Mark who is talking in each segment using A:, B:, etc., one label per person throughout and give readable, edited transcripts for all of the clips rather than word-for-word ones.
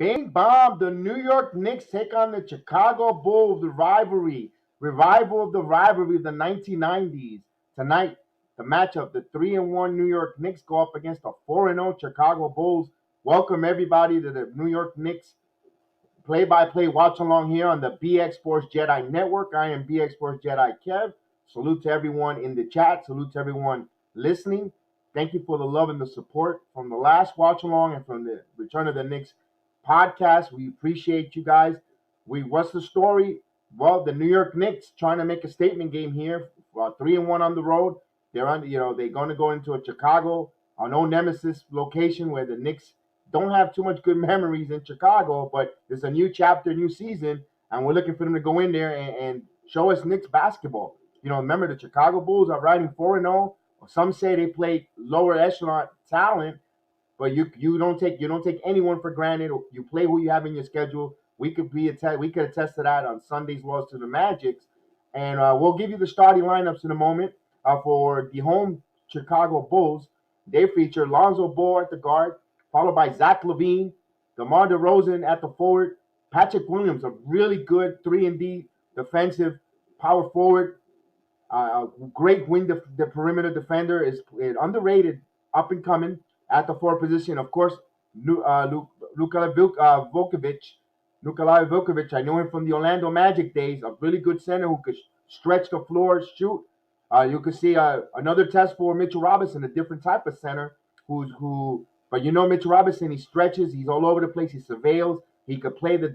A: Bing bomb. The New York Knicks take on the Chicago Bulls. The revival of the rivalry of the 1990s. Tonight, the matchup. The 3-1 New York Knicks go up against the 4-0 Chicago Bulls. Welcome everybody to the New York Knicks play-by-play watch-along here on the BX Sports Jedi Network. I am BX Sports Jedi Kev. Salute to everyone in the chat. Salute to everyone listening. Thank you for the love and the support from the last watch-along and from the Return of the Knicks podcast. We appreciate you guys. What's the story? Well, the New York Knicks trying to make a statement game here. 3-1 on the road. They're going to go into a Chicago, our no nemesis location where the Knicks don't have too much good memories in Chicago, but it's a new chapter, new season, and we're looking for them to go in there and show us Knicks basketball. Remember the Chicago Bulls are riding 4-0. Some say they play lower echelon talent, but you don't take anyone for granted. You play who you have in your schedule. We could attest to that on Sunday's loss to the Magics, and we'll give you the starting lineups in a moment for the home Chicago Bulls. They feature Lonzo Ball at the guard, followed by Zach LaVine, DeMar DeRozan at the forward, Patrick Williams, a really good 3-and-D defensive power forward. Great wing the perimeter defender, is underrated, up and coming at the forward position. Of course, Nikolai Vukovic. I know him from the Orlando Magic days. A really good center who could stretch the floor, shoot. You could see another test for Mitchell Robinson, a different type of center But Mitchell Robinson, he stretches. He's all over the place. He surveils. He could play the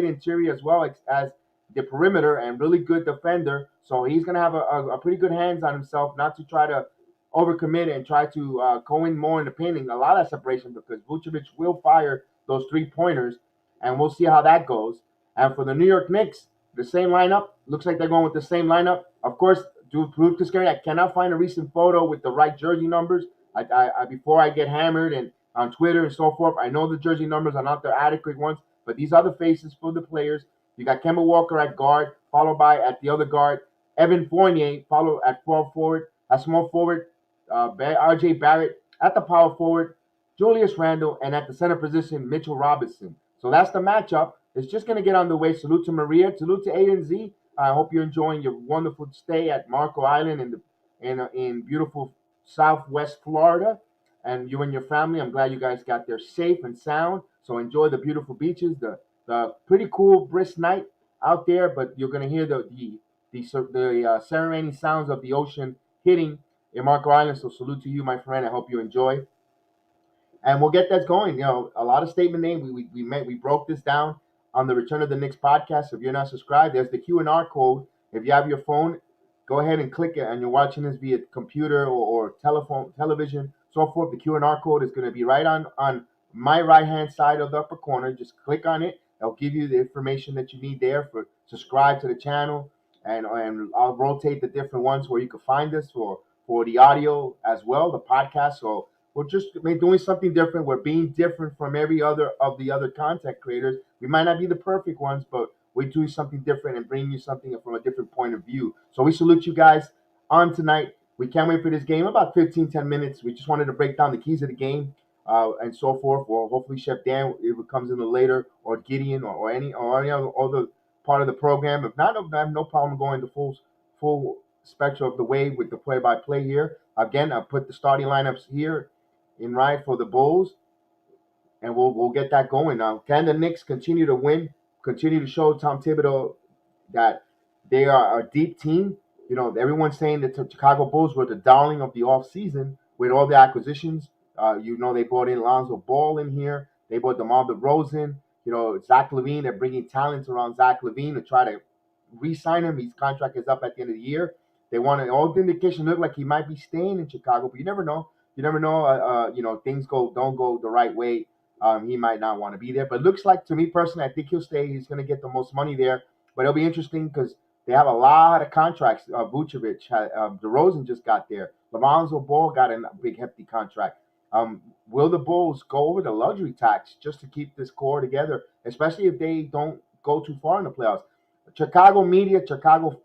A: interior as well as the perimeter, and really good defender. So he's gonna have a pretty good hands on himself, not to try to overcommit and try to go in more in the painting. A lot of separation because Vucevic will fire those 3-pointers, and we'll see how that goes. And for the New York Knicks, the same lineup. Looks like they're going with the same lineup. Of course, to prove to scary, I cannot find a recent photo with the right jersey numbers. I before I get hammered and on Twitter and so forth, I know the jersey numbers are not the adequate ones, but these are the faces for the players. You got Kemba Walker at guard, followed by at the other guard, Evan Fournier, followed at small forward, R.J. Barrett at the power forward, Julius Randle, and at the center position, Mitchell Robinson. So that's the matchup. It's just going to get underway. Salute to Maria. Salute to A and Z. I hope you're enjoying your wonderful stay at Marco Island in beautiful Southwest Florida. And you and your family, I'm glad you guys got there safe and sound. So enjoy the beautiful beaches, the pretty cool, brisk night out there. But you're going to hear the serenading sounds of the ocean hitting in Marco Island. So salute to you, my friend. I hope you enjoy. And we'll get that going. A lot of statement names. We broke this down on the Return of the Knicks podcast. If you're not subscribed, there's the Q&R code. If you have your phone, go ahead and click it, and you're watching this via computer or television, so forth. The Q&R code is going to be right on my right-hand side of the upper corner. Just click on it. It'll give you the information that you need there for subscribe to the channel, and I'll rotate the different ones where you can find us for the audio as well, the podcast. So we're just doing something different. We're being different from every other of the other content creators. We might not be the perfect ones, but we're doing something different and bringing you something from a different point of view. So we salute you guys on tonight. We can't wait for this game. About 10 minutes. We just wanted to break down the keys of the game and so forth. Well, hopefully Chef Dan, if it comes in later, or Gideon, or any other part of the program. If not, I have no problem going the full spectrum of the way with the play-by-play here. Again, I put the starting lineups here in right for the Bulls, and we'll get that going now. Can the Knicks continue to win? Continue to show Tom Thibodeau that they are a deep team. Everyone's saying that the Chicago Bulls were the darling of the offseason with all the acquisitions. They brought in Lonzo Ball in here. They brought DeMar DeRozan. Zach LaVine. They're bringing talents around Zach LaVine to try to re-sign him. His contract is up at the end of the year. They want all the indication look like he might be staying in Chicago, but you never know. You never know. Things don't go the right way. He might not want to be there, but it looks like, to me personally, I think he'll stay. He's going to get the most money there, but it'll be interesting because they have a lot of contracts. Vucevic, DeRozan just got there. Lonzo Ball got a big hefty contract. Will the Bulls go over the luxury tax just to keep this core together, especially if they don't go too far in the playoffs? Chicago media, Chicago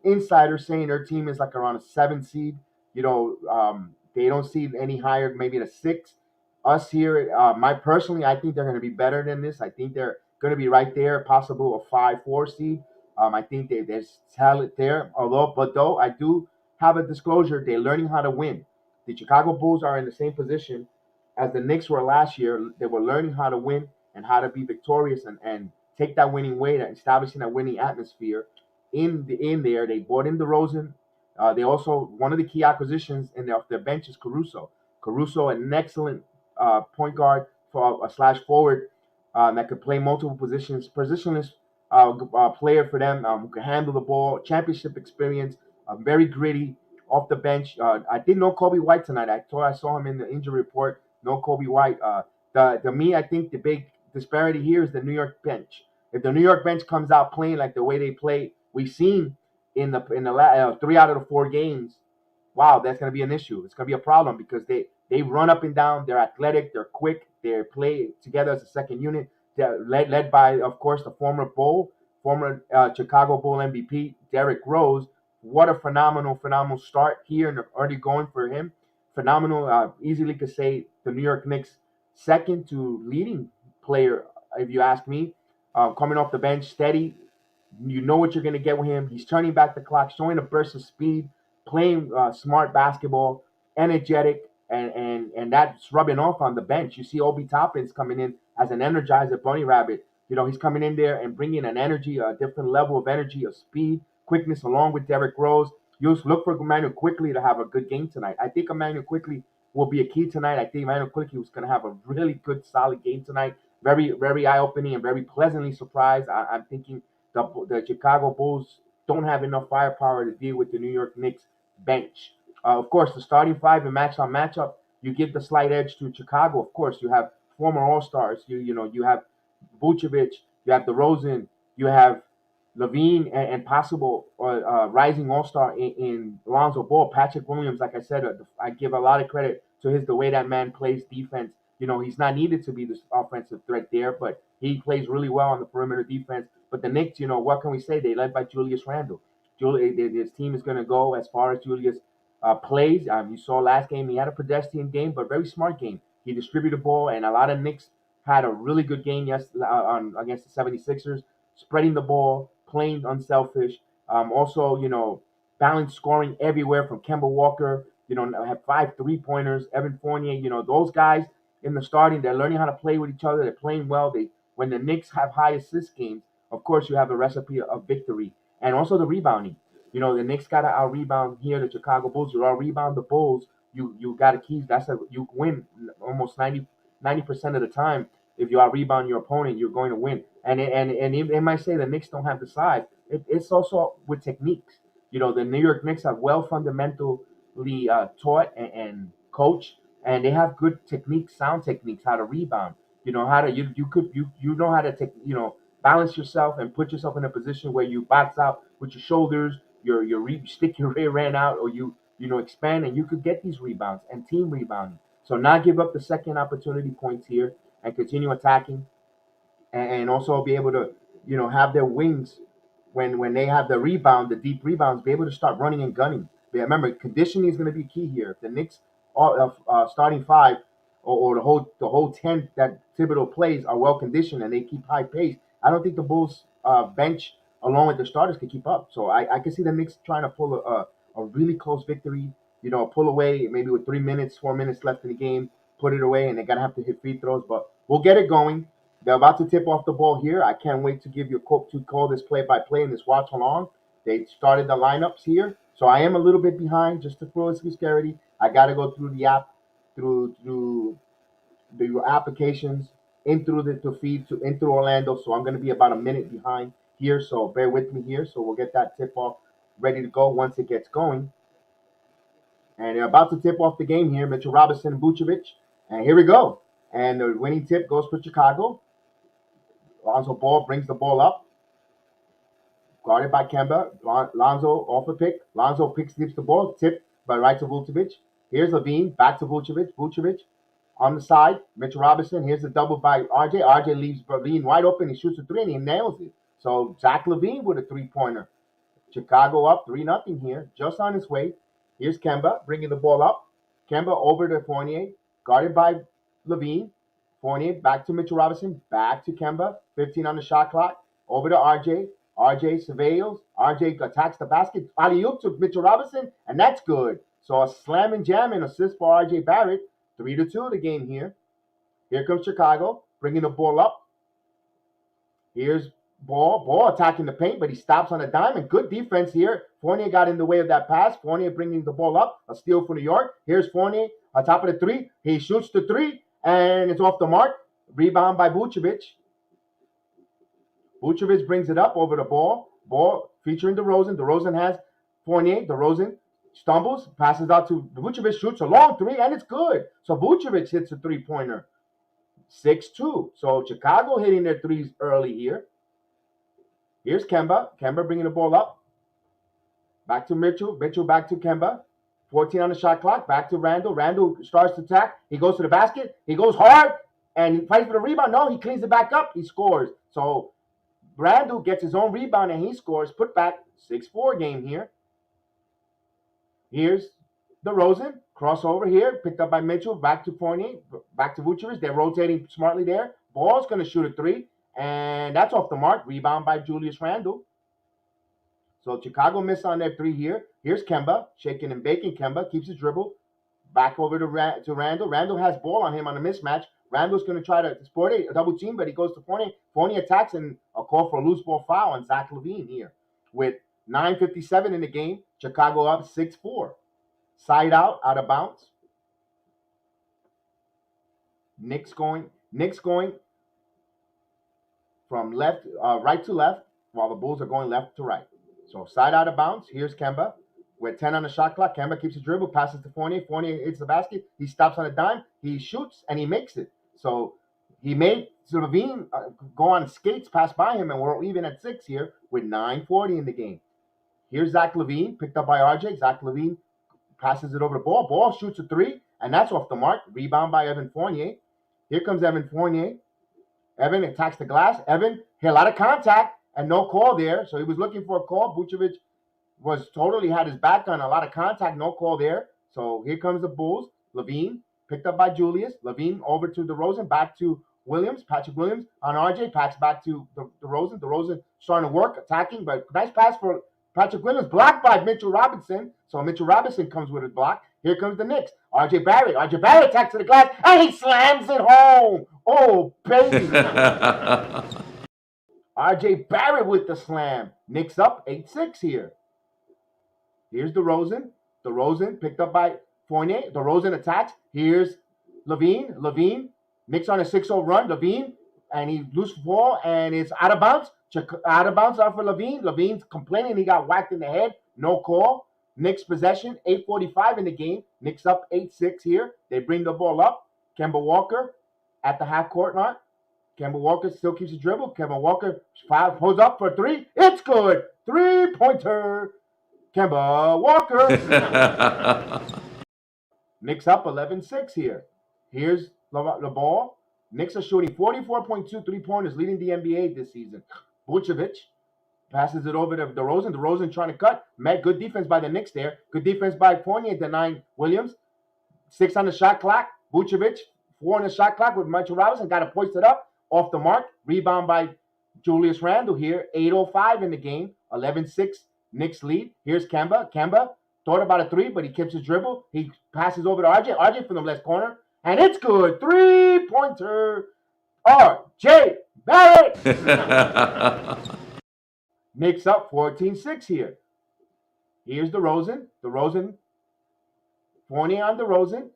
A: insiders saying their team is like around a 7 seed. They don't see any higher, maybe a 6. us here, my personally, I think they're going to be better than this. I think they're going to be right there, possible a 5-4 seed. I think there's talent there. But though I do have a disclosure, they're learning how to win. The Chicago Bulls are in the same position as the Knicks were last year. They were learning how to win and how to be victorious and take that winning way, establishing that winning atmosphere in there. They brought in DeRozan. They also one of the key acquisitions in off their bench is Caruso. Caruso, an excellent point guard for a slash forward that could play multiple positions, positionless player for them who can handle the ball, championship experience, very gritty off the bench. I did know Kobe White tonight. I thought I saw him in the injury report. No Kobe White. The me, I think the big disparity here is the New York bench. If the New York bench comes out playing like the way they play, we've seen in the 3 out of the 4 games. Wow, that's going to be an issue. It's going to be a problem because they run up and down. They're athletic. They're quick. They play together as a second unit. They're led by, of course, the former Chicago Bull MVP, Derrick Rose. What a phenomenal start here and already going for him. Phenomenal. Easily could say the New York Knicks second to leading player, if you ask me. Coming off the bench, steady. You know what you're going to get with him. He's turning back the clock, showing a burst of speed, playing smart basketball, energetic, and that's rubbing off on the bench. You see Obi Toppins coming in as an energizer bunny rabbit. You know, he's coming in there and bringing an energy, a different level of energy, of speed, quickness, along with Derrick Rose. You just look for Emmanuel Quickly to have a good game tonight. I think Emmanuel Quickly will be a key tonight. I think Emmanuel Quickly was going to have a really good, solid game tonight. Very eye-opening and very pleasantly surprised. I'm thinking the Chicago Bulls don't have enough firepower to deal with the New York Knicks bench. Of course, the starting five and match on matchup, you give the slight edge to Chicago. Of course, you have former All Stars. You have Vucevic, you have DeRozan, you have Levine, and possible rising All Star in Lonzo Ball, Patrick Williams. Like I said, I give a lot of credit to the way that man plays defense. You know, he's not needed to be this offensive threat there, but he plays really well on the perimeter defense. But the Knicks, what can we say? They led by Julius Randle. His team is going to go as far as Julius plays. You saw last game, he had a pedestrian game, but very smart game. He distributed the ball, and a lot of Knicks had a really good game against the 76ers, spreading the ball, playing unselfish. Also, balanced scoring everywhere from Kemba Walker. Have 5 3-pointers. Evan Fournier. Those guys in the starting, they're learning how to play with each other. They're playing well. When the Knicks have high assist games, of course, you have a recipe of victory, and also the rebounding. The Knicks got to out rebound here. The Chicago Bulls, you out rebound the Bulls. You got to keep. You win almost 90% of the time. If you out rebound your opponent, you're going to win. And they might say the Knicks don't have the size. It's also with techniques. The New York Knicks have well fundamentally taught and coached, and they have good techniques, sound techniques, how to rebound. How to you know how to take balance yourself and put yourself in a position where you box out with your shoulders, stick your rear end out, or expand, and you could get these rebounds and team rebounding. So not give up the second opportunity points here and continue attacking, and also be able to have their wings when they have the rebound, the deep rebounds, be able to start running and gunning. But remember, conditioning is going to be key here. If the Knicks starting five or the whole 10 that Thibodeau plays are well conditioned and they keep high pace, I don't think the Bulls bench along with the starters can keep up. So I can see the Knicks trying to pull a really close victory. Pull away maybe with 3 minutes, 4 minutes left in the game, put it away, and they're gonna have to hit free throws. But we'll get it going. They're about to tip off the ball here. I can't wait to give you a quote to call this play-by-play and this watch along. They started the lineups here, so I am a little bit behind. Just to throw some security, I got to go through the app, through the applications, in through the feed to in through Orlando. So I'm going to be about a minute behind here. So bear with me here. So we'll get that tip off ready to go once it gets going. And they're about to tip off the game here, Mitchell Robinson and Vucevic. And here we go. And the winning tip goes for Chicago. Lonzo Ball brings the ball up, guarded by Kemba. Lonzo off a pick. Lonzo keeps the ball, tipped by right to Vucevic. Here's Levine, back to Vucevic. Vucevic on the side. Mitchell Robinson. Here's the double by RJ. RJ leaves Levine wide open. He shoots a three and he nails it. So Zach Levine with a 3-pointer. Chicago up 3-0 here, just on his way. Here's Kemba bringing the ball up. Kemba over to Fournier, guarded by Levine. Fournier back to Mitchell Robinson. Back to Kemba. 15 on the shot clock. Over to RJ. RJ surveils. RJ attacks the basket. Alley-oop to Mitchell Robinson, and that's good. So a slam and jam and assist for RJ Barrett. 3-2 the game here. Here comes Chicago, bringing the ball up. Here's Ball attacking the paint, but he stops on a dime, and good defense here. Fournier got in the way of that pass. Fournier bringing the ball up, a steal for New York. Here's Fournier on top of the three. He shoots the three, and it's off the mark. Rebound by Vucevic. Vucevic brings it up over the ball. Ball featuring DeRozan. DeRozan has Fournier. DeRozan stumbles, passes out to Vucevic, shoots a long three, and it's good. So Vucevic hits a three-pointer. 6-2. So Chicago hitting their threes early here. Here's Kemba. Kemba bringing the ball up. Back to Mitchell. Mitchell back to Kemba. 14 on the shot clock. Back to Randall. Randall starts to attack. He goes to the basket. He goes hard and fights for the rebound. No, he cleans it back up. He scores. So Randall gets his own rebound and he scores. Put back 6-4 game here. Here's DeRozan. Crossover here. Picked up by Mitchell. Back to Fournier. Back to Vucevic. They're rotating smartly there. Ball's going to shoot a three. And that's off the mark. Rebound by Julius Randle. So Chicago missed on their three here. Here's Kemba. Shaking and baking. Kemba keeps his dribble. Back over to Randle. Randle has ball on him on a mismatch. Randle's going to try to sport a double team, but he goes to Fournier. Fournier attacks and a call for a loose ball foul on Zach LaVine here. With 9:57 in the game. Chicago up 6-4. Side out of bounds. Knicks going from right to left, while the Bulls are going left to right. So side out of bounds. Here's Kemba with 10 on the shot clock. Kemba keeps the dribble, passes to Fournier. Fournier hits the basket. He stops on a dime. He shoots, and he makes it. So he made LaVine go on skates, pass by him, and we're even at 6 here with 9:40 in the game. Here's Zach LaVine, picked up by RJ. Zach LaVine passes it over the ball. Ball shoots a three, and that's off the mark. Rebound by Evan Fournier. Here comes Evan Fournier. Evan attacks the glass. Evan hit a lot of contact and no call there. So he was looking for a call. Vucevic had his back on a lot of contact, no call there. So here comes the Bulls. LaVine picked up by Julius. LaVine over to DeRozan, back to Williams. Patrick Williams on RJ. Patch back to DeRozan. DeRozan starting to work, attacking, but nice pass for Patrick Williams, blocked by Mitchell Robinson. So Mitchell Robinson comes with a block. Here comes the Knicks. RJ Barrett. RJ Barrett attacks to the glass, and he slams it home. Oh, baby. RJ Barrett with the slam. Knicks up 8-6 here. Here's DeRozan. DeRozan picked up by Fournier. DeRozan attacks. Here's LaVine. LaVine. Knicks on a 6-0 run. LaVine. And he loose ball, and it's out of bounds. Out of bounds out for LaVine. LaVine's complaining he got whacked in the head. No call. Knicks possession. 8:45 in the game. Knicks up 8-6 here. They bring the ball up. Kemba Walker at the half court line. Kemba Walker still keeps the dribble. Kemba Walker pulls up for a three. It's good. 3-pointer. Kemba Walker. Knicks up 11-6 here. Here's the ball. Knicks are shooting 44.2 3-pointers, leading the NBA this season. Vucevic passes it over to DeRozan. DeRozan trying to cut. Good defense by the Knicks there. Good defense by Fournier denying Williams. 6 on the shot clock. Vucevic, 4 on the shot clock with Mitchell Robinson. Got to hoist it up. Off the mark. Rebound by Julius Randle here. 8:05 in the game. 11-6 Knicks lead. Here's Kemba. Kemba thought about a three, but he keeps his dribble. He passes over to RJ. RJ from the left corner. And it's good. 3-pointer. RJ Barrett. Knicks up 14-6 here. Here's DeRozan. DeRozan. Fournier on DeRozan.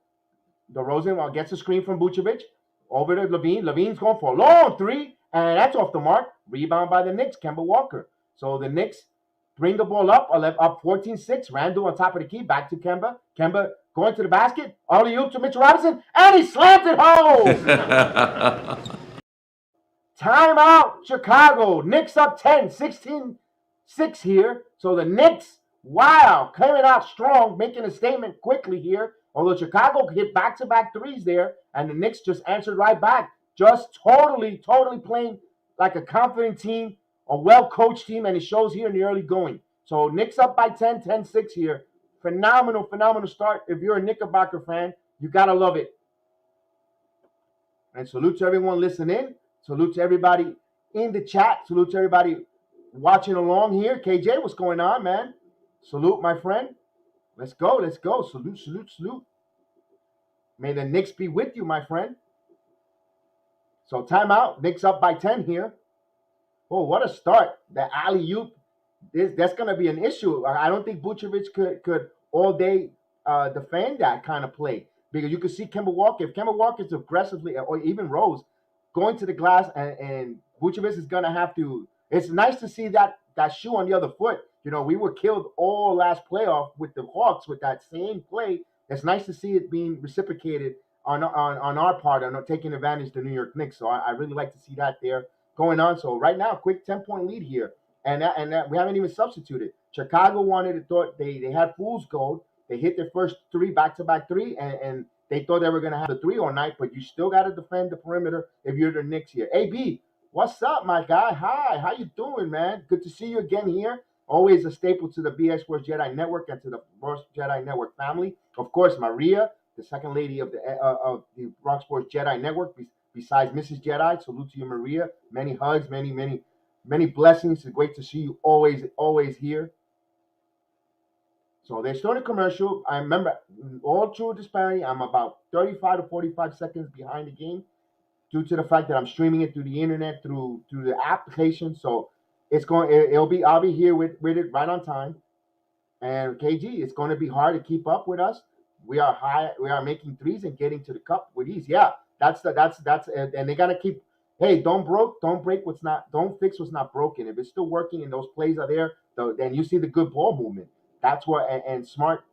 A: DeRozan gets a screen from Vucevic. Over to LaVine. LaVine's going for a long three. And that's off the mark. Rebound by the Knicks. Kemba Walker. So the Knicks bring the ball up 14-6. Randle on top of the key. Back to Kemba. Kemba going to the basket. Alley-oop to Mitchell Robinson. And he slams it home. Timeout, Chicago. Knicks up 10, 16-6 here. So the Knicks, wow, coming out strong, making a statement quickly here. Although Chicago hit back-to-back threes there, and the Knicks just answered right back. Just totally playing like a confident team, a well-coached team, and it shows here in the early going. So Knicks up by 10, 10-6 here. Phenomenal start. If you're a Knickerbocker fan, you got to love it. And salute to everyone listening. Salute to everybody in the chat. Salute to everybody watching along here. KJ, what's going on, man? Salute, my friend. Let's go. Let's go. Salute, salute, salute. May the Knicks be with you, my friend. So timeout. Knicks up by 10 here. Oh, what a start. The alley-oop. That's going to be an issue. I don't think Vucevic could all day defend that kind of play. Because you can see Kemba Walker. If Kemba Walker is aggressively, or even Rose, going to the glass, and Vucevic is going to have to. It's nice to see that shoe on the other foot. You know, we were killed all last playoff with the Hawks with that same play. It's nice to see it being reciprocated on our part, on taking advantage of the New York Knicks. So I really like to see that there going on. So right now, quick 10-point lead here. And we haven't even substituted. Chicago thought they had fool's gold. They hit their first three, back-to-back three, and they thought they were going to have the three all night, but you still got to defend the perimeter if you're the Knicks here. AB, what's up, my guy? Hi, how you doing, man? Good to see you again here. Always a staple to the BX Sports Jedi Network and to the Sports Jedi Network family. Of course, Maria, the second lady of the Rock Sports Jedi Network, besides Mrs. Jedi. Salute to you, Maria. Many hugs, many blessings. It's great to see you always here. So they're starting a commercial. I remember all true disparity. I'm about 35 to 45 seconds behind the game due to the fact that I'm streaming it through the internet, through the application. So I'll be here with it right on time. And KG, it's going to be hard to keep up with us. We are making threes and getting to the cup with ease. Yeah, and they got to keep. Hey, don't fix what's not broken. If it's still working and those plays are there, then you see the good ball movement. That's what and smart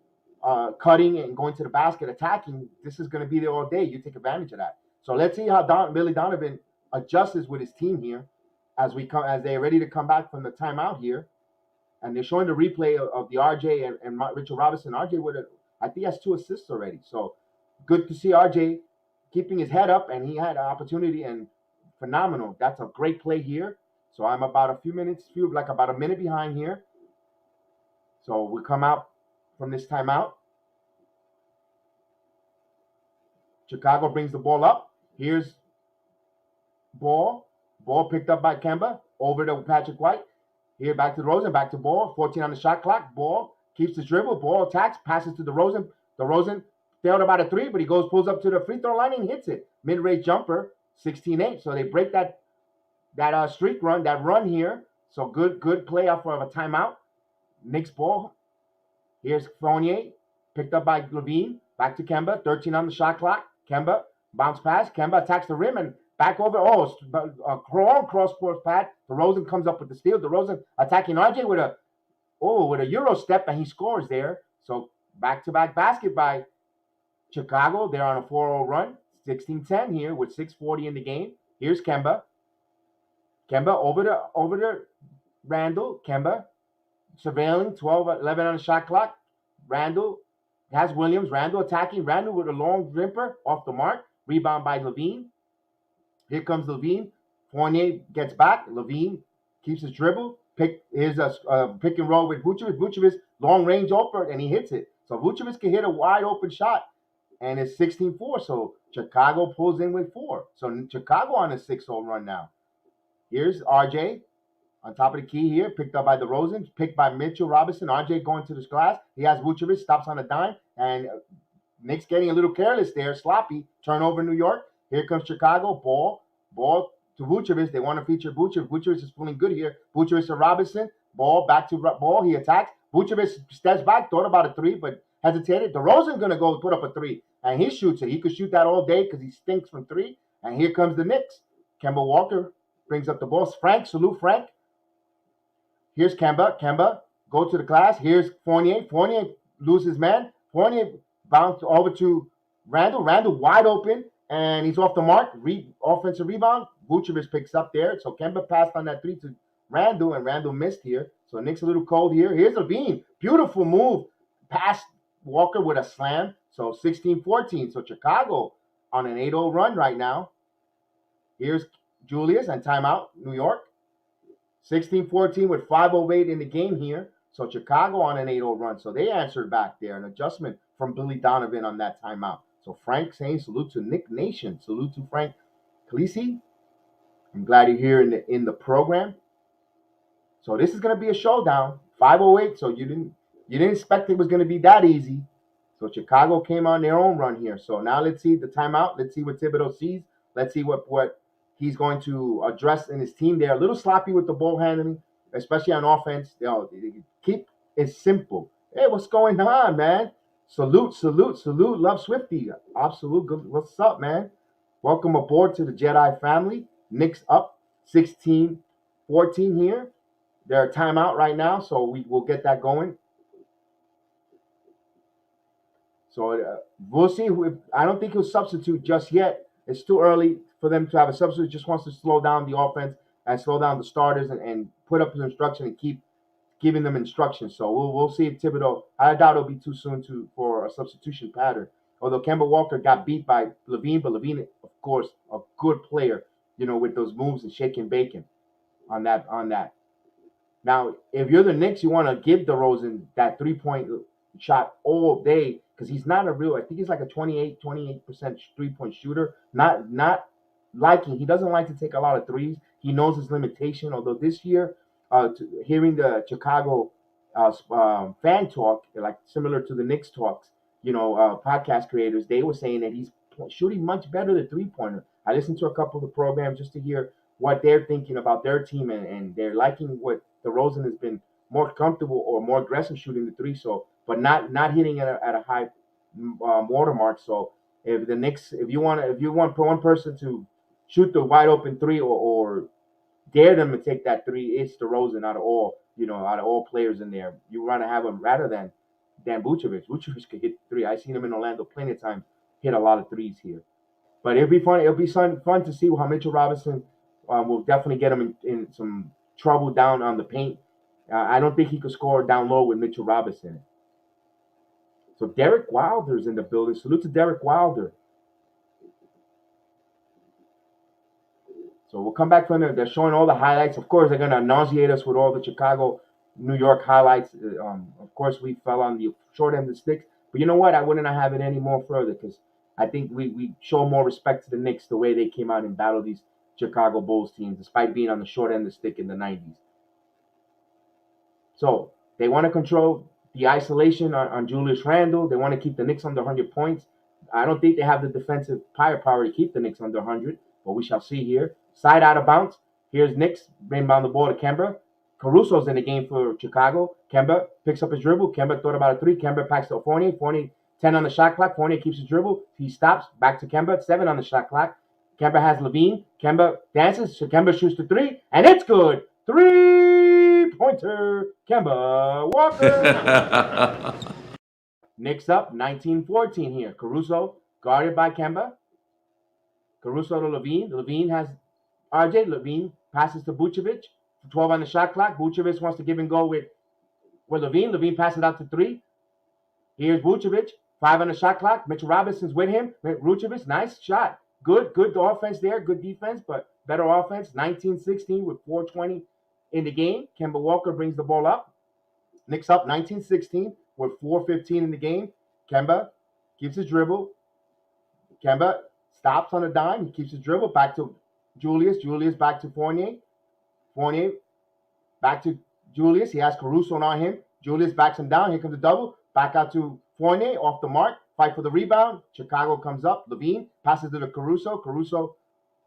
A: cutting and going to the basket, attacking. This is going to be there all day. You take advantage of that. So let's see how Billy Donovan adjusts with his team here as they're ready to come back from the timeout here. And they're showing the replay of the RJ and Richard Robinson. RJ I think has 2 assists already. So good to see RJ keeping his head up, and he had an opportunity and phenomenal. That's a great play here. So I'm about about a minute behind here. So we come out from this timeout. Chicago brings the ball up. Here's ball. Ball picked up by Kemba. Over to Patrick White. Here back to DeRozan. Back to ball. 14 on the shot clock. Ball keeps the dribble. Ball attacks. Passes to DeRozan. DeRozan failed about a 3, but he pulls up to the free throw line and hits it. Mid-range jumper. 16-8. So they break that streak run. That run here. So good play off of a timeout. Knicks ball. Here's Fournier, picked up by Levine. Back to Kemba, 13 on the shot clock. Kemba, bounce pass. Kemba attacks the rim and back over. Oh, a cross-court pad. DeRozan comes up with the steal. DeRozan attacking RJ with a Euro step, and he scores there. So back-to-back basket by Chicago. They're on a 4-0 run. 16-10 here with 6:40 in the game. Here's Kemba. Kemba over to Randall. Kemba surveilling, 12-11 on the shot clock. Randall has Williams. Randall attacking. Randall with a long jumper off the mark. Rebound by Levine. Here comes Levine. Fournier gets back. Levine keeps his dribble. Here's a pick and roll with Vucevic. Vucevic, long range open, and he hits it. So Vucevic can hit a wide open shot, and it's 16-4. So Chicago pulls in with 4. So Chicago on a 6-0 run now. Here's RJ. On top of the key here, picked up by DeRozan, picked by Mitchell Robinson. RJ going to the glass. He has Vucevic, stops on a dime, and Knicks getting a little careless there, sloppy. Turnover New York. Here comes Chicago. Ball to Vucevic. They want to feature Vucevic. Vucevic is feeling good here. Vucevic to Robinson. Ball back to ball. He attacks. Vucevic steps back, thought about a 3, but hesitated. DeRozan going to go put up a 3, and he shoots it. He could shoot that all day because he stinks from 3. And here comes the Knicks. Kemba Walker brings up the ball. Salute Frank. Here's Kemba. Kemba, go to the glass. Here's Fournier. Fournier loses man. Fournier bounced over to Randall. Randall wide open, and he's off the mark. Offensive rebound. Vucevic picks up there. So Kemba passed on that 3 to Randall, and Randall missed here. So Knicks a little cold here. Here's Levine. Beautiful move. Past Walker with a slam. So 16-14. So Chicago on an 8-0 run right now. Here's Julius and timeout, New York. 16-14 with 5:08 in the game here. So Chicago on an 8-0 run. So they answered back there. An adjustment from Billy Donovan on that timeout. So Frank saying salute to Nick Nation. Salute to Frank Khaleesi. I'm glad you're here in the program. So this is going to be a showdown. 508. So you didn't expect it was going to be that easy. So Chicago came on their own run here. So now let's see the timeout. Let's see what Thibodeau sees. Let's see what he's going to address in his team. They're a little sloppy with the ball handling, especially on offense. They keep it simple. Hey, what's going on, man? Salute, salute, salute. Love Swifty. Absolute good. What's up, man? Welcome aboard to the Jedi family. Knicks up 16-14 here. They're a timeout right now, so we will get that going. So we'll see. I don't think he'll substitute just yet. It's too early for them to have a substitute. Just wants to slow down the offense and slow down the starters and put up his instruction and keep giving them instructions. So we'll see if Thibodeau. I doubt it'll be too soon for a substitution pattern. Although Kemba Walker got beat by Levine, but Levine, of course, a good player. With those moves and shaking bacon on that. Now, if you're the Knicks, you want to give DeRozan that 3-point shot all day because he's not a real. I think he's like a 28% 3-point shooter. Not liking. He doesn't like to take a lot of threes. He knows his limitation. Although this year, hearing the Chicago fan talk, like similar to the Knicks talks, podcast creators, they were saying that he's shooting much better than 3-pointer. I listened to a couple of the programs just to hear what they're thinking about their team, and they're liking what DeRozan has been more comfortable or more aggressive shooting the three. So, but not hitting it at a high watermark. So, if the Knicks, if you want for one person to shoot the wide open three or dare them to take that three, it's DeRozan out of all players in there. You want to have him rather than Vucevic. Vucevic could hit three. I've seen him in Orlando plenty of times hit a lot of threes here. But it'll be fun. It'll be fun to see how Mitchell Robinson will definitely get him in some trouble down on the paint. I don't think he could score down low with Mitchell Robinson. So Derek Wilder's in the building. Salute to Derek Wilder. So we'll come back from there. They're showing all the highlights. Of course, they're going to nauseate us with all the Chicago, New York highlights. Of course, we fell on the short end of the stick. But you know what? I wouldn't have it any more further because I think we show more respect to the Knicks the way they came out and battled these Chicago Bulls teams, despite being on the short end of the stick in the 90s. So they want to control the isolation on Julius Randle. They want to keep the Knicks under 100 points. I don't think they have the defensive firepower to keep the Knicks under 100, but we shall see here. Side out of bounds. Here's Knicks. Bring down the ball to Kemba. Caruso's in the game for Chicago. Kemba picks up his dribble. Kemba thought about a three. Kemba packs to Fournier. Fournier 10 on the shot clock. Fournier keeps his dribble. He stops. Back to Kemba. 7 on the shot clock. Kemba has Levine. Kemba dances. So Kemba shoots the three. And it's good. 3-pointer. Kemba Walker. Knicks up 19-14 here. Caruso guarded by Kemba. Caruso to Levine. Levine has RJ. Levine passes to Vucevic. 12 on the shot clock. Vucevic wants to give and go with Levine. Levine passes out to 3. Here's Vucevic. 5 on the shot clock. Mitchell Robinson's with him. Vucevic, nice shot. Good offense there. Good defense, but better offense. 19-16 with 4:20 in the game. Kemba Walker brings the ball up. Knicks up 19-16 with 4:15 in the game. Kemba keeps his dribble. Kemba stops on a dime. He keeps his dribble. Back to Julius. Julius back to Fournier. Fournier back to Julius. He has Caruso on him. Julius backs him down. Here comes the double. Back out to Fournier. Off the mark. Fight for the rebound. Chicago comes up. Levine passes to the Caruso. Caruso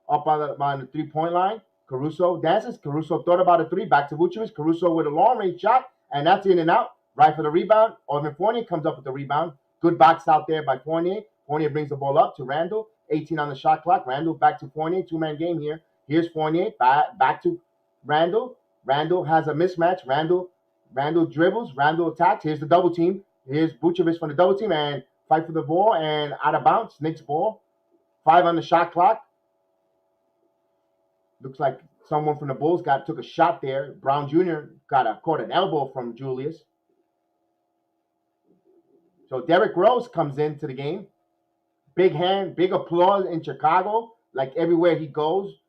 A: up on the 3-point line. Caruso dances. Caruso thought about a 3. Back to Vucevic. Caruso with a long-range shot. And that's in and out. Right for the rebound. Orvin Fournier comes up with the rebound. Good box out there by Fournier. Fournier brings the ball up to Randle. 18 on the shot clock. Randle back to Fournier. 2-man game here. Here's Fournier. Back to Randle. Randle has a mismatch. Randle dribbles. Randle attacks. Here's the double team. Here's Vucevic from the double team and fight for the ball and out of bounds. Knicks ball. 5 on the shot clock. Looks like someone from the Bulls took a shot there. Brown Jr. caught an elbow from Julius. So Derrick Rose comes into the game. Big hand, big applause in Chicago. Like everywhere he goes.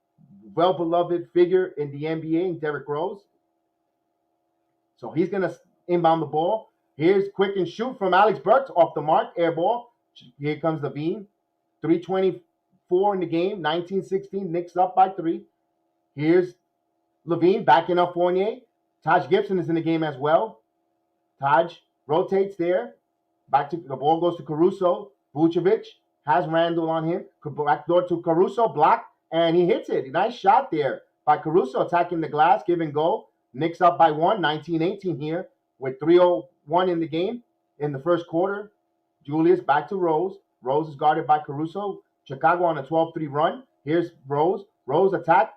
A: Well-beloved figure in the NBA, Derrick Rose. So he's going to inbound the ball. Here's quick and shoot from Alex Burks off the mark. Air ball. Here comes Levine. 3:24 4 in the game. 19-16. Knicks up by 3. Here's Levine backing up Fournier. Taj Gibson is in the game as well. Taj rotates there. Back to the ball goes to Caruso. Vucevic has Randall on him. Backdoor to Caruso, block, and he hits it. Nice shot there by Caruso, attacking the glass, give and go. Knicks up by 1, 19-18 here, with 3:01 in the game in the first quarter. Julius back to Rose. Rose is guarded by Caruso. Chicago on a 12-3 run. Here's Rose. Rose attack,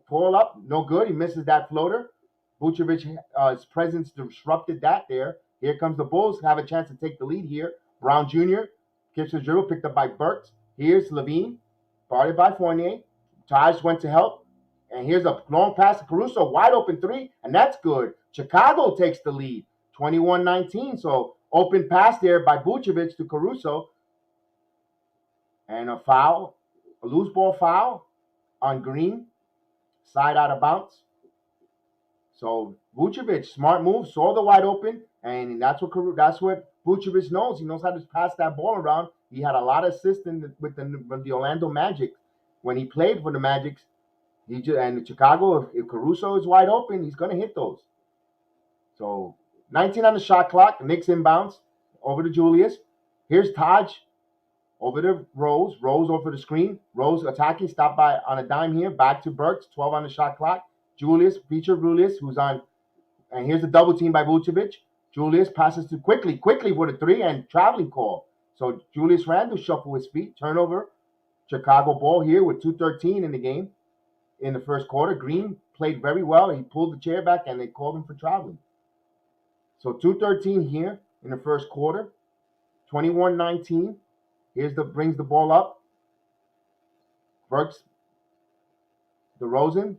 A: pull up, no good. He misses that floater. Vucevic's presence disrupted that there. Here comes the Bulls, have a chance to take the lead here. Brown Jr. Gives his dribble, picked up by Burks. Here's Levine, guarded by Fournier. Taj went to help. And here's a long pass to Caruso, wide open 3, and that's good. Chicago takes the lead, 21-19. So open pass there by Vucevic to Caruso. And a foul, a loose ball foul on Green. Side out of bounds. So Vucevic, smart move, saw the wide open, and that's what Vucevic knows. He knows how to pass that ball around. He had a lot of assists with the Orlando Magic when he played for the Magic. And Chicago, if Caruso is wide open, he's going to hit those. So 19 on the shot clock. Knicks inbounds over to Julius. Here's Taj over to Rose. Rose over the screen. Rose attacking, stopped by on a dime here. Back to Burks. 12 on the shot clock. Julius, who's on. And here's the double team by Vucevic. Julius passes to quickly with a 3 and traveling call. So Julius Randle shuffle his feet. Turnover. Chicago ball here with 2:13 in the game. In the first quarter, Green played very well. He pulled the chair back, and they called him for traveling. So 2:13 here in the first quarter, 21-19. Brings the ball up. Burks, DeRozan,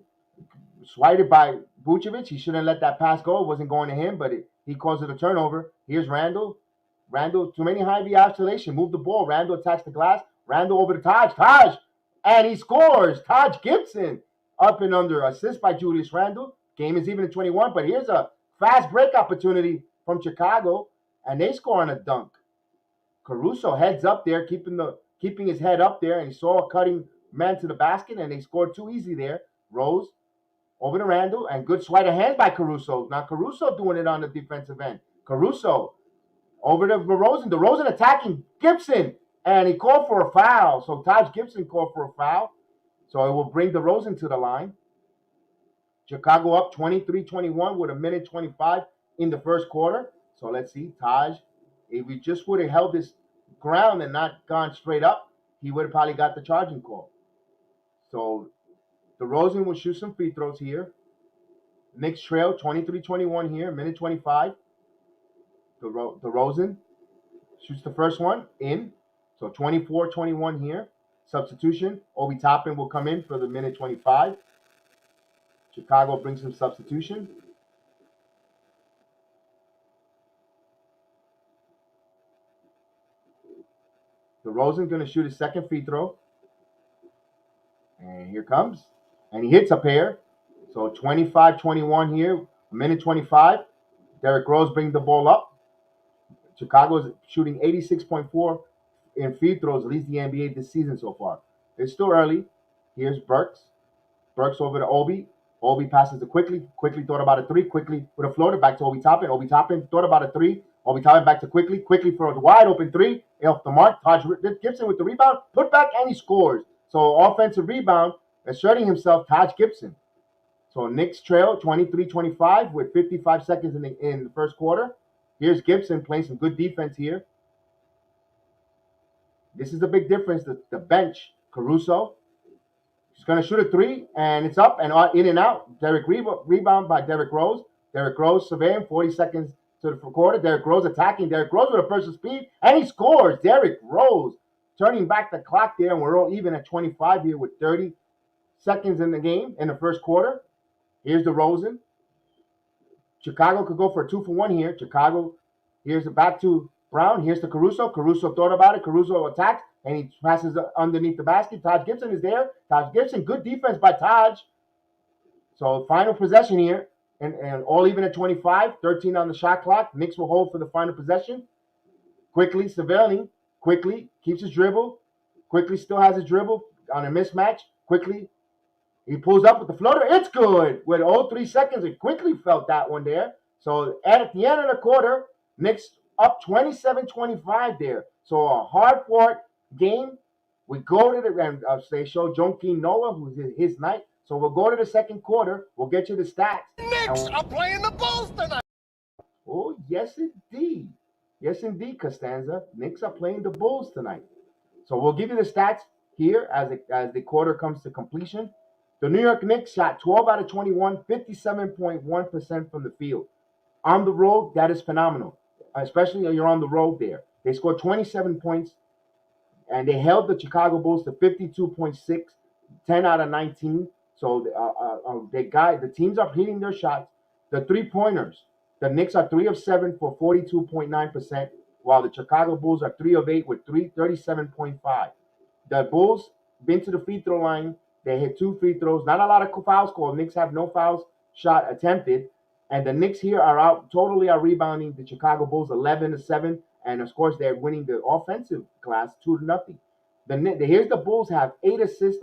A: swiped by Vucevic. He shouldn't let that pass go. It wasn't going to him, but he calls it a turnover. Here's Randle. Randle, too many high V isolation. Move the ball. Randle attacks the glass. Randle over to Taj, and he scores. Taj Gibson. Up and under, assist by Julius Randle. Game is even at 21, but here's a fast break opportunity from Chicago, and they score on a dunk. Caruso heads up there, keeping his head up there, and he saw a cutting man to the basket, and they scored too easy there. Rose over to Randle, and good sleight of hand by Caruso. Now Caruso doing it on the defensive end. Caruso over to DeRozan. DeRozan attacking Gibson, and he called for a foul. So Taj Gibson called for a foul. So it will bring DeRozan to the line. Chicago up 23-21 with 1:25 in the first quarter. So let's see. Taj, if he just would have held his ground and not gone straight up, he would have probably got the charging call. So DeRozan will shoot some free throws here. Knicks trail 23-21 here, 1:25. DeRozan shoots the first one in. So 24-21 here. Substitution. Obi Toppin will come in for the 1:25. Chicago brings some substitution. DeRozan going to shoot his second free throw. And here comes. And he hits a pair. So 25-21 here, 1:25. Derrick Rose brings the ball up. Chicago is shooting 86.4 in free throws, leads the NBA this season so far. It's still early. Here's Burks. Burks over to Obi. Obi passes to Quickly. Quickly thought about a 3. Quickly with a floater back to Obi Toppin. Obi Toppin thought about a 3. Obi Toppin back to Quickly. Quickly for a wide open 3. Off the mark. Taj Gibson with the rebound. Put back and he scores. So offensive rebound, asserting himself, Taj Gibson. So Knicks trail 23-25 with 55 seconds in the first quarter. Here's Gibson playing some good defense here. This is the big difference. The bench, Caruso, he's going to shoot a 3, and it's up and in and out. Rebound by Derrick Rose. Derrick Rose surveying 40 seconds to the quarter. Derrick Rose attacking. Derrick Rose with a burst of speed, and he scores. Derrick Rose turning back the clock there, and we're all even at 25 here with 30 seconds in the game in the first quarter. Here's DeRozan. Chicago could go for a 2-for-1 here. Chicago, here's the back to Brown. Here's to Caruso. Caruso thought about it. Caruso attacks, and he passes underneath the basket. Taj Gibson is there. Taj Gibson, good defense by Taj. So final possession here, and all even at 25, 13 on the shot clock. Knicks will hold for the final possession. Quickly surveilling. Quickly keeps his dribble. Quickly still has his dribble. on a mismatch. Quickly, he pulls up with the floater. It's good. With 3 seconds, he quickly felt that one there. So at the end of the quarter, Knicks up 27-25 there. So a hard-fought game. We go to the, and they show Joakim Noah, who's his night. So we'll go to the second quarter. We'll get you the stats.
B: Knicks are playing the Bulls tonight.
A: Oh, yes, indeed. Yes, indeed, Costanza. Knicks are playing the Bulls tonight. So we'll give you the stats here as the quarter comes to completion. The New York Knicks shot 12 out of 21, 57.1% from the field. On the road, that is phenomenal, especially when you're on the road there. They scored 27 points, and they held the Chicago Bulls to 52.6, 10 out of 19. So the teams are hitting their shots. The three-pointers, the Knicks are 3 of 7 for 42.9%, while the Chicago Bulls are 3 of 8 with 37.5. The Bulls been to the free throw line. They hit 2 free throws. Not a lot of fouls called. Knicks have no fouls shot attempted. And the Knicks here are rebounding the Chicago Bulls 11-7. And of course, they're winning the offensive class 2-0. Here's the Bulls have 8 assists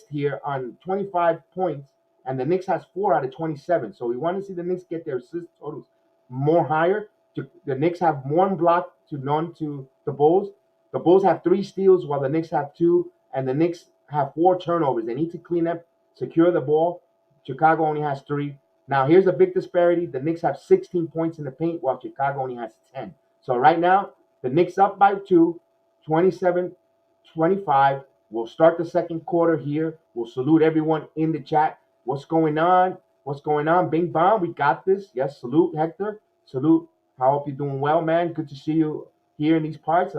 A: here on 25 points, and the Knicks has 4 out of 27. So we want to see the Knicks get their assist totals more higher. The Knicks have 1 block to none to the Bulls. The Bulls have 3 steals while the Knicks have 2, and the Knicks have 4 turnovers. They need to clean up, secure the ball. Chicago only has 3. Now, here's a big disparity. The Knicks have 16 points in the paint while Chicago only has 10. So right now, the Knicks up by 2, 27-25. We'll start the second quarter here. We'll salute everyone in the chat. What's going on? What's going on? Bing bong, we got this. Yes, salute, Hector. Salute. I hope you're doing well, man. Good to see you here in these parts.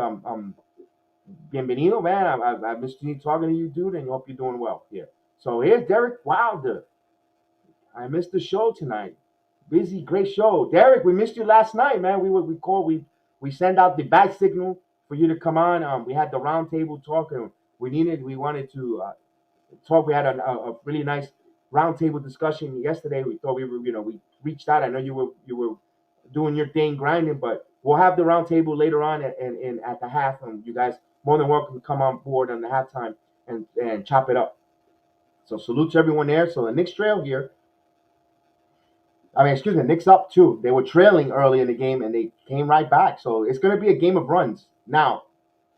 A: Bienvenido, man. I missed talking to you, dude, and I hope you're doing well here. So here's Derek Wilder. I missed the show tonight. Busy, great show. Derek, we missed you last night, man. We send out the bat signal for you to come on. We had the roundtable talk, and we wanted to talk. We had a really nice roundtable discussion yesterday. We thought we reached out. I know you were doing your thing, grinding, but we'll have the roundtable later on and at the half, and you guys more than welcome to come on board on the halftime and chop it up. So salute to everyone there. So the Knicks trail here. Knicks up 2. They were trailing early in the game, and they came right back. So it's going to be a game of runs. Now,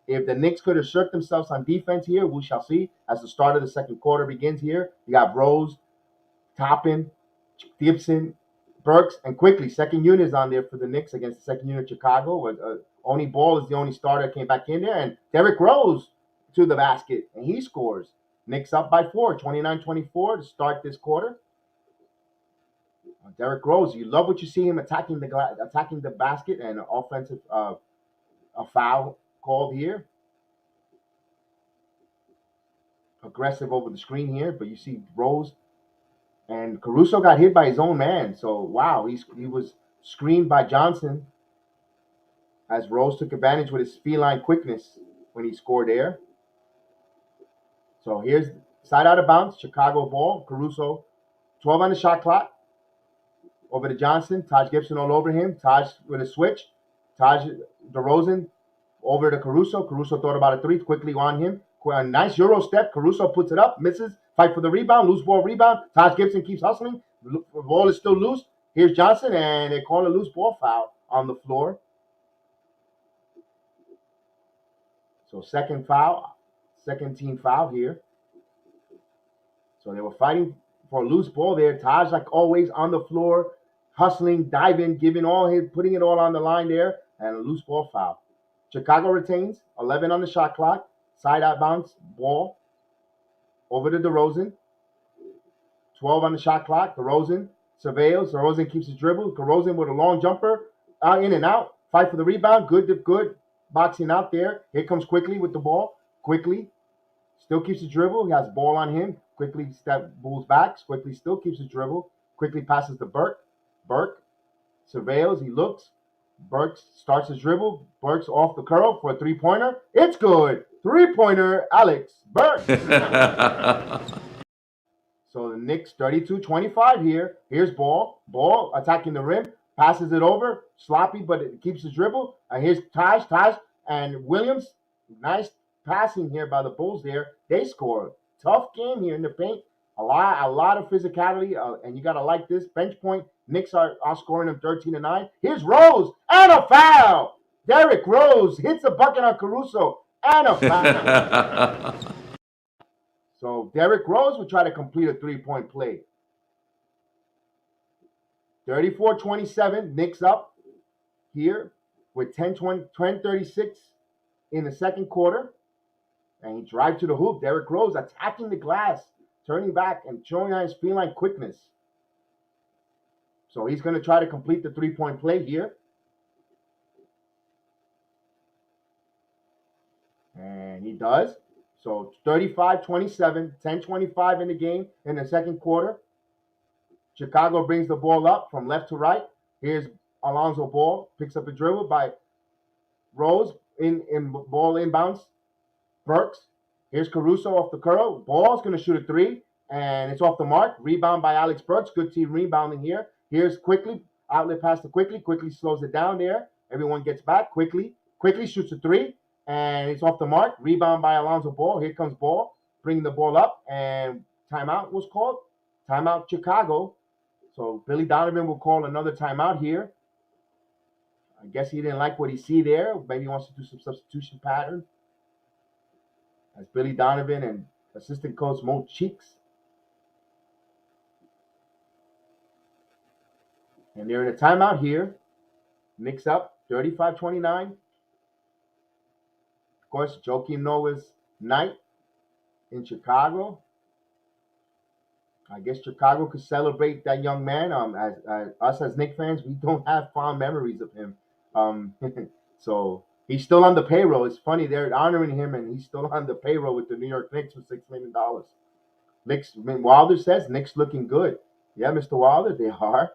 A: if the Knicks could assert themselves on defense here, we shall see as the start of the second quarter begins here. You got Rose, Toppin, Gibson, Burks, and quickly second unit is on there for the Knicks against the second unit Chicago. Only Ball is the only starter that came back in there, and Derrick Rose to the basket, and he scores. Knicks up by 4, 29-24 to start this quarter. Derrick Rose, you love what you see him attacking the basket, and an offensive a foul called here. Aggressive over the screen here, but you see Rose and Caruso got hit by his own man. So wow, he was screened by Johnson as Rose took advantage with his feline quickness when he scored there. So here's side out of bounds, Chicago ball. Caruso, 12 on the shot clock. Over to Johnson. Taj Gibson all over him. Taj with a switch. Taj DeRozan over to Caruso. Caruso thought about a 3 quickly on him. A nice Euro step. Caruso puts it up, misses. Fight for the rebound. Loose ball rebound. Taj Gibson keeps hustling. The ball is still loose. Here's Johnson, and they call a loose ball foul on the floor. So second team foul here. So they were fighting for a loose ball there. Taj, like always, on the floor, hustling, diving, putting it all on the line there, and a loose ball foul. Chicago retains, 11 on the shot clock, side out bounce, ball, over to DeRozan, 12 on the shot clock, DeRozan surveils, DeRozan keeps his dribble, DeRozan with a long jumper, in and out, fight for the rebound, good, boxing out there, here comes Quickly with the ball, Quickly, still keeps his dribble, he has ball on him, Quickly pulls back, Quickly still keeps his dribble, Quickly passes to Burke surveils, he looks, Burke starts his dribble, Burke's off the curl for a 3-pointer, it's good, 3-pointer, Alex Burke. So the Knicks 32-25 here, here's ball attacking the rim, passes it over, sloppy, but it keeps his dribble, and here's Taj, and Williams, nice passing here by the Bulls there. They score. Tough game here in the paint. A lot of physicality, and you got to like this. Bench point, Knicks are scoring them 13-9. Here's Rose, and a foul. Derrick Rose hits a bucket on Caruso, and a foul. So Derrick Rose will try to complete a three-point play. 34-27, Knicks up here with 10-36 in the second quarter. And he drives to the hoop. Derrick Rose attacking the glass, turning back and showing his feline quickness. So he's going to try to complete the three-point play here. And he does. So 35-27, 10-25 in the game in the second quarter. Chicago brings the ball up from left to right. Here's Alonzo Ball, picks up a dribble by Rose in ball inbounds. Burks. Here's Caruso off the curl. Ball's going to shoot a three, and it's off the mark. Rebound by Alex Burks. Good team rebounding here. Here's Quickly. Outlet pass to Quickly. Quickly slows it down there. Everyone gets back. Quickly shoots a three, and it's off the mark. Rebound by Alonzo Ball. Here comes Ball, bringing the ball up, and timeout was called. Timeout Chicago. So Billy Donovan will call another timeout here. I guess he didn't like what he see there. Maybe he wants to do some substitution pattern. As Billy Donovan and assistant coach Mo Cheeks. And they're in a timeout here. Knicks up 35-29. Of course, Joakim Noah's night in Chicago. I guess Chicago could celebrate that young man. As us as Knicks fans, we don't have fond memories of him. So he's still on the payroll. It's funny, they're honoring him, and he's still on the payroll with the New York Knicks for $6 million. Wilder says Knicks looking good. Yeah, Mr. Wilder, they are.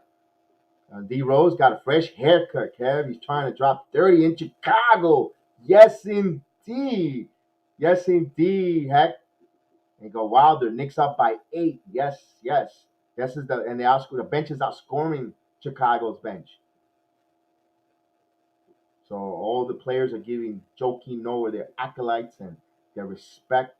A: D. Rose got a fresh haircut, Kev. He's trying to drop 30 in Chicago. Yes, indeed. Yes, indeed, heck. And go Wilder. Knicks up by 8. Yes. This is the bench is outscoring Chicago's bench. So all the players are giving Joakim Noah their acolytes and their respect.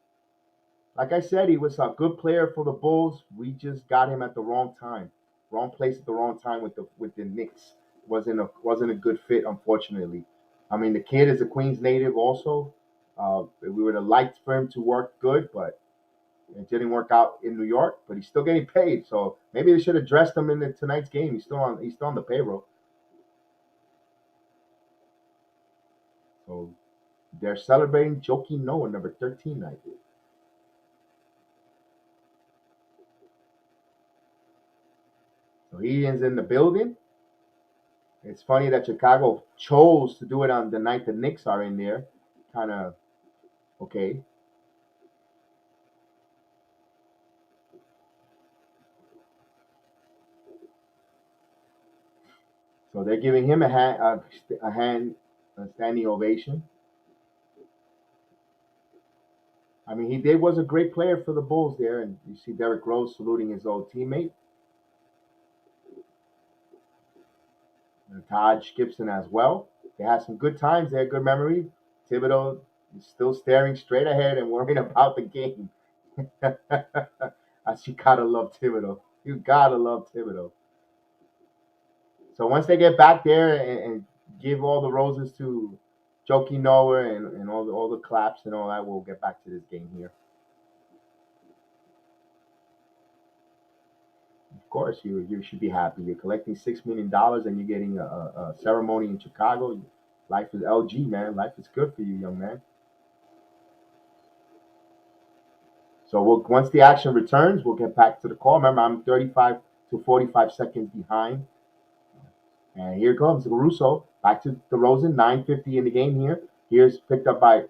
A: Like I said, he was a good player for the Bulls. We just got him at the wrong time. Wrong place at the wrong time with the Knicks. Wasn't a good fit, unfortunately. I mean, the kid is a Queens native also. We would have liked for him to work good, but it didn't work out in New York. But he's still getting paid, so maybe they should have dressed him in tonight's game. He's still on the payroll. So they're celebrating Joakim Noah, number 13 night. So he is in the building. It's funny that Chicago chose to do it on the night the Knicks are in there. Kind of okay. So they're giving him a standing ovation. I mean, he was a great player for the Bulls there, and you see Derrick Rose saluting his old teammate. And Taj Gibson as well. They had some good times there, good memory. Thibodeau is still staring straight ahead and worrying about the game. You gotta love Thibodeau. You gotta love Thibodeau. So once they get back there and give all the roses to Joakim Noah and all the claps and all that, we'll get back to this game here. Of course, you should be happy. You're collecting $6 million and you're getting a ceremony in Chicago. Life is LG, man. Life is good for you, young man. So once the action returns, we'll get back to the call. Remember, I'm 35 to 45 seconds behind. And here comes Caruso. Back to DeRozan. 9:50 in the game here. Here's picked up by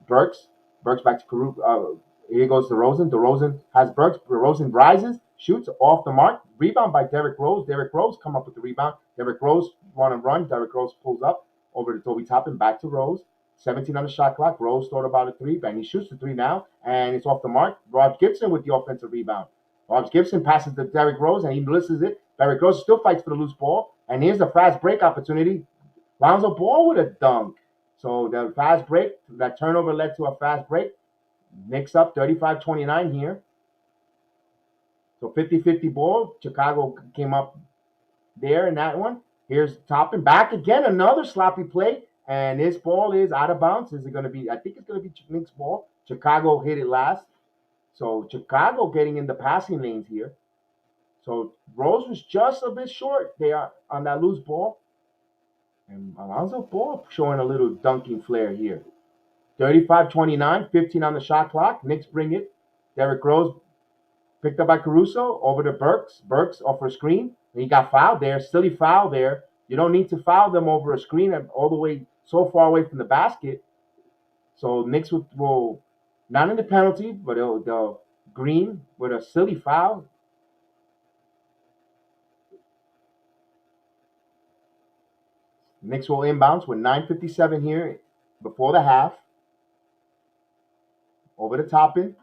A: Burks. Burks back to Caruso. Here goes DeRozan. DeRozan has Burks. DeRozan rises, shoots off the mark. Rebound by Derrick Rose. Derrick Rose come up with the rebound. Derrick Rose want to run. Derrick Rose pulls up over to Toby Toppin. Back to Rose. 17 on the shot clock. Rose thought about a three, and he shoots the three now, and it's off the mark. Rob Gibson with the offensive rebound. Rob Gibson passes to Derrick Rose, and he misses it. Derrick Rose still fights for the loose ball, and here's the fast break opportunity. Lonzo Ball with a dunk. So the fast break, that turnover led to a fast break. Knicks up 35-29 here. So 50-50 ball. Chicago came up there in that one. Here's Toppin back again. Another sloppy play. And this ball is out of bounds. Is it going to be? I think it's going to be Knicks ball. Chicago hit it last. So Chicago getting in the passing lanes here. So Rose was just a bit short there on that loose ball. And Alonzo Ball showing a little dunking flair here. 35-29, 15 on the shot clock. Knicks bring it. Derrick Rose picked up by Caruso over to Burks. Burks off a screen. And he got fouled there. Silly foul there. You don't need to foul them over a screen and all the way so far away from the basket. So Knicks will not in the penalty, but they'll green with a silly foul. Knicks will inbounds with 9:57 here before the half. Over to Toppin.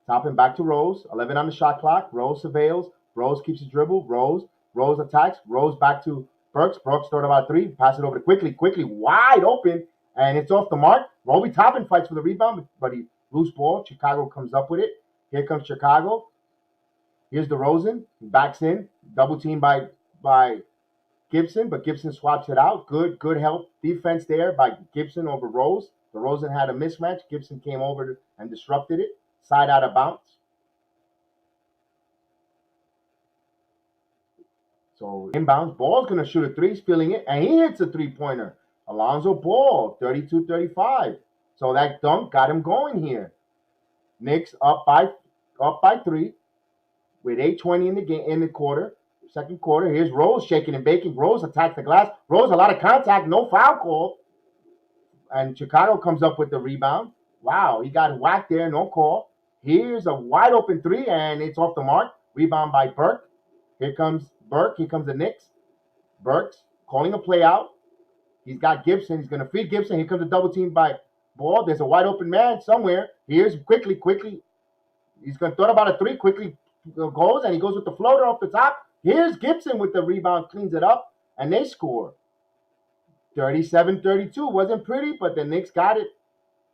A: Toppin back to Rose. 11 on the shot clock. Rose surveils. Rose keeps his dribble. Rose attacks. Rose back to Burks. Burks throw about three. Pass it over to Quickly, wide open. And it's off the mark. Roby Toppin fights for the rebound, but he loose ball. Chicago comes up with it. Here comes Chicago. Here's DeRozan. He backs in. Double team by Gibson, but Gibson swaps it out. Good help defense there by Gibson over Rose. DeRozan had a mismatch. Gibson came over and disrupted it. Side out of bounds. So inbounds. Ball's going to shoot a three. He's feeling it. And he hits a three-pointer. Alonzo Ball, 32-35. So that dunk got him going here. Knicks up by three with 8:20 in the game in the quarter. Second quarter. Here's Rose shaking and baking. Rose attacks the glass. Rose, a lot of contact. No foul call. And Chicago comes up with the rebound. Wow, he got whacked there. No call. Here's a wide open three, and it's off the mark. Rebound by Burke. Here comes Burke. Here comes the Knicks. Burks calling a play out. He's got Gibson. He's going to feed Gibson. Here comes a double team by Ball. There's a wide open man somewhere. Here's quickly. He's going to throw about a three. Quickly goes, and he goes with the floater off the top. Here's Gibson with the rebound, cleans it up, and they score. 37-32. Wasn't pretty, but the Knicks got it.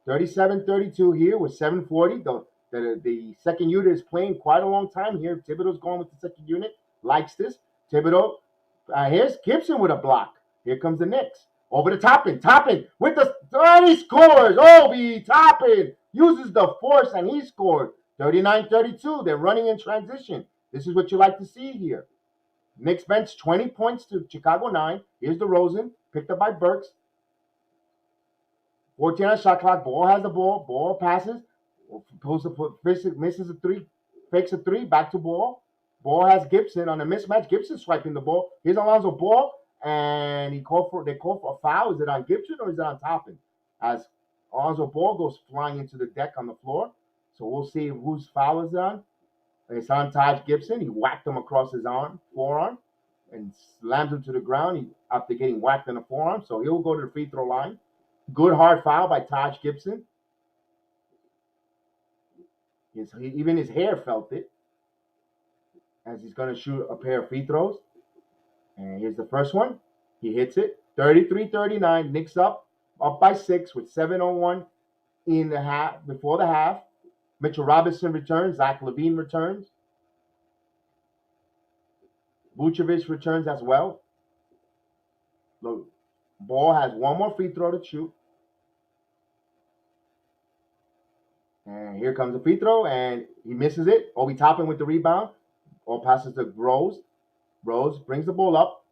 A: 37-32 here with 7:40. The second unit is playing quite a long time here. Thibodeau's going with the second unit. Likes this. Thibodeau. Here's Gibson with a block. Here comes the Knicks. Over to Toppin. Toppin with the... And he scores. Obi Toppin uses the force, and he scored. 39-32. They're running in transition. This is what you like to see here. Knicks bench 20 points to Chicago 9. Here's DeRozan. Picked up by Burks. 14 on shot clock. Ball has the ball. Ball passes. Misses a three. Fakes a three. Back to Ball. Ball has Gibson on a mismatch. Gibson swiping the ball. Here's Alonzo Ball. And they call for a foul. Is it on Gibson or is it on Toppin? As Alonzo Ball goes flying into the deck on the floor. So we'll see whose foul is on. It's on Taj Gibson. He whacked him across his forearm, and slams him to the ground after getting whacked in the forearm. So he'll go to the free throw line. Good hard foul by Taj Gibson. Even his hair felt it as he's going to shoot a pair of free throws. And here's the first one. He hits it. 33-39. Knicks up by 6 with 7:01 in the half before the half. Mitchell Robinson returns. Zach LaVine returns. Vucevic returns as well. Look, Ball has one more free throw to shoot. And here comes the free throw, and he misses it. Obi Toppin with the rebound. Ball passes to Rose. Rose brings the ball up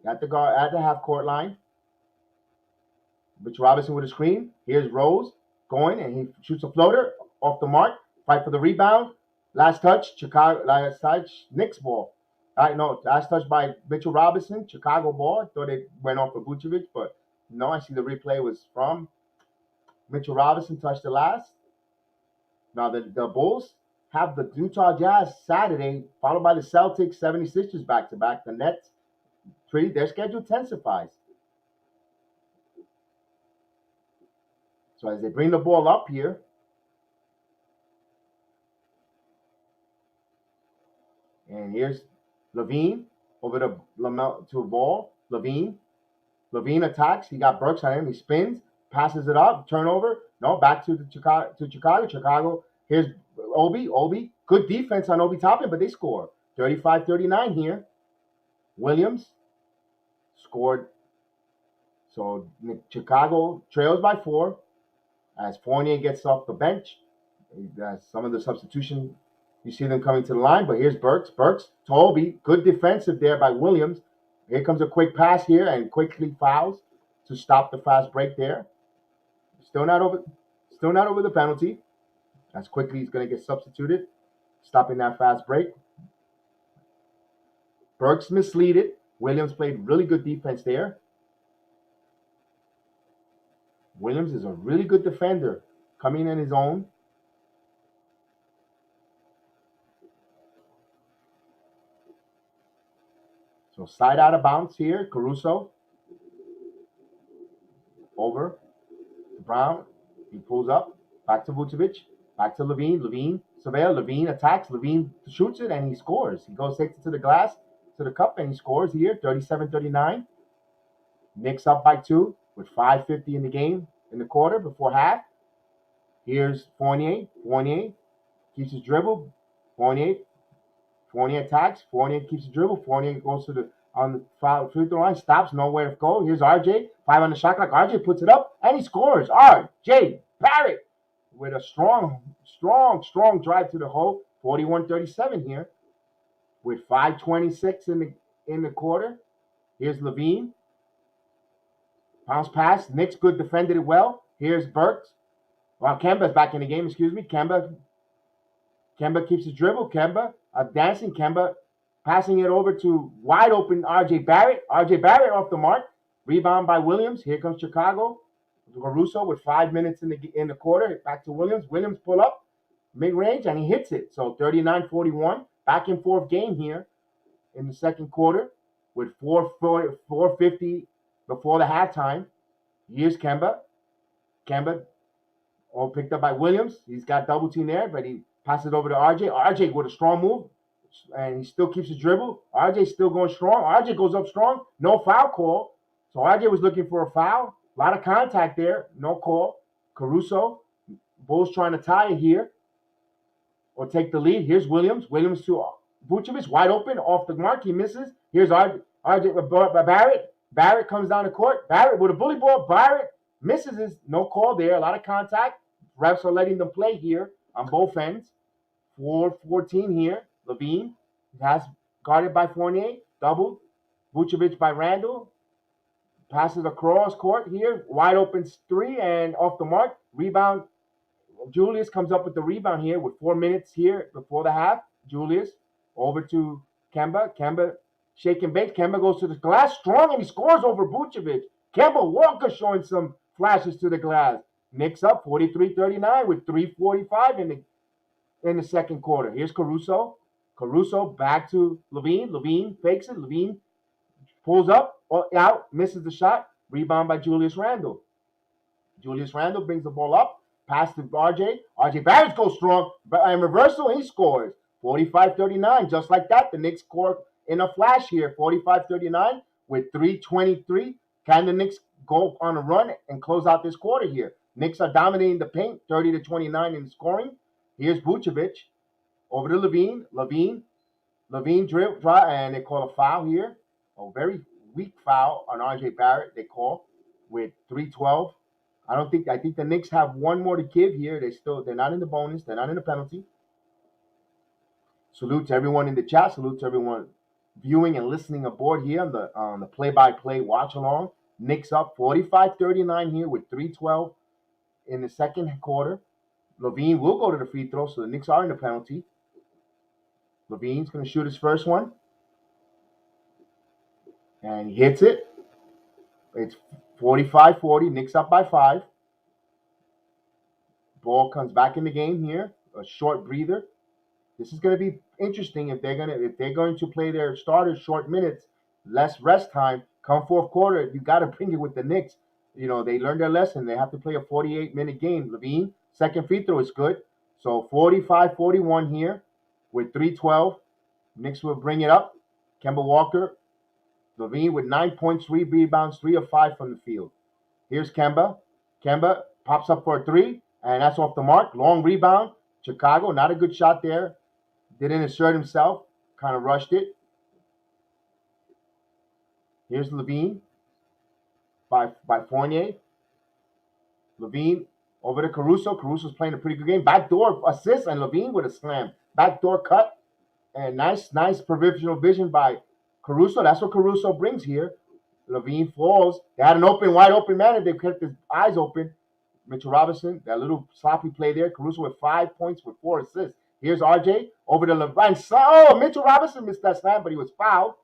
A: at the half court line. Mitchell Robinson with a screen. Here's Rose going, and he shoots a floater off the mark. Fight for the rebound. Last touch, Knicks ball. Last touch by Mitchell Robinson, Chicago ball. I thought it went off for Vucevic, but no, I see the replay was from Mitchell Robinson, touched the last. Now the Bulls have the Utah Jazz Saturday, followed by the Celtics, 76ers back-to-back. The Nets, their schedule intensifies. So as they bring the ball up here, and here's LaVine over to Ball. LaVine Levine attacks. He got Burks on him. He spins, passes it up, turnover. No, back to Chicago. Chicago. Here's Obi. Obi. Good defense on Obi Toppin, but they score. 35-39 here. Williams scored. So Chicago trails by 4 as Fournier gets off the bench. Some of the substitution, you see them coming to the line, but here's Burks. Burks to Obi. Good defensive there by Williams. Here comes a quick pass here and quickly fouls to stop the fast break there. Still not over the penalty. As quickly he's going to get substituted, stopping that fast break. Burks misleaded. Williams played really good defense there. Williams is a really good defender, coming in his own. So side out of bounds here. Caruso. Over to Brown. He pulls up. Back to Vucevic. Back to Levine. Levine. Surveyor. Levine attacks. Levine shoots it and he scores. He goes, takes it to the glass, to the cup, and he scores here. 37-39. Knicks up by 2 with 5:50 in the game, in the quarter, before half. Here's Fournier. Fournier keeps his dribble. Fournier attacks. Fournier keeps the dribble. Fournier goes to the on the free throw line, stops, nowhere to go. Here's RJ, 5 on the shot clock. RJ puts it up and he scores. RJ Barrett with a strong drive to the hole. 41-37 here with 5:26 in the quarter. Here's Levine. Bounce pass. Knicks good defended it well. Here's Burks. Well, Kemba's back in the game, excuse me. Kemba keeps his dribble. Kemba dancing. Kemba passing it over to wide open RJ Barrett. RJ Barrett off the mark. Rebound by Williams. Here comes Chicago. Caruso with 5 minutes in the quarter. Back to Williams. Williams pull up mid-range and he hits it. So 39-41. Back and forth game here in the second quarter with 4:50 before the halftime. Here's Kemba. Kemba all picked up by Williams. He's got double team there, but he passes it over to RJ. RJ with a strong move, and he still keeps his dribble. RJ still going strong. RJ goes up strong. No foul call. So RJ was looking for a foul. A lot of contact there. No call. Caruso. Bulls trying to tie it here or take the lead. Here's Williams. Williams to Vucevic. Wide open. Off the mark. He misses. Here's RJ Barrett. Barrett comes down the court. Barrett with a bully ball. Barrett misses his. No call there. A lot of contact. Refs are letting them play here on both ends. 4:14 here. Levine has guarded by Fournier. Double. Vucevic by Randall. Passes across court here. Wide open 3 and off the mark. Rebound. Julius comes up with the rebound here with 4 minutes here before the half. Julius over to Kemba. Kemba shake and bake. Kemba goes to the glass strong and he scores over Vucevic. Kemba Walker showing some flashes to the glass. Knicks up 43-39 with 3:45 in the second quarter. Here's Caruso. Caruso back to Levine. Levine fakes it. Levine pulls up, out, misses the shot. Rebound by Julius Randle. Julius Randle brings the ball up. Pass to RJ. RJ Barrett goes strong. And reversal, he scores. 45-39. Just like that, the Knicks score in a flash here. 45-39 with 3:23. Can the Knicks go on a run and close out this quarter here? Knicks are dominating the paint, 30-29 in scoring. Here's Vucevic. Over to Levine. Levine dribble, and they call a foul here. A very weak foul on RJ Barrett, they call, with 3:12. I think the Knicks have one more to give here. They're not in the bonus. They're not in the penalty. Salute to everyone in the chat. Salute to everyone viewing and listening aboard here on the play-by-play watch-along. Knicks up 45-39 here with 3:12 in the second quarter. Levine will go to the free throw, so the Knicks are in the penalty. Levine's going to shoot his first one. And he hits it. It's 45-40. Knicks up by 5. Ball comes back in the game here. A short breather. This is going to be interesting if they're going to play their starters short minutes, less rest time. Come fourth quarter, you got to bring it with the Knicks. You know, they learned their lesson. They have to play a 48-minute game. Levine, second free throw is good. So 45-41 here with 3:12. Knicks will bring it up. Kemba Walker. Levine with 9 points, 3 rebounds, 3 of 5 from the field. Here's Kemba. Kemba pops up for a 3, and that's off the mark. Long rebound. Chicago, not a good shot there. Didn't assert himself. Kind of rushed it. Here's Levine by Fournier. Levine over to Caruso. Caruso's playing a pretty good game. Backdoor assist, and Levine with a slam. Backdoor cut. And nice provisional vision by Caruso. That's what Caruso brings here. Levine falls. They had an wide open man, and they kept his eyes open. Mitchell Robinson, that little sloppy play there. Caruso with 5 points with 4 assists. Here's RJ over to Levine. Oh, Mitchell Robinson missed that slam, but he was fouled.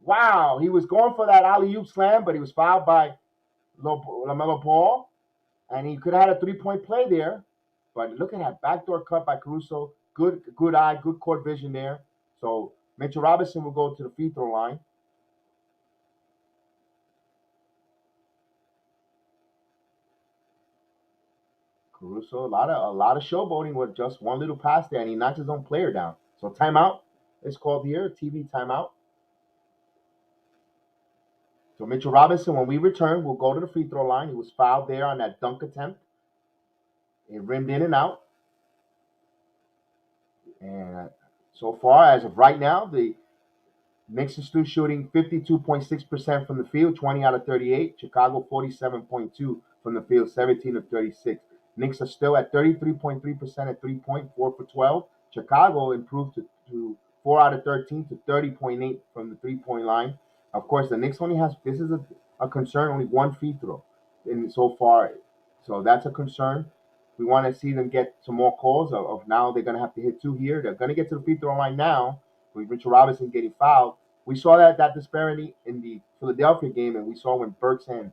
A: Wow, he was going for that alley-oop slam, but he was fouled by LaMelo Ball, and he could have had a 3-point play there. But look at that backdoor cut by Caruso. Good eye, good court vision there. So Mitchell Robinson will go to the free throw line. Caruso, a lot of showboating with just one little pass there, and he knocked his own player down. So timeout is called here, TV timeout. So Mitchell Robinson, when we return, will go to the free throw line. He was fouled there on that dunk attempt. It rimmed in and out. And so far, as of right now, the Knicks are still shooting 52.6% from the field, 20 out of 38. Chicago 47.2 from the field, 17 of 36. Knicks are still at 33.3% at 3-point, 4 for 12. Chicago improved to 4 out of 13 to 30.8 from the 3-point line. Of course, the Knicks only has, this is a concern, only one free throw in so far. So that's a concern. We want to see them get some more calls of now they're going to have to hit 2 here. They're going to get to the free throw line now with Mitchell Robinson getting fouled. We saw that disparity in the Philadelphia game, and we saw when Burks and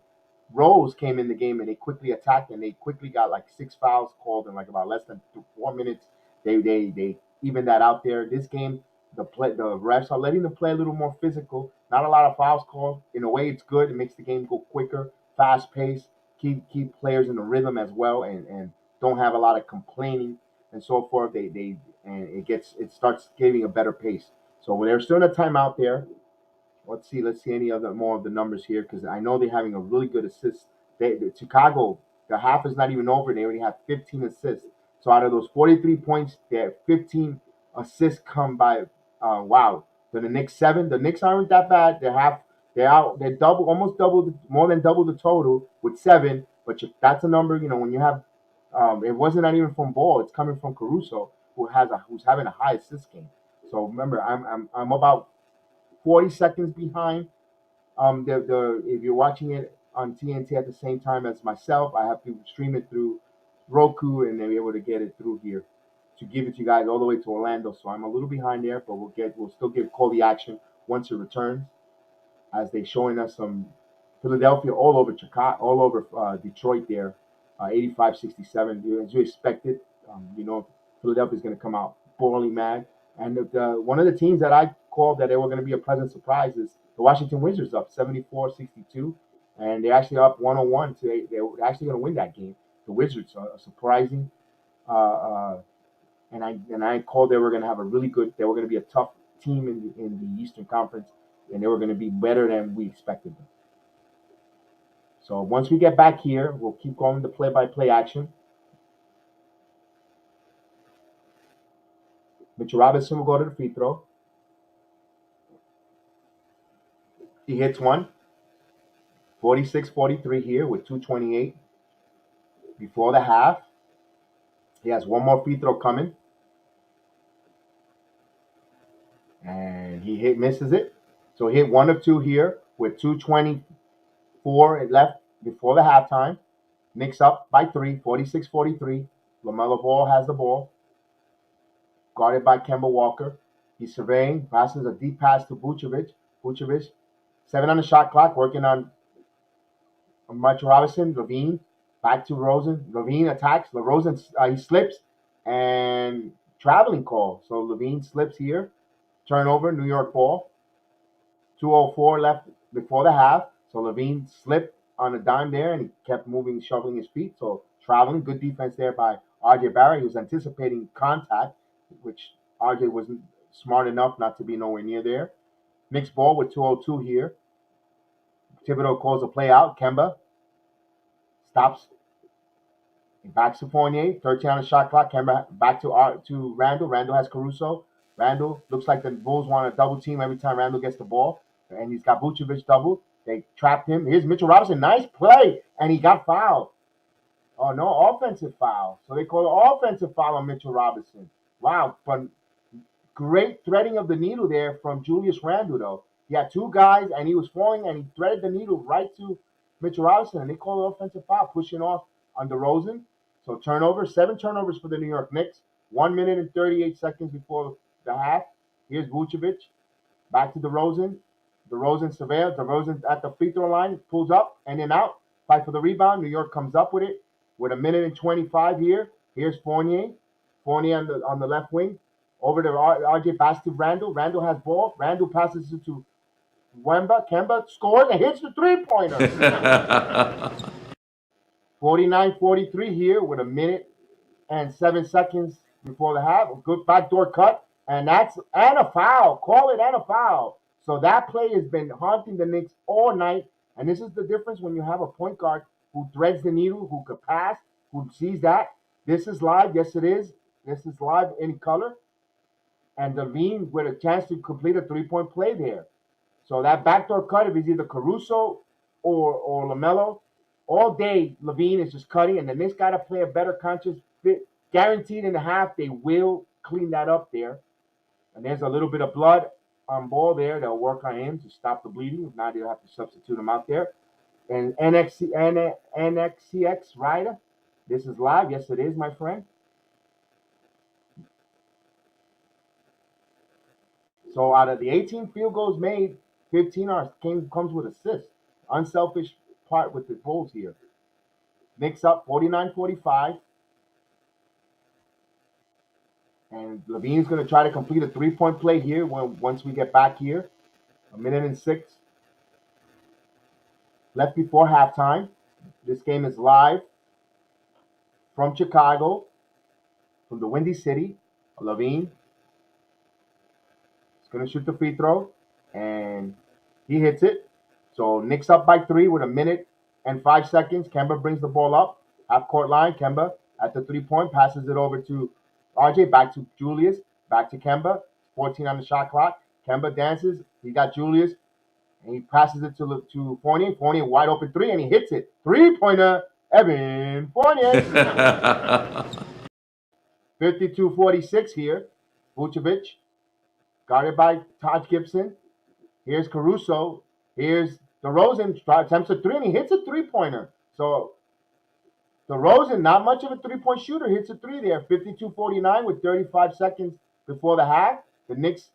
A: Rose came in the game, and they quickly attacked, and they quickly got like 6 fouls called in like about less than 4 minutes. They evened that out there. This game, the refs are letting them play a little more physical. Not a lot of fouls called. In a way, it's good. It makes the game go quicker, fast paced, keep players in the rhythm as well, and don't have a lot of complaining and so forth. It starts giving a better pace. So when they're still in a timeout there, let's see any more of the numbers here, because I know they're having a really good assist. Chicago, the half is not even over. They already have 15 assists. So out of those 43 points, they have 15 assists come by. Wow. Then the Knicks 7. The Knicks aren't that bad. They're more than double the total with 7. But that's a number. When you have, it wasn't not even from Ball. It's coming from Caruso, who's having a high assist game. So remember, I'm about 40 seconds behind. If you're watching it on TNT at the same time as myself, I have to stream it through Roku, and then be able to get it through here to give it to you guys all the way to Orlando. So I'm a little behind there, but we'll still call the action once it returns, as they're showing us some Philadelphia all over Chicago, all over Detroit there, 85-67. As you expected, Philadelphia's going to come out boiling mad. And one of the teams that I called that they were going to be a pleasant surprise is the Washington Wizards, up 74-62, and they're actually up 101. They're actually going to win that game. The Wizards are surprising, and I called they were going to have a really good. They were going to be a tough team in the Eastern Conference, and they were going to be better than we expected them. So once we get back here, we'll keep going the play-by-play action. Mitchell Robinson will go to the free throw. He hits one. 46-43 here with 2:28 before the half. He has one more free throw coming. And he misses it. So he hit 1 of 2 here with 2:24 left before the halftime. Knicks up by 3, 46-43. LaMelo Ball has the ball, guarded by Kemba Walker. He's surveying, passes a deep pass to Vucevic. Vucevic, 7 on the shot clock, working on Mitchell Robinson. Levine, back to Rosen. Levine attacks. Rosen, he slips, and traveling call. So Levine slips here. Turnover, New York ball. 2:04 left before the half. So Levine slipped on a dime there, and he kept moving, shoveling his feet. So traveling, good defense there by RJ Barrett. He was anticipating contact, which RJ wasn't smart enough not to be nowhere near there. Knicks ball with 2:02 here. Thibodeau calls a play out. Kemba stops. He backs to Fournier. 13 on the shot clock. Kemba back to Randall. Randall has Caruso. Randall looks like the Bulls want to double team every time Randall gets the ball. And he's got Vucevic doubled. They trapped him. Here's Mitchell Robinson. Nice play. And he got fouled. Oh, no offensive foul. So they call an offensive foul on Mitchell Robinson. Wow. Great threading of the needle there from Julius Randle, though. He had two guys, and he was falling, and he threaded the needle right to Mitchell Robinson, and they call an offensive foul, pushing off on DeRozan. So turnover, 7 turnovers for the New York Knicks. 1 minute and 38 seconds before the half. Here's Vucevic. Back to DeRozan. DeRozan surveils. DeRozan at the free throw line, pulls up and then out. Fight for the rebound. New York comes up with it with 1 minute and 25 here. Here's Fournier. Fournier on the left wing. Over to RJ, pass to Randall. Randall has ball. Randall passes it to Wemba. Kemba scores and hits the three-pointer. 49-43 here with 1 minute and 7 seconds before the half. A good backdoor cut. And a foul. Call it and a foul. So that play has been haunting the Knicks all night. And this is the difference when you have a point guard who threads the needle, who could pass, who sees that. This is live. Yes, it is. This is live in color. And Levine with a chance to complete a three-point play there. So that backdoor cut, if it's either Caruso or LaMelo, all day Levine is just cutting, and the Knicks got to play a better conscious fit. Guaranteed in the half, they will clean that up there. And there's a little bit of blood on ball there. They'll work on him to stop the bleeding. If not, they'll have to substitute him out there. And NXCX Ryder, this is live. Yes, it is, my friend. So out of the 18 field goals made, 15 comes with assists. Unselfish part with the Bulls here. Knicks up 49-45. And Levine's going to try to complete a three-point play here once we get back here. 1 minute and 6 left before halftime. This game is live from Chicago, from the Windy City. Levine is going to shoot the free throw, and he hits it. So Knicks up by 3 with 1 minute and 5 seconds. Kemba brings the ball up, half-court line. Kemba at the three-point, passes it over to RJ, back to Julius, back to Kemba. 14 on the shot clock. Kemba dances. He got Julius, and he passes it to Fournier. Fournier wide open 3, and he hits it. Three-pointer, Evan Fournier. 52-46 here. Vucevic, guarded by Taj Gibson. Here's Caruso. Here's DeRozan, attempts a 3, and he hits a three-pointer. So DeRozan, not much of a three-point shooter, hits a 3 there. 52-49 with 35 seconds before the half. The Knicks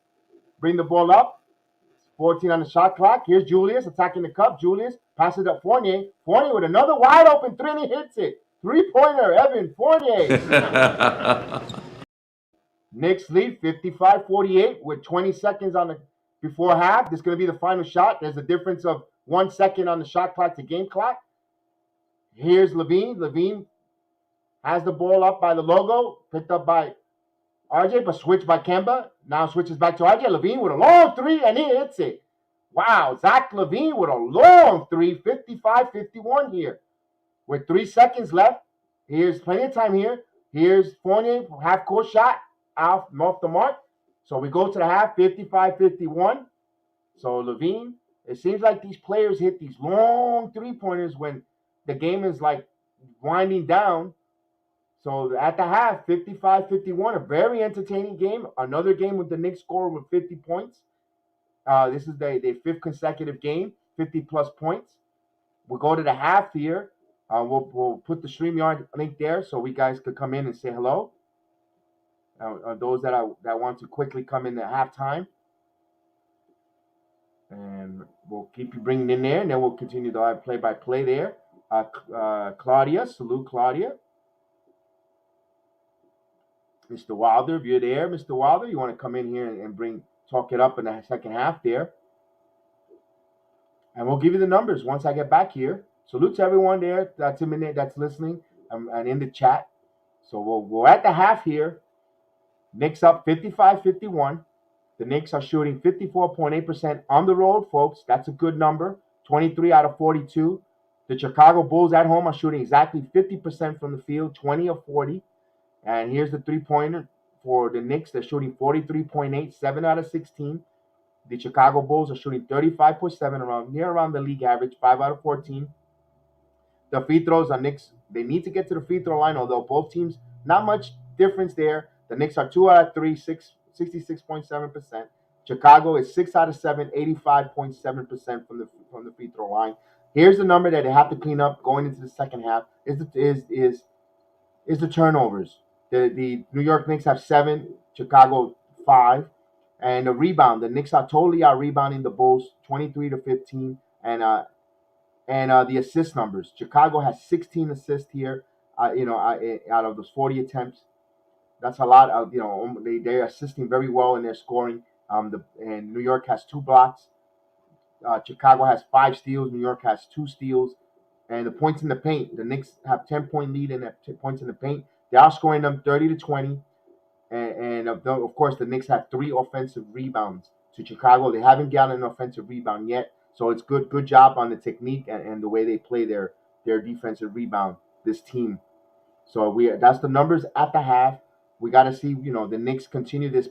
A: bring the ball up. 14 on the shot clock. Here's Julius attacking the cup. Julius passes up Fournier. Fournier with another wide open 3, and he hits it. Three-pointer, Evan Fournier. Knicks lead 55-48 with 20 seconds before half. This is going to be the final shot. There's a difference of 1 second on the shot clock to game clock. Here's Levine. Levine has the ball up by the logo, picked up by RJ, but switched by Kemba. Now switches back to RJ. Levine with a long 3, and he hits it. Wow, Zach Levine with a long 3, 55-51 here. With 3 seconds left, here's plenty of time here. Here's Fournier, half-court shot, off the mark. So we go to the half, 55-51. So Levine, it seems like these players hit these long three-pointers when the game is like winding down. So at the half, 55-51, a very entertaining game. Another game with the Knicks score with 50 points. This is their 5th consecutive game, 50-plus points. We'll go to the half here. We'll put the StreamYard link there so we guys could come in and say hello. Those that want to quickly come in at halftime. And we'll keep you bringing in there, and then we'll continue the live play-by-play there. Claudia, salute Claudia. Mr. Wilder, if you're there, Mr. Wilder, you want to come in here and talk it up in the second half there. And we'll give you the numbers once I get back here. Salute to everyone there that's listening and in the chat. So we're at the half here. Knicks up 55-51. The Knicks are shooting 54.8% on the road, folks. That's a good number. 23 out of 42. The Chicago Bulls at home are shooting exactly 50% from the field, 20 of 40. And here's the three-pointer for the Knicks. They're shooting 43.8, 7 out of 16. The Chicago Bulls are shooting 35.7, around the league average, 5 out of 14. The free throws are Knicks. They need to get to the free throw line, although both teams, not much difference there. The Knicks are 2 out of 3, 66.7%. Chicago is 6 out of 7, 85.7% from the free throw line. Here's the number that they have to clean up going into the second half is the turnovers. The New York Knicks have 7, Chicago 5. And the rebound, the Knicks are totally out rebounding the Bulls 23 to 15. And the assist numbers, Chicago has 16 assists here. Out of those 40 attempts, that's a lot. They're assisting very well in their scoring. And New York has 2 blocks. Chicago has 5 steals. New York has 2 steals. And the points in the paint, the Knicks have 10-point lead in points in the paint. They are scoring them 30 to 20. And of course, the Knicks have 3 offensive rebounds to Chicago. They haven't gotten an offensive rebound yet, so it's good job on the technique and the way they play their defensive rebound. This team. So that's the numbers at the half. We got to see the Knicks continue this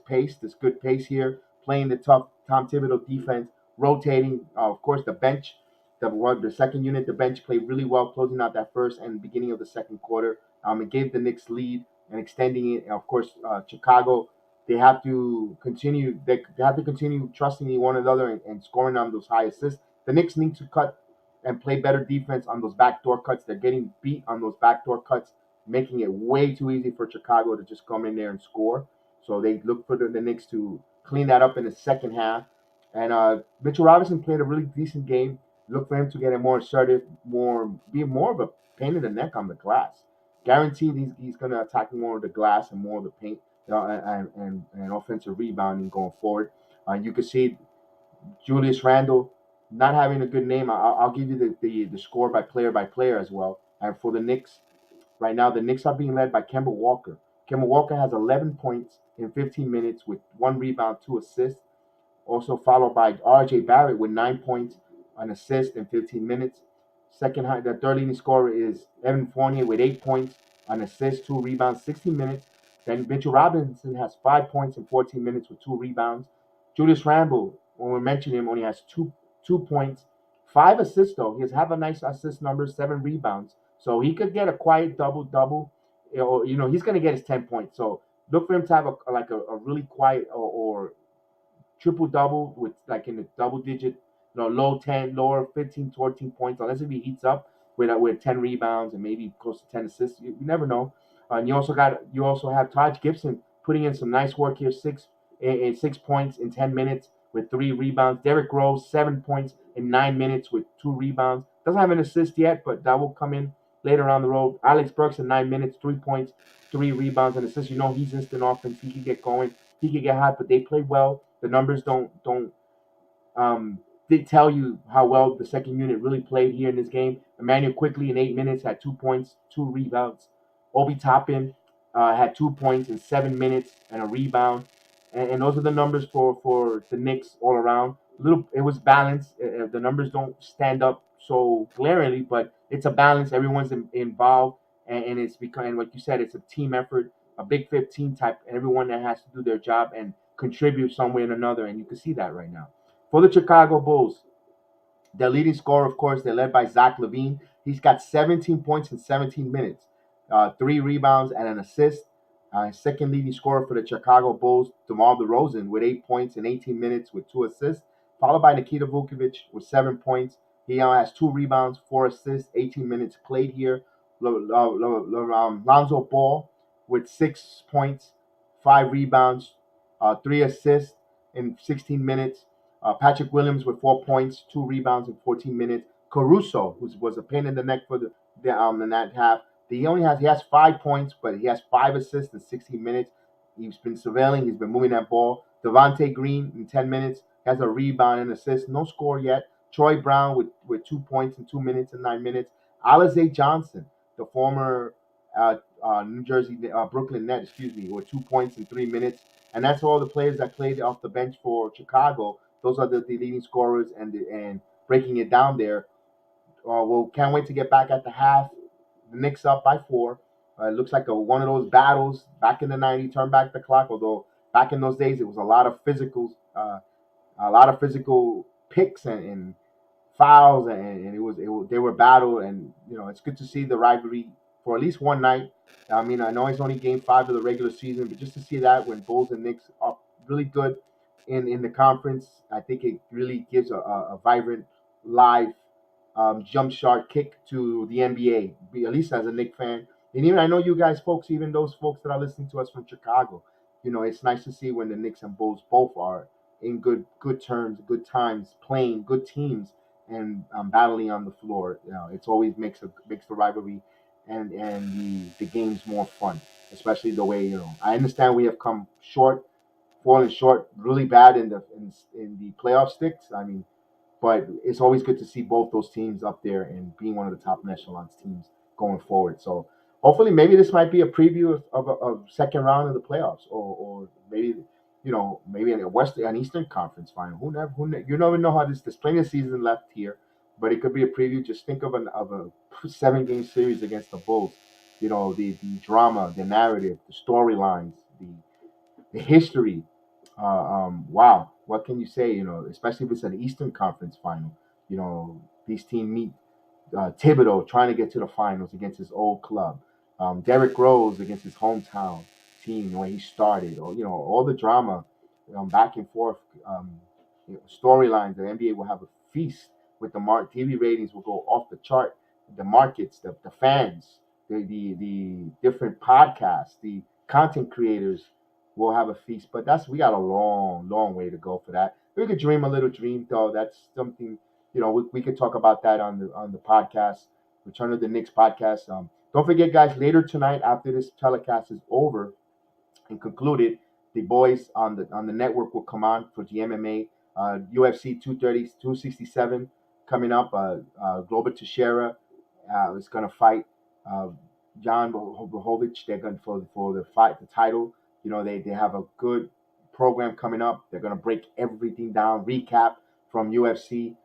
A: good pace here, playing the tough Tom Thibodeau defense, rotating. Of course, the bench, the second unit, the bench played really well, closing out that first and beginning of the second quarter. It gave the Knicks lead and extending it. Of course, Chicago, they have to continue. They have to continue trusting one another and scoring on those high assists. The Knicks need to cut and play better defense on those backdoor cuts. They're getting beat on those backdoor cuts, making it way too easy for Chicago to just come in there and score. So they look for the Knicks to clean that up in the second half. And Mitchell Robinson played a really decent game. Look for him to get it more assertive, be more of a pain in the neck on the glass. Guaranteed he's going to attack more of the glass and more of the paint and offensive rebounding going forward. You can see Julius Randle not having a good name. I'll give you the score by player as well. And for the Knicks, right now, the Knicks are being led by Kemba Walker. Kemba Walker has 11 points in 15 minutes with 1 rebound, 2 assists. Also followed by R.J. Barrett with 9 points, an assist in 15 minutes. The third leading scorer is Evan Fournier with 8 points, an assist, 2 rebounds, 16 minutes. Then Mitchell Robinson has 5 points in 14 minutes with 2 rebounds. Julius Randle, when we mention him, only has two points, 5 assists though. He has have a nice assist number, 7 rebounds. So he could get a quiet double. He's going to get his 10 points. So look for him to have a really quiet or triple double with like in the double digit, low 10, lower 15, 14 points, unless if he heats up with 10 rebounds and maybe close to 10 assists. You never know. And you also have Taj Gibson putting in some nice work here, 6 points in 10 minutes with 3 rebounds. Derrick Rose 7 points in 9 minutes with 2 rebounds. Doesn't have an assist yet, but that will come in later on the road. Alex Burks in 9 minutes, 3 points, 3 rebounds, and assists. He's instant offense. He can get going. He can get hot, but they play well. The numbers don't they tell you how well the second unit really played here in this game. Emmanuel Quickly in 8 minutes had 2 points, 2 rebounds. Obi Toppin had 2 points in 7 minutes and a rebound. And those are the numbers for the Knicks all around. It was balanced. The numbers don't stand up so glaringly, but it's a balance. Everyone's involved, and it's becoming, like you said, it's a team effort, a Big 15 type. Everyone that has to do their job and contribute some way or another, and you can see that right now. For the Chicago Bulls, their leading scorer, of course, they're led by Zach LaVine. He's got 17 points in 17 minutes, 3 rebounds and an assist. Second leading scorer for the Chicago Bulls, DeMar DeRozan, with 8 points in 18 minutes with 2 assists, followed by Nikita Vukovic with 7 points. He now has 2 rebounds, 4 assists, 18 minutes played here. Lonzo Ball with 6 points, 5 rebounds, 3 assists in 16 minutes. Patrick Williams with 4 points, 2 rebounds in 14 minutes. Caruso, who was a pain in the neck for in that half. He has 5 points, but he has 5 assists in 16 minutes. He's been surveilling. He's been moving that ball. Devontae Green in 10 minutes has a rebound and assist. No score yet. Troy Brown with 2 points in 2 minutes and 9 minutes. Alize Johnson, the former Brooklyn Net, with 2 points in 3 minutes. And that's all the players that played off the bench for Chicago. Those are the leading scorers, and breaking it down there. Well, can't wait to get back at the half. The Knicks up by 4. It looks like one of those battles back in the '90s. Turn back the clock. Although back in those days, it was a lot of physical picks and fouls, and they were battled, and it's good to see the rivalry for at least one night. I mean, I know it's only game 5 of the regular season, but just to see that when Bulls and Knicks are really good in the conference, I think it really gives a vibrant live jump shot kick to the NBA. At least as a Knicks fan, and even I know you guys, folks, even those folks that are listening to us from Chicago, it's nice to see when the Knicks and Bulls both are in good terms, good times, playing good teams, and battling on the floor. It's always makes the rivalry and the games more fun. Especially the way I understand we have come short, fallen short really bad in the playoff sticks. I mean, but it's always good to see both those teams up there and being one of the top echelons teams going forward. So hopefully, maybe this might be a preview of second round of the playoffs, or maybe maybe an Eastern Conference final. You never know how there's plenty of season left here, but it could be a preview. Just think of a 7 game series against the Bulls. The drama, the narrative, the storylines, the history. Wow, what can you say? Especially if it's an Eastern Conference final. These teams meet Thibodeau trying to get to the finals against his old club. Derrick Rose against his hometown team where he started, or all the drama, back and forth, storylines. The NBA will have a feast with TV ratings will go off the chart. The markets, the fans, the different podcasts, the content creators will have a feast. But we got a long way to go for that. We could dream a little dream though. That's something we could talk about that on the podcast, Return of the Knicks podcast. Don't forget, guys, later tonight after this telecast is over and concluded, the boys on the network will come on for the MMA, UFC 230, 267 coming up. Glover Teixeira is going to fight uh, Jan Blachowicz. They're going for the fight, the title. They have a good program coming up. They're going to break everything down, recap from UFC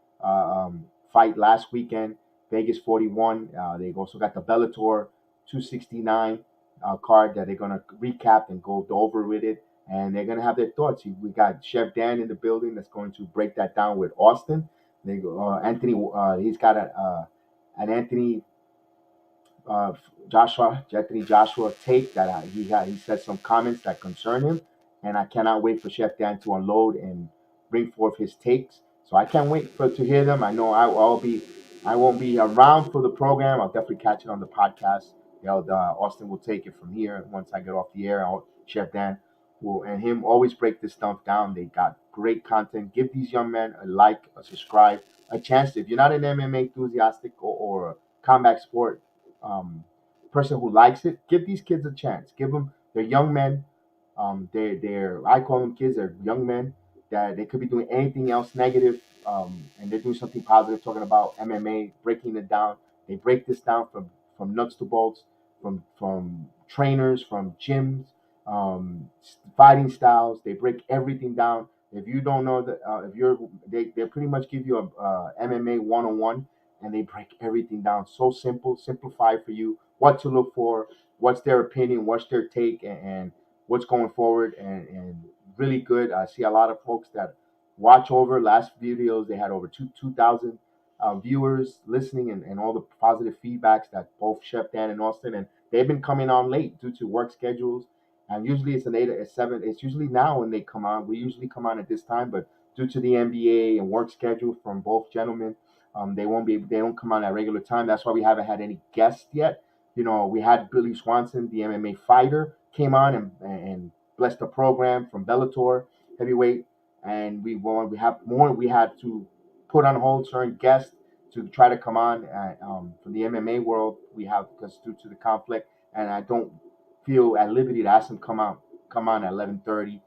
A: fight last weekend, Vegas 41. They've also got the Bellator 269 card that they're going to recap and go over with it. And they're going to have their thoughts. We got Chef Dan in the building that's going to break that down with Austin. Anthony, he's got an Anthony uh, Anthony Joshua take that he said some comments that concern him, and I cannot wait for Chef Dan to unload and bring forth his takes. So I can't wait to hear them. I know I won't be around for the program. I'll definitely catch it on the podcast. Austin will take it from here once I get off the air. Chef Dan will and him always break this stuff down. They got great content. Give these young men a like, a subscribe, a chance. If you're not an MMA enthusiastic or a combat sport person who likes it, give these kids a chance. Give them, they're young men. They're I call them kids. They're young men that they could be doing anything else negative, and they're doing something positive. Talking about MMA, breaking it down. They break this down from nuts to bolts, from trainers, from gyms, fighting styles. They break everything down. If you don't know that, if you're, they pretty much give you a MMA 101, and they break everything down. So simple, simplified for you. What to look for, what's their opinion, what's their take, and what's going forward, and really good. I see a lot of folks that watch over last videos. They had over 2,000 viewers listening, and all the positive feedbacks that both Chef Dan and Austin, and they've been coming on late due to work schedules. And usually it's an 8 or 7. It's usually now when they come on. We usually come on at this time, but due to the NBA and work schedule from both gentlemen, they won't be. They don't come on at regular time. That's why we haven't had any guests yet. We had Billy Swanson, the MMA fighter, came on and blessed the program from Bellator heavyweight, and we won. We have more. We had to put on hold certain guests to try to come on from the MMA world. We have because due to the conflict, and I don't feel at liberty to ask them come on at 11:30.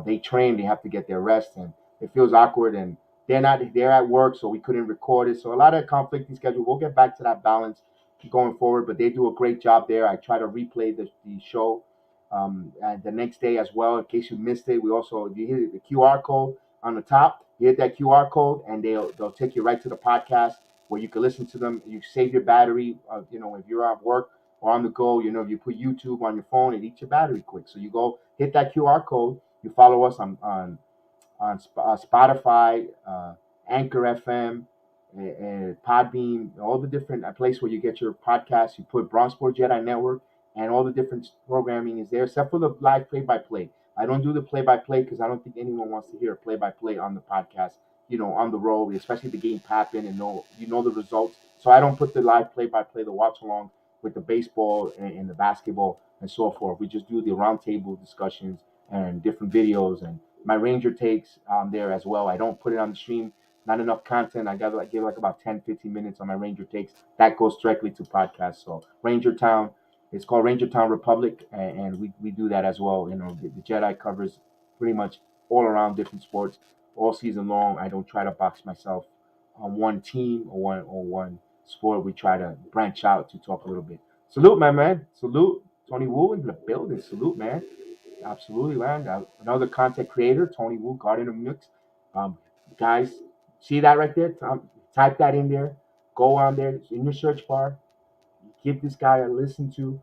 A: They train. They have to get their rest, and it feels awkward and they're at work, so we couldn't record it. So a lot of conflicting schedule. We'll get back to that balance going forward, but they do a great job there. I try to replay the show and the next day as well in case you missed it. We also, if you hit the QR code on the top, You hit that QR code, and they'll take you right to the podcast where you can listen to them. You save your battery. If you're at work or on the go, if you put YouTube on your phone, it eats your battery quick. So you go hit that QR code. You follow us on Spotify, Anchor FM, and Podbean, all the different places where you get your podcasts. You put Bronze Sport Jedi Network, and all the different programming is there, except for the live play-by-play. I don't do the play-by-play because I don't think anyone wants to hear a play-by-play on the podcast. On the road, especially the game happen and know the results. So I don't put the live play-by-play, the watch along with the baseball and the basketball and so forth. We just do the roundtable discussions and different videos and my Ranger takes there as well. I don't put it on the stream. Not enough content. I give like about 10, 15 minutes on my Ranger takes. That goes directly to podcast. So Ranger Town, it's called Ranger Town Republic, and we do that as well. The Jedi covers pretty much all around different sports all season long. I don't try to box myself on one team or one sport. We try to branch out to talk a little bit. Salute, my man. Salute. Tony Wu in the building. Salute, man. Absolutely, man. Another content creator, Tony Wu, Garden of Nooks. Guys, see that right there? Type that in there. Go on there. It's in your search bar. Give this guy a listen to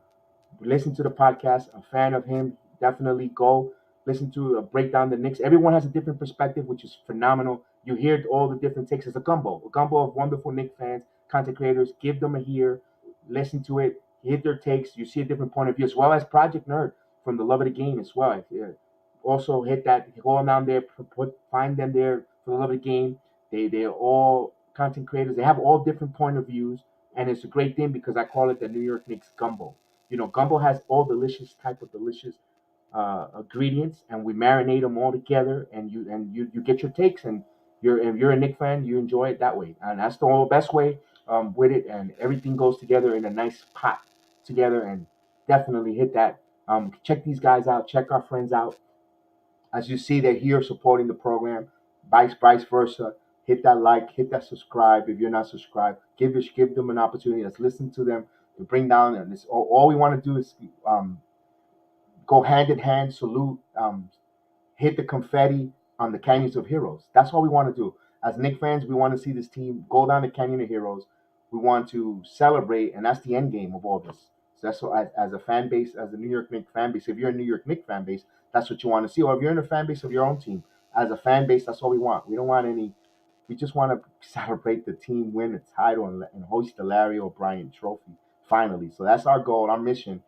A: the podcast. A fan of him, definitely go listen to a breakdown the Knicks. Everyone has a different perspective, which is phenomenal. You hear all the different takes. It's a gumbo of wonderful Knicks fans, content creators. Give them a hear, listen to it, hit their takes. You see a different point of view, as well as Project Nerd from the Love of the Game as well. Also hit that. Go on down there, find them there for the Love of the Game. They're all content creators. They have all different point of views, and it's a great thing because I call it the New York Knicks gumbo. Gumbo has all delicious ingredients, and we marinate them all together, and you get your takes, and if you're a Knicks fan, you enjoy it that way, and that's the best way with it, and everything goes together in a nice pot together, and definitely hit that. Check these guys out. Check our friends out. As you see, they're here supporting the program. Vice versa. Hit that like, hit that subscribe. If you're not subscribed, give them an opportunity. Let's listen to them to bring down. And this all we want to do is go hand in hand, salute, hit the confetti on the Canyons of Heroes. That's all we want to do. As Knicks fans, we want to see this team go down the Canyon of Heroes. We want to celebrate, and that's the end game of all this. So that's what, as a fan base, as a New York Knicks fan base, if you're a New York Knicks fan base, that's what you want to see. Or if you're in a fan base of your own team, as a fan base, that's all we want. We don't want any. We just want to celebrate the team win the title and hoist the Larry O'Brien Trophy finally. So that's our goal, our mission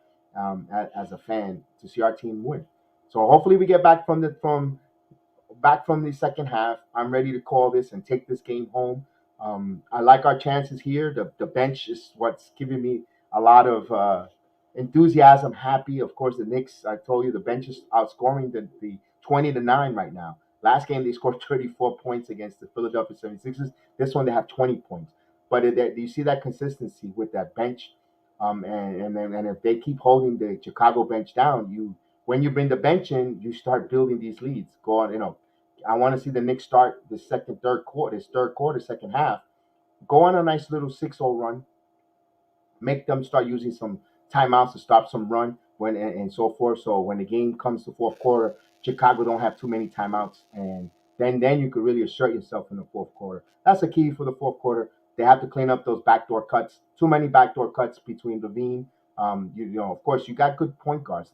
A: as a fan to see our team win. So hopefully we get back from the second half. I'm ready to call this and take this game home. I like our chances here. The bench is what's giving me a lot of enthusiasm. Happy, of course. The Knicks. I told you the bench is outscoring the 20-9 right now. Last game they scored 34 points against the Philadelphia 76ers. This one they have 20 points. But do you see that consistency with that bench? And if they keep holding the Chicago bench down, when you bring the bench in, you start building these leads. Go on, I want to see the Knicks start the third quarter, second half. Go on a nice little 6-0 run. Make them start using some timeouts to stop some run and so forth. So when the game comes to fourth quarter, Chicago don't have too many timeouts, and then you could really assert yourself in the fourth quarter. That's the key for the fourth quarter. They have to clean up those backdoor cuts. Too many backdoor cuts between Levine. Of course, you got good point guards,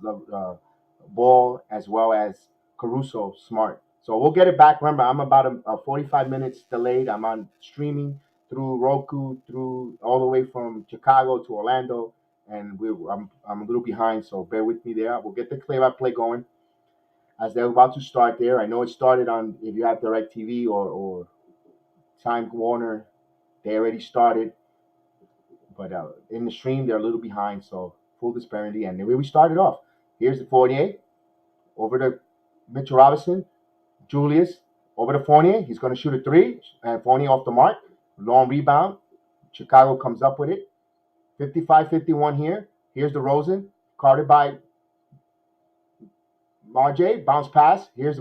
A: Ball as well as Caruso, Smart. So we'll get it back. Remember, I'm about a 45 minutes delayed. I'm on streaming through Roku, through all the way from Chicago to Orlando, and I'm a little behind, so bear with me there. We'll get the play-by-play going as they're about to start there. I know it started on, if you have DirecTV or Time Warner, they already started, but in the stream they're a little behind, so full disparity. And the way we started off, here's the Fournier over to Mitchell Robinson, Julius over to Fournier. He's going to shoot a three, and Fournier off the mark. Long rebound. Chicago comes up with it. 55-51 here. Here's DeRozan, guarded by RJ. Bounce pass. Here's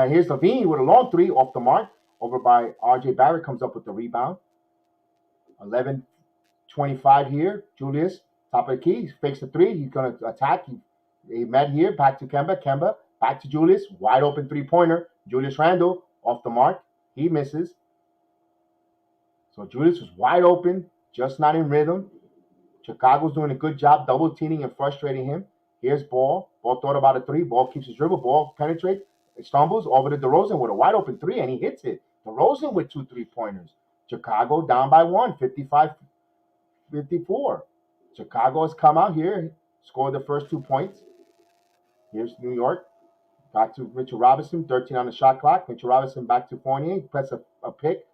A: here's Levine with a long three off the mark. Over by RJ Barrett, comes up with the rebound. 11-25 here. Julius, top of the key. He fakes the three. He's going to attack. He met here. Back to Kemba. Back to Julius. Wide open three-pointer. Julius Randle off the mark. He misses. So Julius was wide open, just not in rhythm. Chicago's doing a good job double teaming and frustrating him. Here's Ball. Ball thought about a three. Ball keeps his dribble. Ball penetrates. Stumbles over to DeRozan with a wide open three, and he hits it. DeRozan with 2 3-pointers. Chicago down by 1, 55-54. Chicago has come out here, scored the first 2 points. Here's New York. Back to Mitchell Robinson, 13 on the shot clock. Mitchell Robinson back to Fournier. Press a pick.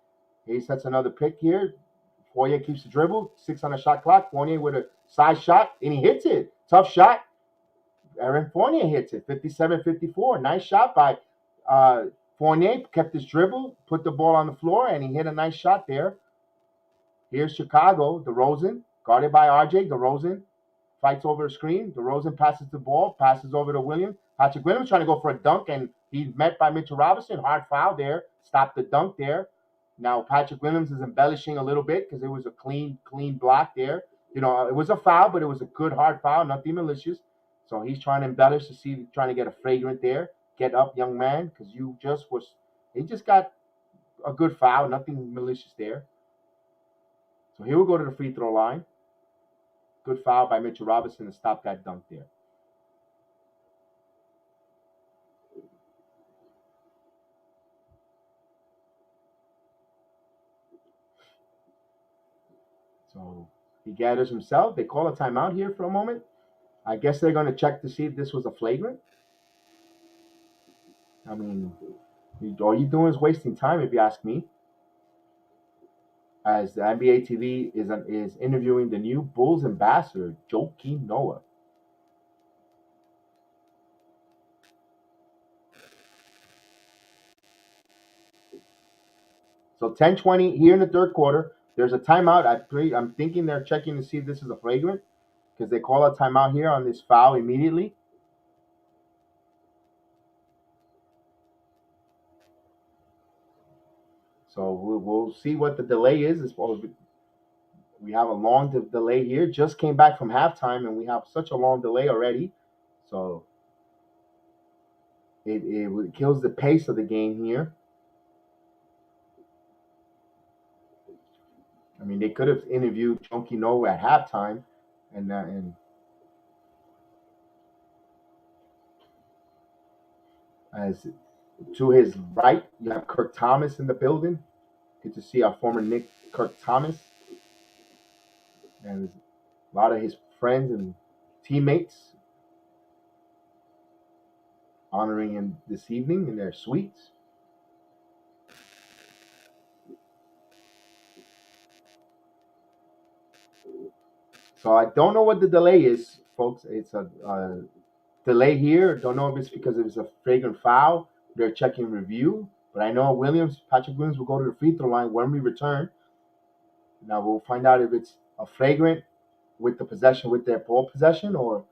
A: He sets another pick here. Fournier keeps the dribble. 6 on the shot clock. Fournier with a side shot, and he hits it. Tough shot. Aaron Fournier hits it. 57-54. Nice shot by Fournier. Kept his dribble, put the ball on the floor, and he hit a nice shot there. Here's Chicago. DeRozan, guarded by RJ. DeRozan fights over a screen. DeRozan passes the ball, passes over to Williams. Patrick Williams trying to go for a dunk, and he's met by Mitchell Robinson. Hard foul there. Stopped the dunk there. Now Patrick Williams is embellishing a little bit because it was a clean block there. You know, it was a foul, but it was a good hard foul, nothing malicious. So he's trying to embellish to see, trying to get a flagrant there. Get up, young man, because he just got a good foul, nothing malicious there. So here we go to the free throw line. Good foul by Mitchell Robinson to stop that dunk there. So he gathers himself. They call a timeout here for a moment. I guess they're going to check to see if this was a flagrant. I mean, all you're doing is wasting time, if you ask me. As the NBA TV is interviewing the new Bulls ambassador, Joakim Noah. So 10-20 here in the third quarter. There's a timeout. I'm thinking they're checking to see if this is a flagrant because they call a timeout here on this foul immediately. So we'll see what the delay is. We have a long delay here. Just came back from halftime, and we have such a long delay already. So it kills the pace of the game here. I mean, they could have interviewed Joakim Noah at halftime, and as to his right, you have Kirk Thomas in the building. Good to see our former Knick Kirk Thomas, and a lot of his friends and teammates honoring him this evening in their suites. So I don't know what the delay is, folks. It's a delay here. Don't know if it's because it was a flagrant foul. They're checking review. But I know Patrick Williams will go to the free throw line when we return. Now we'll find out if it's a flagrant with their ball possession, or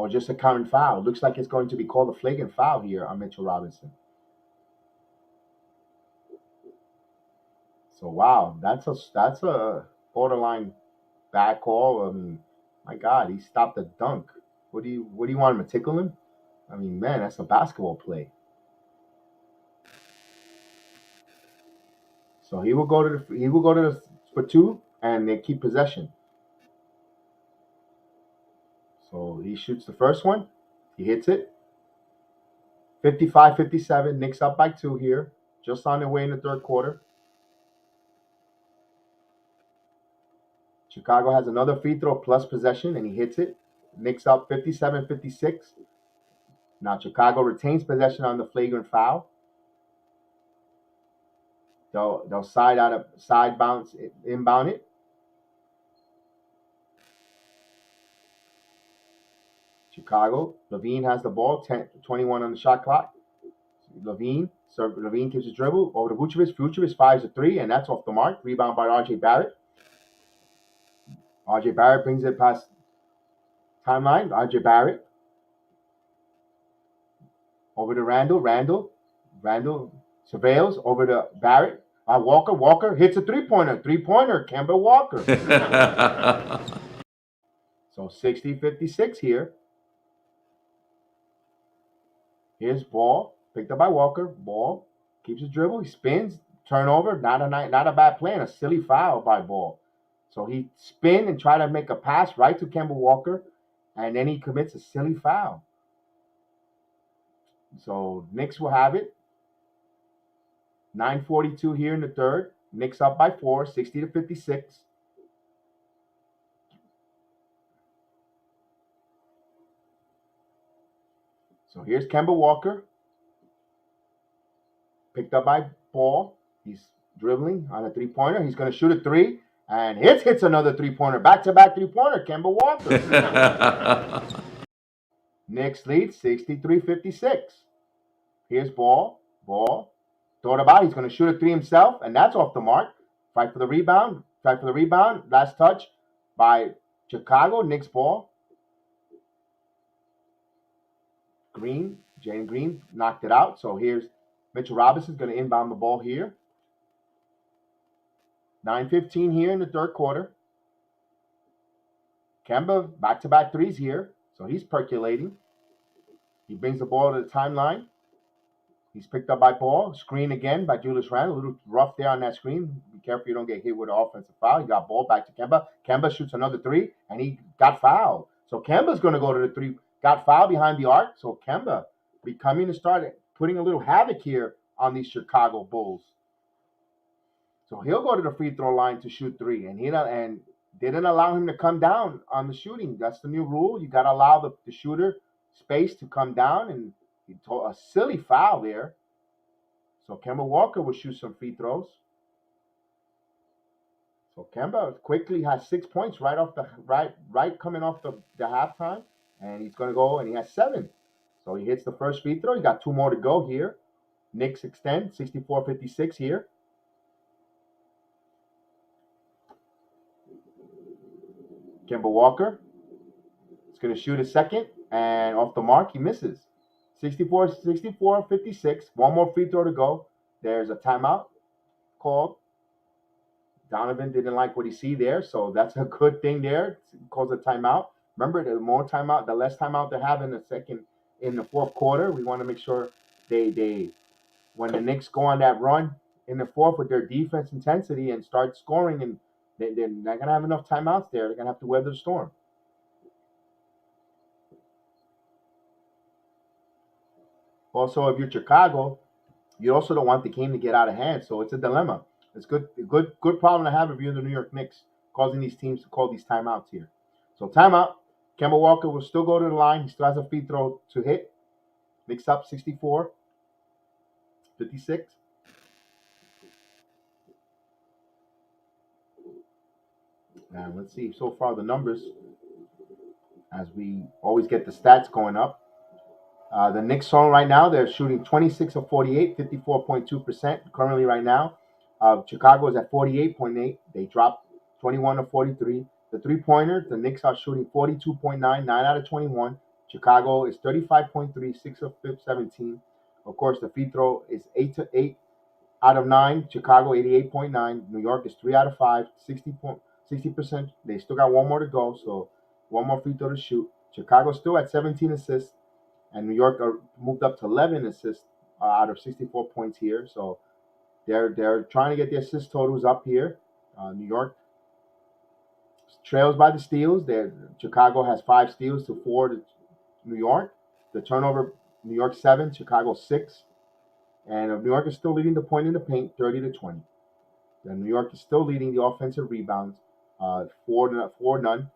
A: just a common foul. It looks like it's going to be called a flagrant foul here on Mitchell Robinson. So wow, that's a borderline bad call. I mean, my God, he stopped a dunk. What do you want him to tickle him? I mean, man, that's a basketball play. So he will go to the for 2, and they keep possession. So he shoots the first one. He hits it. 55-57. Knicks up by 2 here. Just on their way in the third quarter. Chicago has another free throw plus possession, and he hits it. Knicks up 57-56. Now Chicago retains possession on the flagrant foul. They'll side bounce inbound it. Chicago. Levine has the ball. 21 on the shot clock. Levine keeps his dribble over to Vucevic. Vucevic fires a 3, and that's off the mark. Rebound by RJ Barrett. RJ Barrett brings it past timeline. RJ Barrett over to Randall. Randall surveils over to Barrett. Walker hits a 3-pointer. Kemba Walker. So 60-56 here. Here's ball picked up by Walker. Ball Keeps his dribble. He spins. Turnover. Not a bad play. And a silly foul by Ball. So he spin and try to make a pass right to Kemba Walker, and then he commits a silly foul. So Knicks will have it. 9:42 here in the third. Knicks up by 4, 60-56. So here's Kemba Walker. Picked up by Ball. He's dribbling on a three-pointer. He's going to shoot a three. And hits another three-pointer. Back-to-back three-pointer. Kemba Walker. Knicks lead 63-56. Here's Ball. Throw it about. He's going to shoot a three himself. And that's off the mark. Fight for the rebound. Last touch by Chicago. Knicks ball. Jalen Green knocked it out. So here's Mitchell Robinson going to inbound the ball here. 9:15 here in the third quarter. Kemba back-to-back threes here. So he's percolating. He brings the ball to the timeline. He's picked up by Ball. Screen again by Julius Randle. A little rough there on that screen. Be careful you don't get hit with an offensive foul. He got Ball back to Kemba. Kemba shoots another three, and he got fouled. So Kemba's going to go to the three. Got fouled behind the arc. So Kemba becoming to start putting a little havoc here on these Chicago Bulls. So he'll go to the free throw line to shoot three, and didn't allow him to come down on the shooting. That's the new rule. You got to allow the shooter space to come down, and he told a silly foul there. So Kemba Walker will shoot some free throws. So Kemba quickly has 6 points right coming off the halftime, and he's going to go, and he has 7. So he hits the first free throw. He got 2 more to go here. Knicks extend 64-56 here. Kemba Walker is going to shoot a second, and off the mark, he misses. 64-56. 1 more free throw to go. There's a timeout called. Donovan didn't like what he see there, so that's a good thing there. He calls a timeout. Remember, the less timeout they have in the fourth quarter, we want to make sure they when the Knicks go on that run in the fourth with their defense intensity and start scoring, and they're not gonna have enough timeouts there. They're gonna have to weather the storm. Also, if you're Chicago, you also don't want the game to get out of hand, so it's a dilemma. It's good problem to have if you're the New York Knicks, causing these teams to call these timeouts here. So timeout. Kemba Walker will still go to the line. He still has a free throw to hit. Knicks up 64-56. And let's see so far the numbers, as we always get the stats going up. The Knicks song right now, they're shooting 26 of 48, 54.2% currently right now. Chicago is at 48.8. They dropped 21 of 43. The three-pointer, the Knicks are shooting 42.9, 9 out of 21. Chicago is 35.3, 6 of 17. Of course, the free throw is 8 out of 9. Chicago 88.9. New York is 3 out of 5, 60%. They still got 1 more to go, so 1 more free throw to shoot. Chicago still at 17 assists, and New York are moved up to 11 assists out of 64 points here. So they're trying to get the assist totals up here. New York trails by the steals. Chicago has 5 steals to 4 to New York. The turnover, New York 7, Chicago 6. And New York is still leading the point in the paint, 30-20. And New York is still leading the offensive rebounds, 4-0.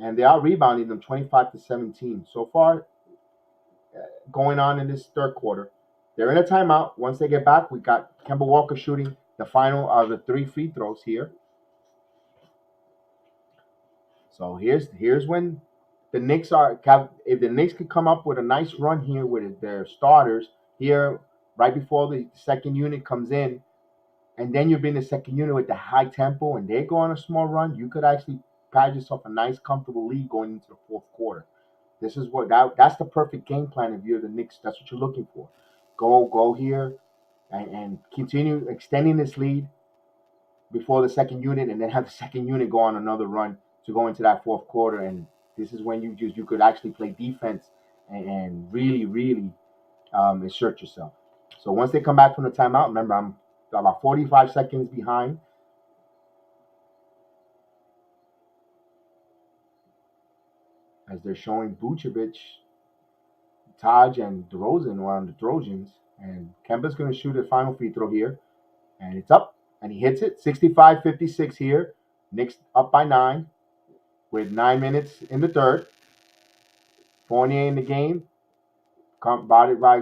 A: And they are rebounding them 25-17. So far, going on in this third quarter. They're in a timeout. Once they get back, we got Kemba Walker shooting the final of the 3 free throws here. So here's when the Knicks if the Knicks could come up with a nice run here with their starters here right before the second unit comes in, and then you bring the second unit with the high tempo and they go on a small run, you could actually pad yourself a nice comfortable lead going into the fourth quarter. This is that's the perfect game plan if you're the Knicks. That's what you're looking for. Go here and continue extending this lead before the second unit, and then have the second unit go on another run to go into that fourth quarter. And this is when you could actually play defense and really assert yourself. So once they come back from the timeout, remember I'm about 45 seconds behind. As they're showing Vucevic, Taj, and DeRozan are on the Trojans. And Kemba's going to shoot a final free throw here. And it's up. And he hits it. 65-56 here. Knicks up by 9 with 9 minutes in the third. Fournier in the game. Guarded by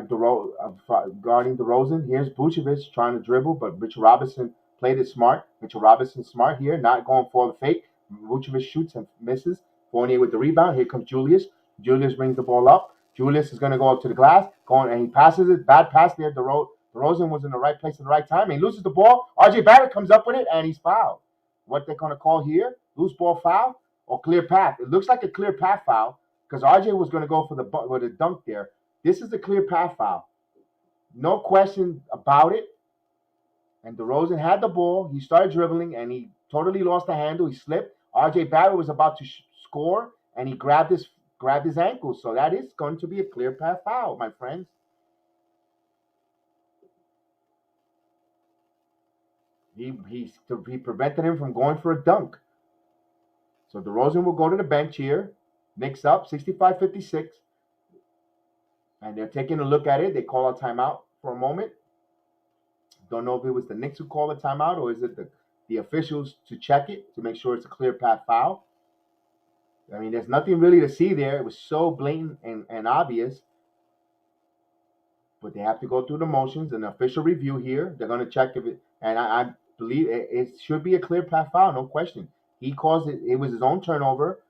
A: guarding DeRozan. Here's Vucevic trying to dribble, but Mitchell Robinson played it smart. Mitchell Robinson smart here, not going for the fake. Vucevic shoots and misses. Fournier with the rebound. Here comes Julius. Julius brings the ball up. Julius is going to go up to the glass, going and he passes it. Bad pass there. DeRozan was in the right place at the right time. And he loses the ball. RJ Barrett comes up with it and he's fouled. What they're going to call here? Loose ball foul or clear path? It looks like a clear path foul because RJ was going to go for the dunk there. This is a clear path foul. No question about it. And DeRozan had the ball. He started dribbling, and he totally lost the handle. He slipped. RJ Barrett was about to score, and he grabbed his ankle. So that is going to be a clear path foul, my friends. He prevented him from going for a dunk. So DeRozan will go to the bench here. Knicks up, 65-56. And they're taking a look at it. They call a timeout for a moment. Don't know if it was the Knicks who called a timeout or is it the officials to check it to make sure it's a clear path foul. I mean, there's nothing really to see there. It was so blatant and obvious. But they have to go through the motions. An official review here. They're going to check if it. And I believe it should be a clear path foul, no question. He caused it. It was his own turnover.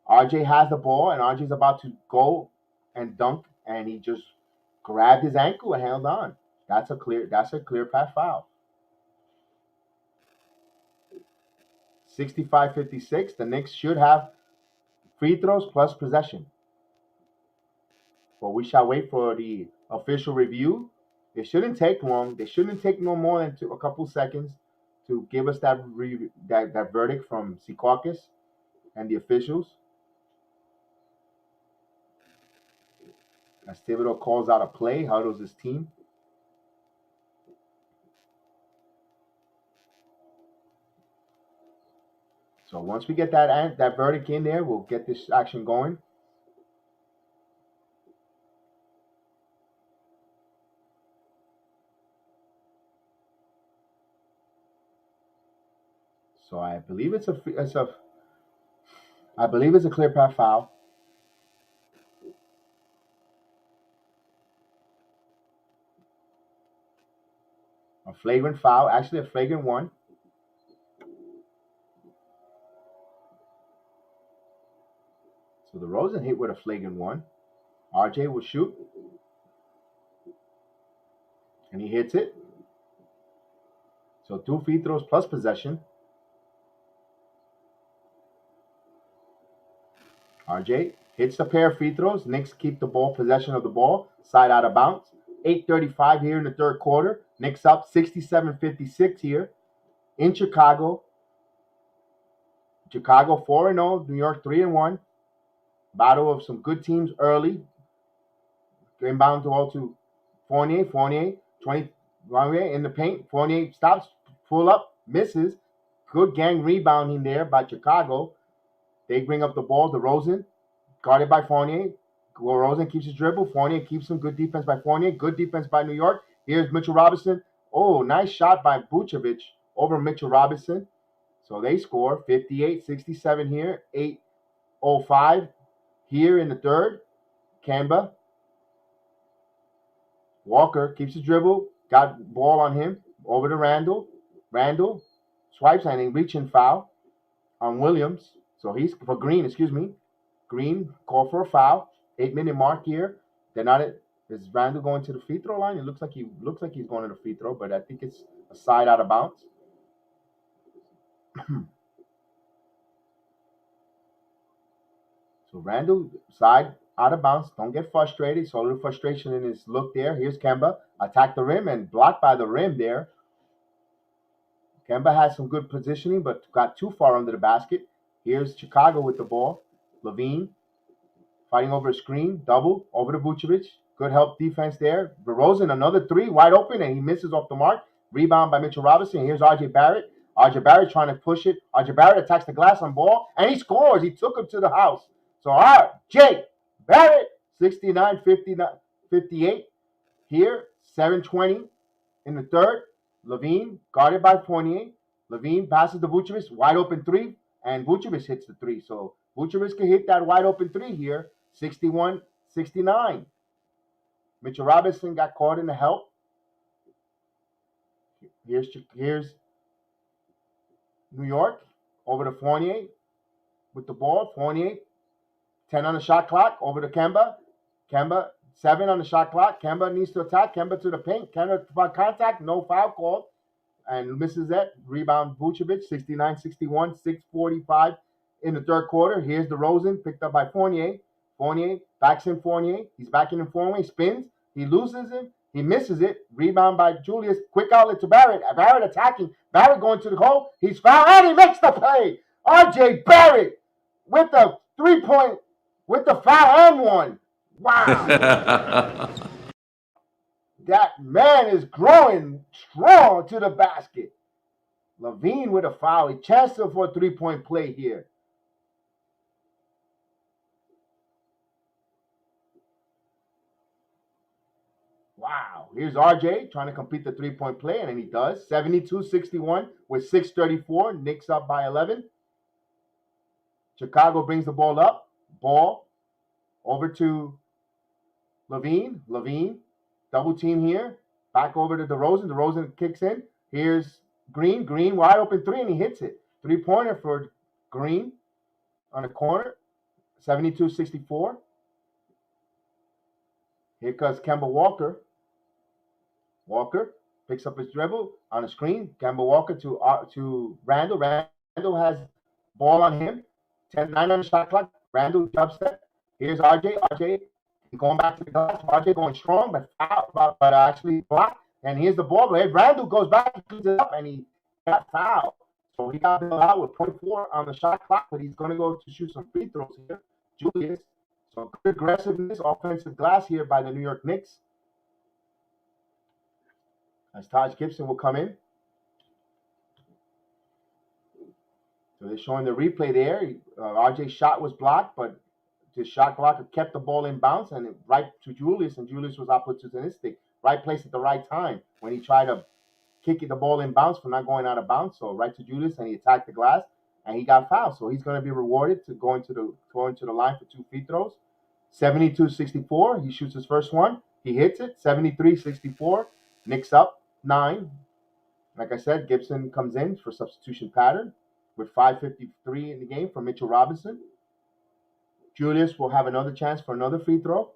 A: RJ has the ball, and RJ's about to go and dunk, and he just grabbed his ankle and held on. That's a clear path foul. 65-56. The Knicks should have free throws plus possession. But we shall wait for the official review. It shouldn't take long. They shouldn't take no more than a couple seconds to give us that verdict from Secaucus and the officials. As Thibodeau calls out a play, huddles his team. So once we get that verdict in there, we'll get this action going. So I believe it's a clear path foul. A flagrant foul, actually a flagrant one. So DeRozan hit with a flagrant one. RJ will shoot. And he hits it. So 2 free throws plus possession. RJ hits a pair of free throws. Knicks keep the ball, possession of the ball, side out of bounds. 8:35 here in the third quarter. Knicks up 67-56 here in Chicago. Chicago 4-0, New York 3-1. Battle of some good teams early. Inbound to Fournier. Fournier in the paint. Fournier stops, pull up, misses. Good gang rebounding there by Chicago. They bring up the ball. DeRozan, guarded by Fournier. DeRozan keeps his dribble. Fournier keeps some good defense by Fournier. Good defense by New York. Here's Mitchell Robinson. Oh, nice shot by Vucevic over Mitchell Robinson. So they score 58-67 here. 8:05 here in the third. Kemba. Walker keeps his dribble. Got ball on him. Over to Randall. Randall swipes and a reaching foul on Williams. So he's for Green, Green called for a foul. 8-minute mark here. They're not at. Is Randall going to the free throw line? It looks like he's going to the free throw, but I think it's a side out of bounds. So Randall side out of bounds. Don't get frustrated. Saw a little frustration in his look there. Here's Kemba. Attack the rim and blocked by the rim there. Kemba has some good positioning, but got too far under the basket. Here's Chicago with the ball. Levine fighting over a screen. Double over to Vucevic. Good help defense there. DeRozan, another three, wide open, and he misses off the mark. Rebound by Mitchell Robinson. Here's R.J. Barrett. R.J. Barrett trying to push it. R.J. Barrett attacks the glass on ball, and he scores. He took him to the house. So R.J. Barrett, 69-58. Here, 7:20 in the third. Levine, guarded by Fournier. Levine passes to Vucevic, wide open three, and Vucevic hits the three. So Vucevic can hit that wide open three here, 61-69. Mitchell Robinson got caught in the help. Here's New York over to Fournier with the ball. Fournier, 10 on the shot clock, over to Kemba. Kemba, 7 on the shot clock. Kemba needs to attack. Kemba to the paint. Kemba contact, no foul called. And misses that. Rebound Vucevic, 69-61, 6:45 in the third quarter. Here's DeRozan, picked up by Fournier. Fournier backs in Fournier. He's backing in Fournier. Spins. He loses him. He misses it. Rebound by Julius. Quick outlet to Barrett. Barrett attacking. Barrett going to the hole. He's fouled and he makes the play. R.J. Barrett with the 3-point, with the foul and one. Wow. That man is growing strong to the basket. Levine with a foul. He chanced for a 3-point play here. Wow. Here's RJ trying to complete the 3-point play, and then he does. 72-61 with 6:34. Knicks up by 11. Chicago brings the ball up. Ball over to Levine. Levine, double team here. Back over to DeRozan. DeRozan kicks in. Here's Green. Green, wide open three, and he hits it. 3-pointer for Green on the corner. 72-64. Here comes Kemba Walker. Walker picks up his dribble on the screen. Kemba Walker to Randall. Randall has ball on him. 10-9 on the shot clock. Randall jump step. Here's RJ. RJ going back to the glass. RJ going strong, but actually blocked. And here's the ball. Randall goes back, he cleans it up, and he got fouled. So he got bailed out with 0.4 on the shot clock, but he's going to go to shoot some free throws here. Julius. So good aggressiveness, offensive glass here by the New York Knicks. As Taj Gibson will come in. So they're showing the replay there. RJ's shot was blocked, but the shot blocker kept the ball in bounds and right to Julius, and Julius was opportunistic. Right place at the right time when he tried to kick the ball in bounds for not going out of bounds. So right to Julius, and he attacked the glass, and he got fouled. So he's going to be rewarded to going to the line for 2 free throws. 72-64. He shoots his first one. He hits it. 73-64. Knicks up 9. Like I said, Gibson comes in for substitution pattern with 5:53 in the game for Mitchell Robinson. Julius will have another chance for another free throw.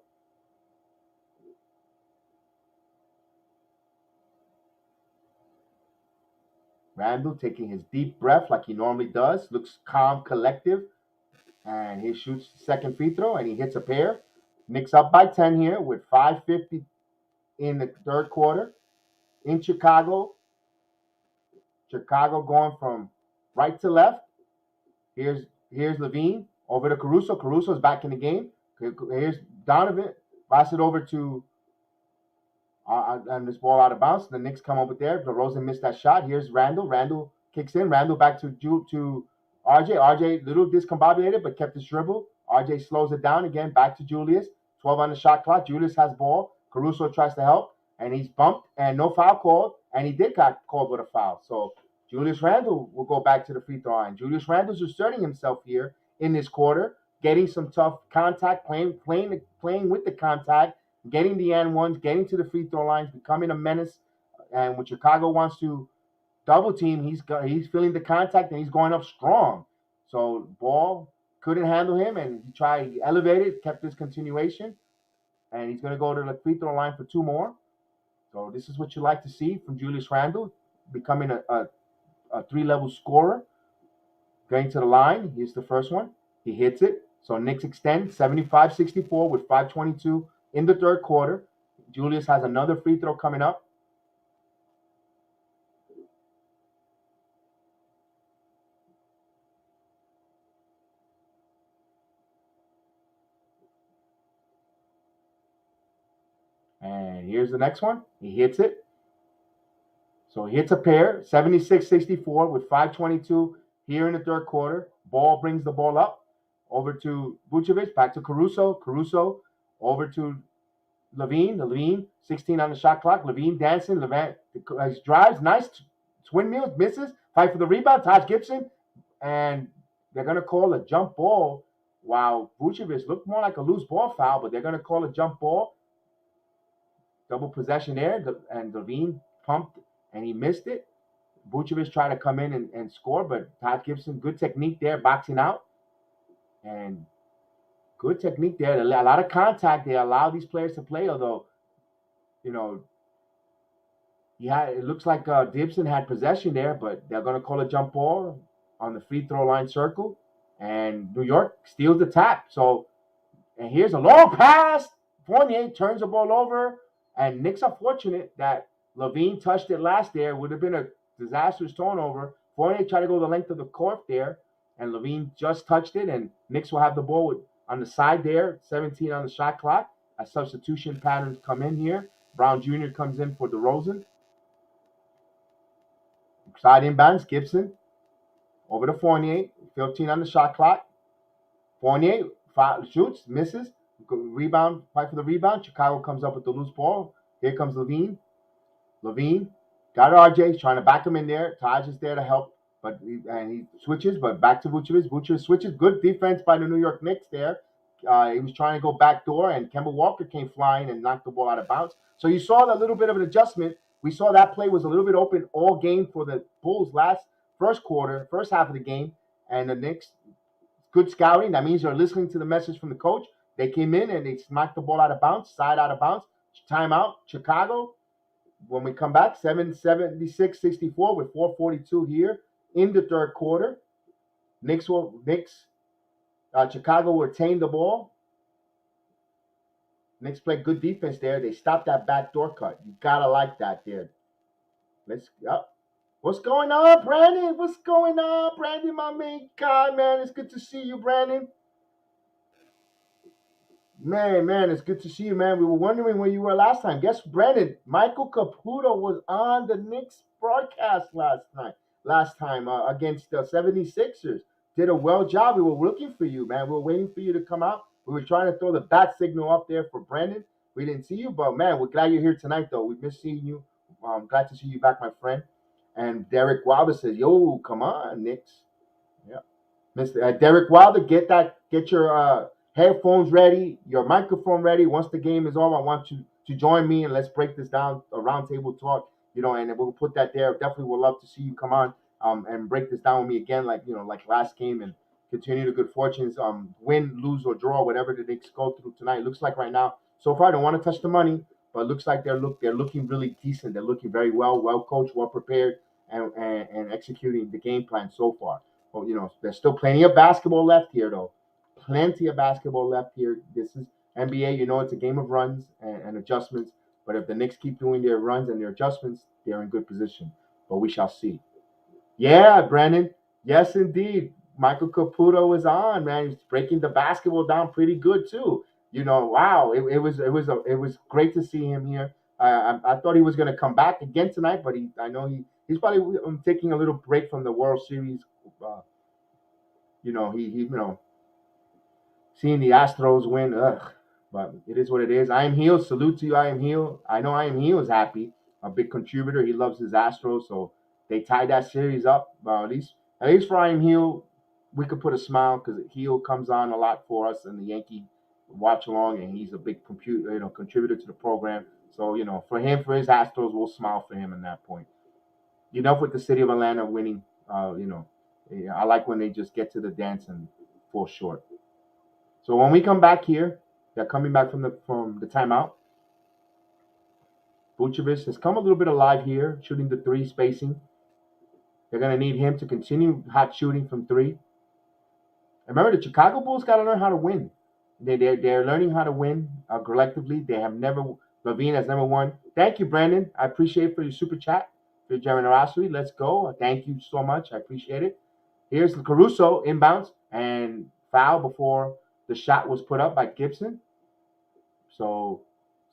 A: Randall taking his deep breath like he normally does. Looks calm, collective. And he shoots the second free throw, and he hits a pair. Knicks up by 10 here with 5:50 in the third quarter. In Chicago. Chicago going from right to left. Here's Levine over to Caruso. Caruso's back in the game. Here's Donovan. Pass it over to and this ball out of bounds. The Knicks come over there. DeRozan missed that shot. Here's Randall. Randall kicks in. Randall back to RJ. RJ little discombobulated but kept his dribble. RJ slows it down again. Back to Julius. 12 on the shot clock. Julius has ball. Caruso tries to help, and he's bumped and no foul called. And he did got called with a foul. So Julius Randle will go back to the free throw line. Julius Randle's asserting himself here in this quarter, getting some tough contact, playing with the contact, getting the N1s, getting to the free throw lines, becoming a menace. And when Chicago wants to double team, he's feeling the contact and he's going up strong. So Ball couldn't handle him, and he elevated, kept his continuation, and he's going to go to the free throw line for 2 more. So this is what you like to see from Julius Randle, becoming a 3-level scorer. Going to the line, here's the first one. He hits it. So Knicks extend 75-64 with 5:22 in the third quarter. Julius has another free throw coming up. And here's the next one. He hits it. So he hits a pair, 76-64 with 5:22 here in the third quarter. Ball brings the ball up over to Vucevic, back to Caruso. Caruso over to Levine, 16 on the shot clock. Levine dancing. Levine drives, nice twin meals, misses. Fight for the rebound. Taj Gibson, and they're gonna call a jump ball. While Vucevic looked more like a loose ball foul, but they're gonna call a jump ball. Double possession there, and Levine pumped and he missed it. Vucevic tried to come in and score, but Taj Gibson, good technique there, boxing out, and good technique there. A lot of contact. They allow these players to play, although, you know, it looks like Gibson had possession there, but they're going to call a jump ball on the free throw line circle, and New York steals the tap. So, and here's a long pass. Fournier turns the ball over, and Knicks are fortunate that Levine touched it last there. It would have been a disastrous turnover. Fournier tried to go the length of the court there, and Levine just touched it, and Knicks will have the ball on the side there, 17 on the shot clock. A substitution patterns come in here. Brown Jr. comes in for DeRozan. Side inbounds, Gibson over to Fournier, 15 on the shot clock. Fournier shoots, misses, rebound, fight for the rebound. Chicago comes up with the loose ball. Here comes Levine. Levine got RJ, trying to back him in there. Taj is there to help, but he switches, but back to Vucevic. Vucevic switches. Good defense by the New York Knicks there. He was trying to go back door, and Kemba Walker came flying and knocked the ball out of bounds. So you saw a little bit of an adjustment. We saw that play was a little bit open all game for the Bulls first half of the game, and the Knicks, good scouting. That means they're listening to the message from the coach. They came in and they smacked the ball out of bounds, side out of bounds. Timeout, Chicago. When we come back, 76-64 with 4:42 here in the third quarter. Chicago will retain the ball. Knicks play good defense there. They stopped that backdoor cut. You gotta like that there. What's going on, Brandon? What's going on, Brandon, my main guy, man? It's good to see you, Brandon. Man, it's good to see you, man. We were wondering where you were last time. Guess, Brandon, Michael Caputo was on the Knicks broadcast last time against the 76ers. Did a well job. We were looking for you, man. We were waiting for you to come out. We were trying to throw the bat signal up there for Brandon. We didn't see you, but, man, we're glad you're here tonight, though. We missed seeing you. Glad to see you back, my friend. And Derek Wilder says, yo, come on, Knicks. Yeah. Mr. Derek Wilder, get your headphones ready, your microphone ready. Once the game is over, I want you to join me and let's break this down, a roundtable talk, and we'll put that there. Definitely would love to see you come on and break this down with me again, like last game, and continue the good fortunes, win, lose, or draw, whatever the Knicks go through tonight. Looks like right now, so far, I don't want to touch the money, but it looks like they're looking really decent. They're looking very well coached, well prepared, and executing the game plan so far. Well, there's still plenty of basketball left here, though. Plenty of basketball left here. This is NBA. It's a game of runs and adjustments. But if the Knicks keep doing their runs and their adjustments, they're in good position. But we shall see. Yeah, Brandon. Yes, indeed. Michael Caputo is on, man. He's breaking the basketball down pretty good too. Wow. It was great to see him here. I thought he was going to come back again tonight, but I know he's probably taking a little break from the World Series. Seeing the Astros win, but it is what it is. I am Heel. Salute to you, I am Heel. I know I am Heel is happy. A big contributor. He loves his Astros, so they tied that series up. At least for I am Heel, we could put a smile because Heel comes on a lot for us in the Yankee watch along, and he's a big contributor to the program. So for his Astros, we'll smile for him in that point. Enough with the city of Atlanta winning. I like when they just get to the dance and fall short. So when we come back here, they're coming back from the timeout. Vucevic has come a little bit alive here, shooting the three, spacing. They're going to need him to continue hot shooting from three. And remember, the Chicago Bulls got to learn how to win. They're learning how to win collectively. Levine has never won. Thank you, Brandon. I appreciate it for your super chat, for your generosity. Let's go. Thank you so much. I appreciate it. Here's Caruso inbounds and foul before the shot was put up by Gibson. So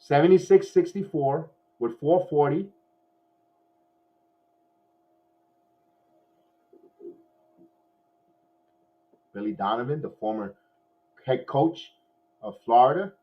A: 76-64 with 4:40. Billy Donovan, the former head coach of Florida.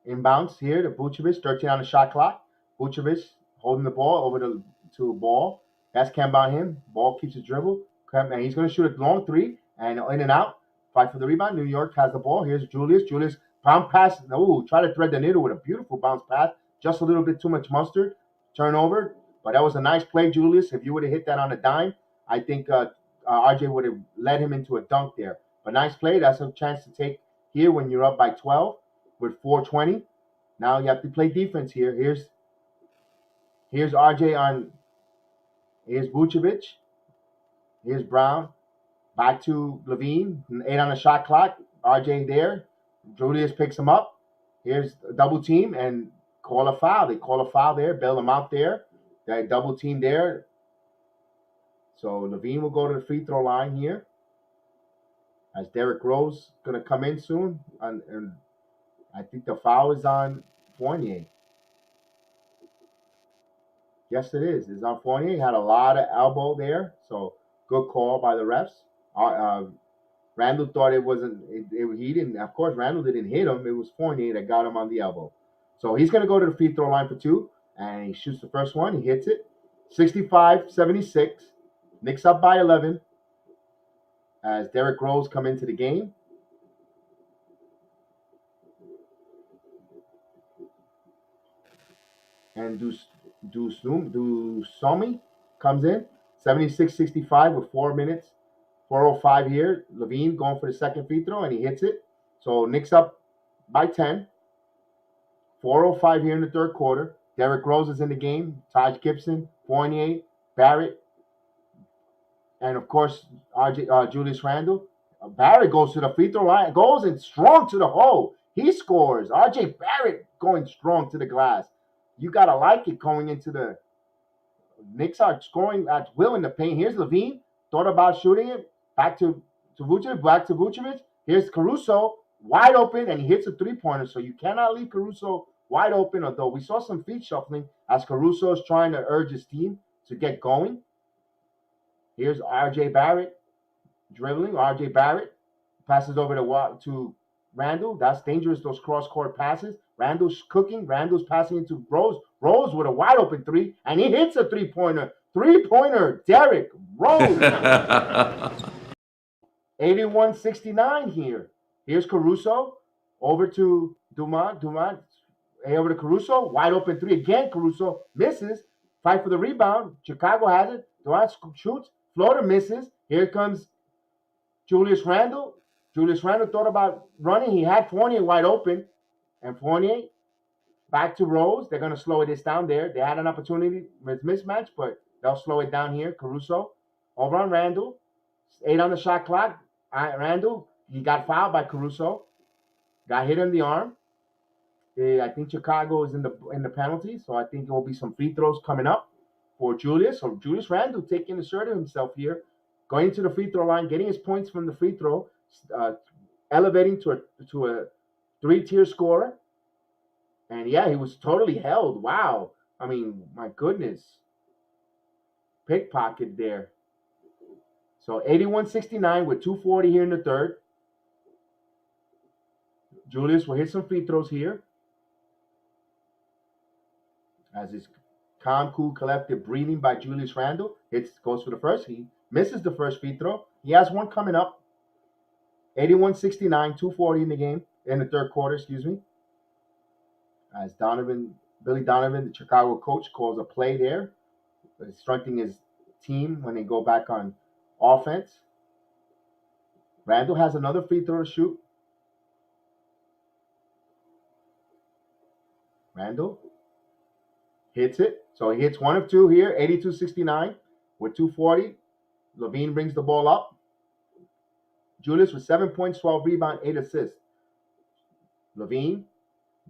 A: Inbounds here to Vucevic, 13 on the shot clock. Vucevic holding the ball over to a ball. That's Kemba on him. Ball keeps his dribble. And he's going to shoot a long three and in and out. Fight for the rebound. New York has the ball. Here's Julius. Julius bounce pass. Oh, try to thread the needle with a beautiful bounce pass. Just a little bit too much mustard. Turnover. But that was a nice play, Julius. If you would have hit that on a dime, I think RJ would have led him into a dunk there. But nice play. That's a chance to take here when you're up by 12 with 4:20. Now you have to play defense here. Here's RJ on. Here's Vucevic. Here's Brown. Back to Levine. 8 on the shot clock. RJ there. Julius picks him up. Here's a double team and call a foul. They call a foul there. Bail him out there. That double team there. So Levine will go to the free throw line here. As Derrick Rose going to come in soon. And I think the foul is on Fournier. Yes, it is. It's on Fournier. He had a lot of elbow there. So good call by the refs. Randall thought it wasn't. He didn't. Of course, Randall didn't hit him. It was Fournier that got him on the elbow. So he's going to go to the free throw line for 2. And he shoots the first one. He hits it. 65-76. Knicks up by 11. As Derrick Rose come into the game. And Dusomi comes in. 76-65 with 4 minutes. 4:05 here. Levine going for the second free throw, and he hits it. So Knicks up by 10. 4:05 here in the third quarter. Derrick Rose is in the game. Taj Gibson, Fournier, Barrett, and of course Julius Randle. Barrett goes to the free throw line, goes in strong to the hole. He scores. R.J. Barrett going strong to the glass. You gotta like it going into the. Knicks are scoring at will in the paint. Here's Levine. Thought about shooting it. Back to Vucevic. Here's Caruso. Wide open, and he hits a three-pointer. So you cannot leave Caruso wide open, although we saw some feet shuffling as Caruso is trying to urge his team to get going. Here's R.J. Barrett dribbling. R.J. Barrett passes over to Randall. That's dangerous, those cross-court passes. Randall's cooking. Randall's passing into Rose. Rose with a wide open 3, and he hits a three-pointer. Three-pointer, Derrick Rose. 81-69 here. Here's Caruso over to Dumont. Over to Caruso. Wide open 3 again. Caruso misses. Fight for the rebound. Chicago has it. Dumont shoots. Floater misses. Here comes Julius Randle. Julius Randle thought about running. He had Fournier wide open. And Fournier back to Rose. They're going to slow this down there. They had an opportunity with mismatch, but they'll slow it down here. Caruso over on Randle. 8 on the shot clock. Randle, he got fouled by Caruso. Got hit in the arm. I think Chicago is in the penalty, so I think there will be some free throws coming up for Julius. So Julius Randle taking assertive himself here, going to the free throw line, getting his points from the free throw, elevating to a 3-tier scorer. And yeah, he was totally held. Wow. I mean, my goodness. Pickpocket there. So 81-69 with 2:40 here in the third. Julius will hit some free throws here. As his calm, cool, collective breathing by Julius Randle. Goes for the first. He misses the first free throw. He has one coming up. 81-69, 2:40 in the game. In the third quarter, excuse me. As Billy Donovan, the Chicago coach, calls a play there. Strengthening his team when they go back on offense. Randle has another free throw to shoot. Randle hits it. So he hits 1 of 2 here, 82-69 with 2:40. Levine brings the ball up. Julius with 7 points, 12 rebounds, 8 assists. Levine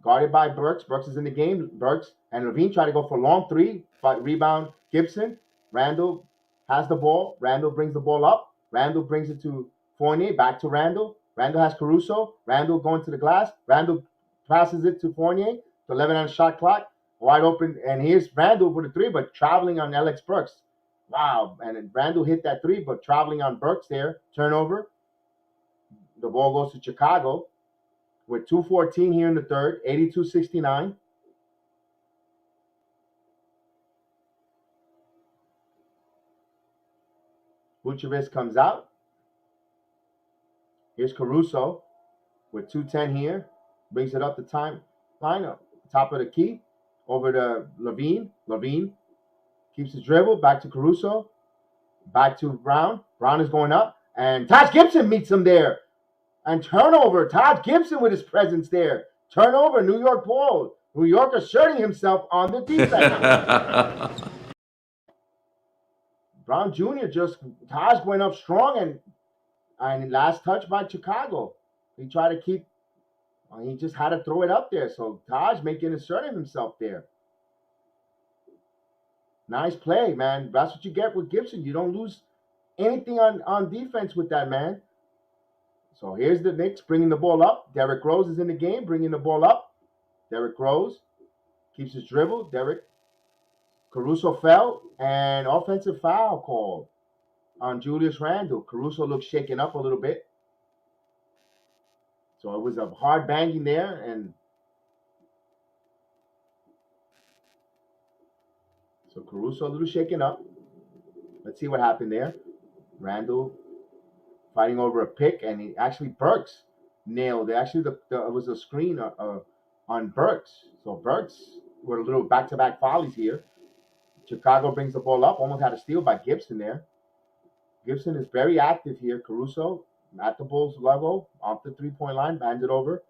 A: guarded by Burks. Burks is in the game. Burks and Levine try to go for a long 3, but rebound Gibson. Randle has the ball. Randle brings the ball up. Randle brings it to Fournier. Back to Randle. Randle has Caruso. Randle going to the glass. Randle passes it to Fournier, to 11 on the shot clock, wide open, and here's Randall for the three, but traveling on Alex Burks. Wow, and then Randall hit that three, but traveling on Burks there, turnover. The ball goes to Chicago with 2:14 here in the third, 82-69. Vucevic comes out. Here's Caruso with 2:10 here. Brings it up the time lineup. Top of the key. Over to Levine. Levine keeps his dribble. Back to Caruso. Back to Brown. Brown is going up. And Taj Gibson meets him there. And turnover. Taj Gibson with his presence there. Turnover. New York ball. New York asserting himself on the defense. Brown Jr. Taj went up strong and last touch by Chicago. He tried to keep, he just had to throw it up there. So Taj asserting himself there. Nice play, man. That's what you get with Gibson. You don't lose anything on defense with that, man. So here's the Knicks bringing the ball up. Derrick Rose is in the game, bringing the ball up. Derrick Rose keeps his dribble. Caruso fell, and offensive foul called on Julius Randle. Caruso looks shaken up a little bit. So it was a hard banging there, and so Caruso a little shaken up. Let's see what happened there. Randle fighting over a pick, and Burks nailed it. Actually, it was a screen on Burks. So Burks with a little back-to-back volleys here. Chicago brings the ball up. Almost had a steal by Gibson there. Gibson is very active here. Caruso at the Bulls level, off the three-point line, bands it over.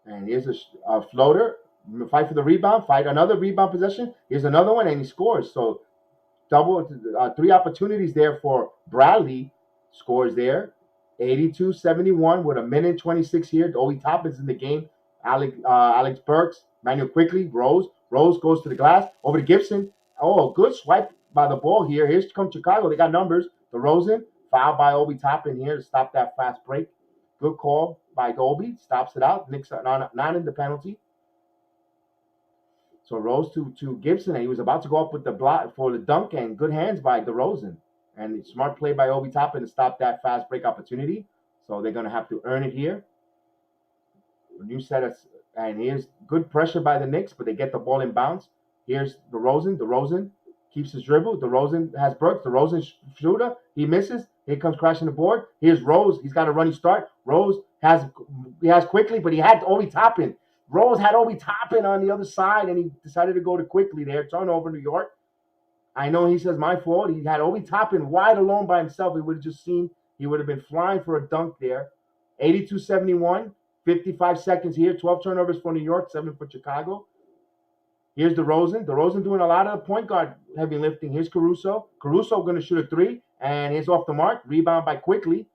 A: And here's a floater. Fight for the rebound. Fight another rebound possession. Here's another one, and he scores. So three opportunities there for Bradley. Scores there. 82-71 with a minute 26 here. Obi Toppin's in the game. Alex Burks. Manuel quickly. Rose goes to the glass. Over to Gibson. Oh, good swipe by the ball here. Here's come Chicago. They got numbers. DeRozan. Foul by Obi Toppin here to stop that fast break. Good call by Obi. Stops it out. Knicks are not in the penalty. So Rose to Gibson, and he was about to go up with the block for the dunk, and good hands by DeRozan. And smart play by Obi Toppin to stop that fast break opportunity. So they're going to have to earn it here. A new set of, and here's good pressure by the Knicks, but they get the ball in bounds. Here's DeRozan. DeRozan keeps his dribble. DeRozan has Burks. DeRozan shooter. He misses. Here comes crashing the board. Here's Rose. He's got a running start. Rose has quickly, but he had Obi Toppin. Rose had Obi Toppin on the other side, and he decided to go to quickly there. Turnover, New York. I know he says my fault. He had Obi Toppin wide alone by himself. He would have just seen. He would have been flying for a dunk there. 82-71. 55 seconds here. 12 turnovers for New York. 7 for Chicago. Here's DeRozan. DeRozan doing a lot of point guard heavy lifting. Here's Caruso. Caruso going to shoot a three, and he's off the mark. Rebound by Quickly.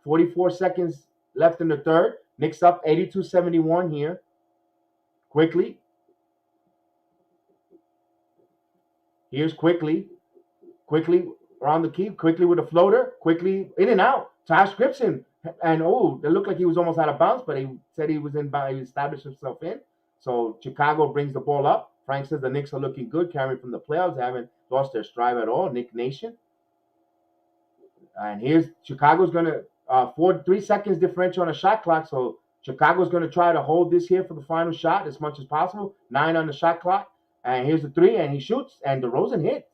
A: 44 seconds left in the third. Knicks up 82-71 here. Quickly. Here's Quickly. Quickly around the key. Quickly with a floater. Quickly in and out. Taj Gibson. And it looked like he was almost out of bounds, but he said he was in bounds. He established himself in. So Chicago brings the ball up. Frank says the Knicks are looking good, carrying from the playoffs. They haven't lost their stride at all. Knick Nation. And here's Chicago's going to 3 seconds differential on the shot clock. So Chicago's going to try to hold this here for the final shot as much as possible. 9 on the shot clock. And here's the three, and he shoots, and DeRozan hits.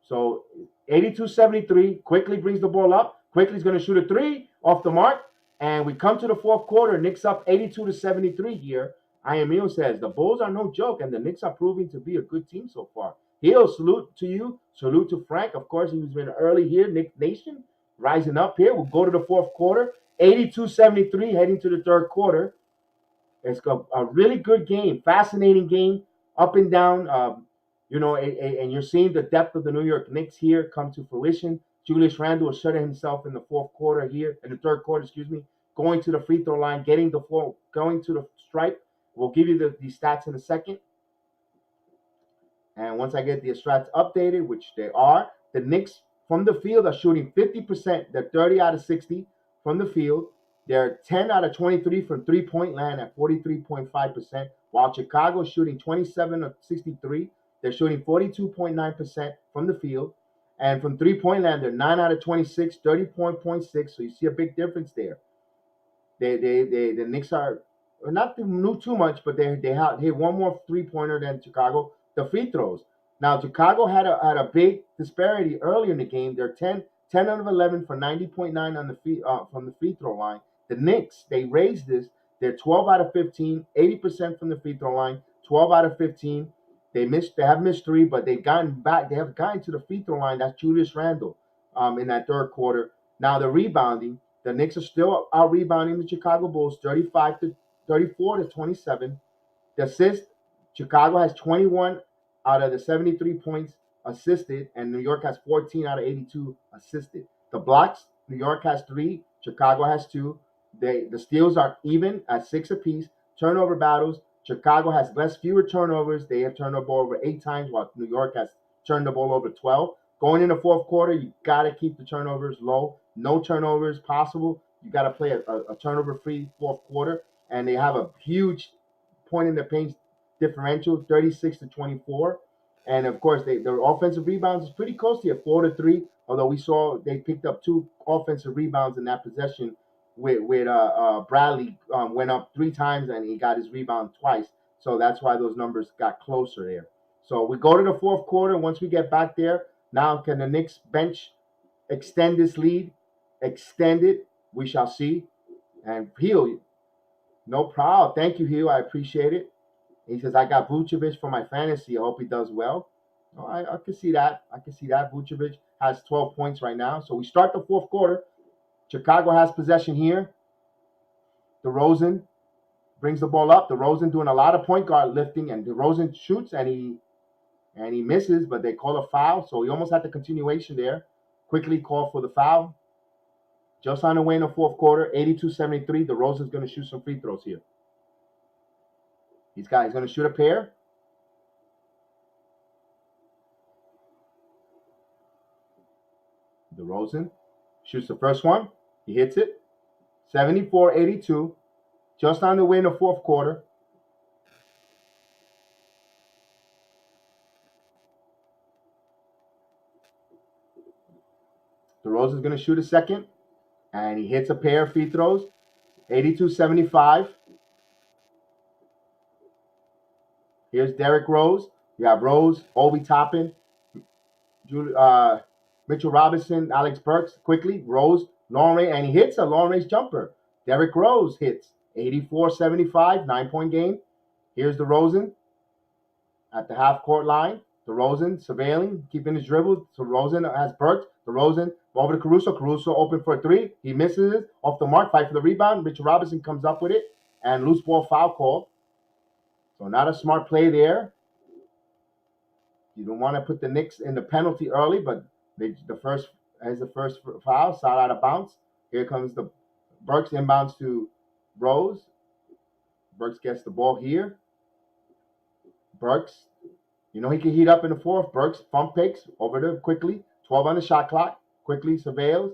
A: So 82-73. Quickly brings the ball up. Quickly's going to shoot a three off the mark. And we come to the fourth quarter. Knicks up 82-73 here. Iamio says, the Bulls are no joke, and the Knicks are proving to be a good team so far. Heel, salute to you. Salute to Frank. Of course, he's been early here. Knick Nation rising up here. We'll go to the fourth quarter. 82-73 heading to the third quarter. It's a really good game. Fascinating game. Up and down. And you're seeing the depth of the New York Knicks here come to fruition. Julius Randle asserted himself in the third quarter, going to the free throw line, getting the floor, going to the stripe. We'll give you the stats in a second. And once I get the stats updated, which they are, the Knicks from the field are shooting 50%. They're 30 out of 60 from the field. They're 10 out of 23 from three-point land at 43.5%, while Chicago is shooting 27 of 63. They're shooting 42.9% from the field. And from three-point land, they're 9 out of 26, 30.6. So you see a big difference there. The Knicks are not new too much, but they have hit one more three-pointer than Chicago. The free throws. Now Chicago had a big disparity earlier in the game. They're 10 out of 11 for 90.9 on the from the free throw line. The Knicks, they raised this. They're 12 out of 15, 80% from the free throw line. 12 out of 15. They have missed three, but they've gotten back. They have gotten to the free throw line. That's Julius Randle in that third quarter. Now the rebounding. The Knicks are still out rebounding the Chicago Bulls 34 to 27. The assist, Chicago has 21 out of the 73 points assisted, and New York has 14 out of 82 assisted. The blocks, New York has 3, Chicago has 2. The steals are even at 6 apiece. Turnover battles, Chicago has fewer turnovers. They have turned the ball over 8 times, while New York has turned the ball over 12. Going in the fourth quarter, you got to keep the turnovers low. No turnovers possible. You got to play a turnover-free fourth quarter, and they have a huge point in the paint differential, 36 to 24. And of course, their offensive rebounds is pretty close to 4 to 3. Although we saw they picked up 2 offensive rebounds in that possession, with Bradley went up 3 times and he got his rebound twice. So that's why those numbers got closer there. So we go to the fourth quarter. Once we get back there, now can the Knicks bench extend this lead? Extend it. We shall see. And Heel, no problem. Thank you, Heel. I appreciate it. He says, I got Vucevic for my fantasy. I hope he does well. Oh, I can see that. I can see that. Vucevic has 12 points right now. So we start the fourth quarter. Chicago has possession here. DeRozan brings the ball up. DeRozan doing a lot of point guard lifting, and DeRozan shoots and he misses, but they call a foul. So he almost had the continuation there. Quickly call for the foul. Just on the way in the fourth quarter, 82-73. DeRozan's going to shoot some free throws here. He's going to shoot a pair. DeRozan shoots the first one. He hits it. 74-82. Just on the way in the fourth quarter. DeRozan's going to shoot a second. And he hits a pair of free throws. 82-75. Here's Derrick Rose. You have Rose, Obi Toppin, Mitchell Robinson, Alex Burks. Quickly, Rose, long range, and he hits a long range jumper. Derrick Rose hits 84-75, 9-point game. Here's DeRozan at the half court line. DeRozan surveilling, keeping his dribble. So DeRozan has Burks. DeRozan over to Caruso. Caruso open for a 3. He misses it off the mark. Fight for the rebound. Mitchell Robinson comes up with it, and loose ball foul call. So not a smart play there. You don't want to put the Knicks in the penalty early, but the first foul, shot out of bounds. Here comes the Burks inbounds to Rose. Burks gets the ball here. Burks, he can heat up in the fourth. Burks pump fakes over there quickly. 12 on the shot clock. Quickly surveils.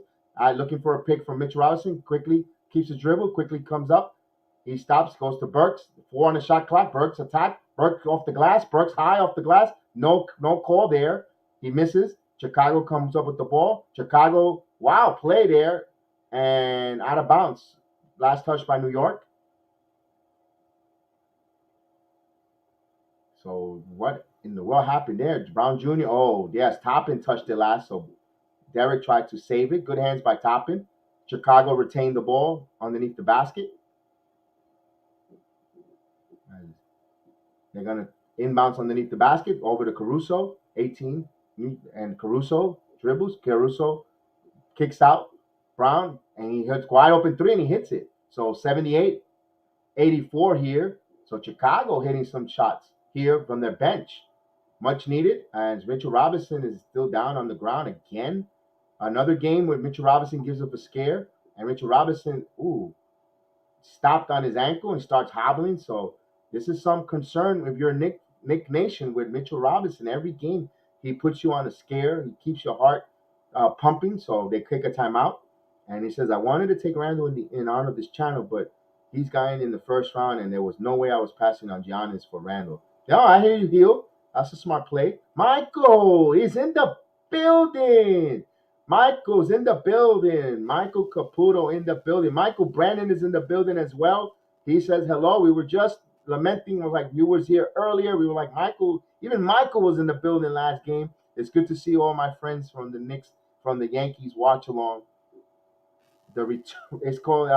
A: Looking for a pick from Mitch Robinson. Quickly keeps his dribble. Quickly comes up. He stops, goes to Burks. 4 on the shot clock. Burks attack. Burks off the glass. Burks high off the glass. No call there. He misses. Chicago comes up with the ball. Chicago, wow, play there. And out of bounds. Last touch by New York. So what in the world happened there? Brown Jr., oh, yes, Toppin touched it last. So Derrick tried to save it. Good hands by Toppin. Chicago retained the ball underneath the basket. And they're going to inbounds underneath the basket over to Caruso, 18. And Caruso dribbles. Caruso kicks out Brown, and he hits wide open 3, and he hits it. So 78-84 here. So Chicago hitting some shots here from their bench. Much needed, as Mitchell Robinson is still down on the ground again. Another game where Mitchell Robinson gives up a scare, and Mitchell Robinson, stopped on his ankle and starts hobbling. So this is some concern if you're Knick Nation with Mitchell Robinson. Every game, he puts you on a scare. He keeps your heart pumping, so they kick a timeout. And he says, I wanted to take Randall in honor of this channel, but he's going in the first round, and there was no way I was passing on Giannis for Randall. No, I hear you, Heel. That's a smart play. Michael is in the building. Michael's in the building. Michael Caputo in the building. Michael Brandon is in the building as well. He says hello. We were just lamenting, like viewers here earlier. We were like, Michael, even Michael was in the building last game. It's good to see all my friends from the Knicks, from the Yankees watch along. It's called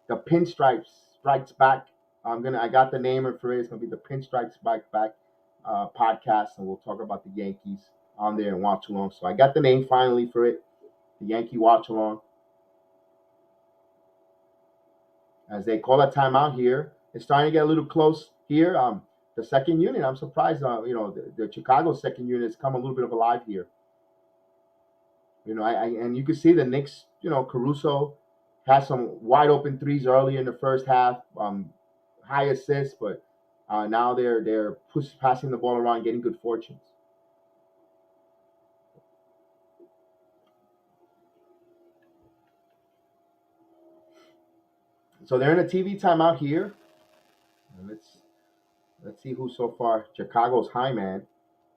A: the Pinstripes Strikes Back. I got the name for it. It's gonna be the Pinstripes Strikes Back podcast, and we'll talk about the Yankees on there and watch along. So I got the name finally for it, the Yankee watch along. As they call a timeout here, it's starting to get a little close here. The second unit, I'm surprised. The Chicago second unit has come a little bit of alive here. And you can see the Knicks. Caruso had some wide open threes early in the first half, high assists, but now they're passing the ball around, getting good fortunes. So they're in a TV timeout here. And let's see who so far. Chicago's high man.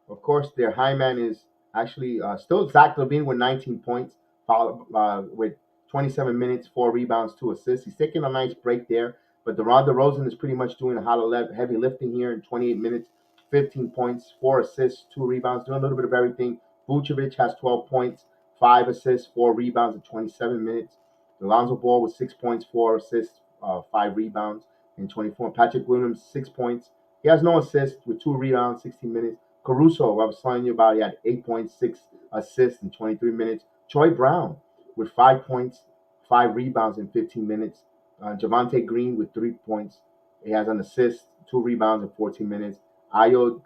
A: Of course, their high man is actually still Zach LaVine with 19 points, followed with 27 minutes, 4 rebounds, 2 assists. He's taking a nice break there, but DeMar DeRozan is pretty much doing a lot of heavy lifting here in 28 minutes, 15 points, 4 assists, 2 rebounds, doing a little bit of everything. Vucevic has 12 points, 5 assists, 4 rebounds in 27 minutes. Alonzo Ball with 6 points, 4 assists, 5 rebounds in 24. Patrick Williams, 6 points. He has no assists with 2 rebounds, 16 minutes. Caruso, I was telling you about, he had 8.6 assists in 23 minutes. Troy Brown with 5 points, 5 rebounds in 15 minutes. Javonte Green with 3 points. He has an assist, 2 rebounds in 14 minutes. Ayo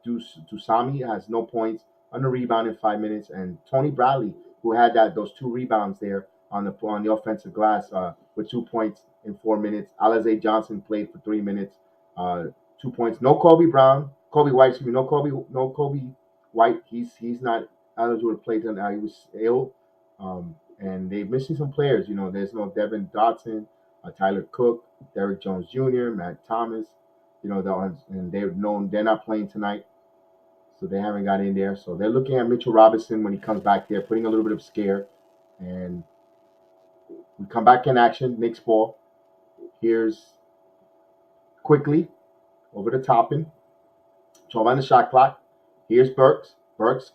A: Dusami has no points, on a rebound in 5 minutes. And Tony Bradley, who had those 2 rebounds there on the offensive glass with 2 points in 4 minutes. Alize Johnson played for 3 minutes, 2 points. No Kobe White. Excuse me. No Kobe White. He's not eligible to play tonight. He was ill, and they're missing some players. There's no Devin Dotson, Tyler Cook, Derrick Jones Jr., Matt Thomas. And they're not playing tonight, so they haven't got in there. So they're looking at Mitchell Robinson when he comes back there, putting a little bit of scare. And we come back in action. Knicks ball. Here's quickly over the topping. 12 on the shot clock. Here's Burks. Burks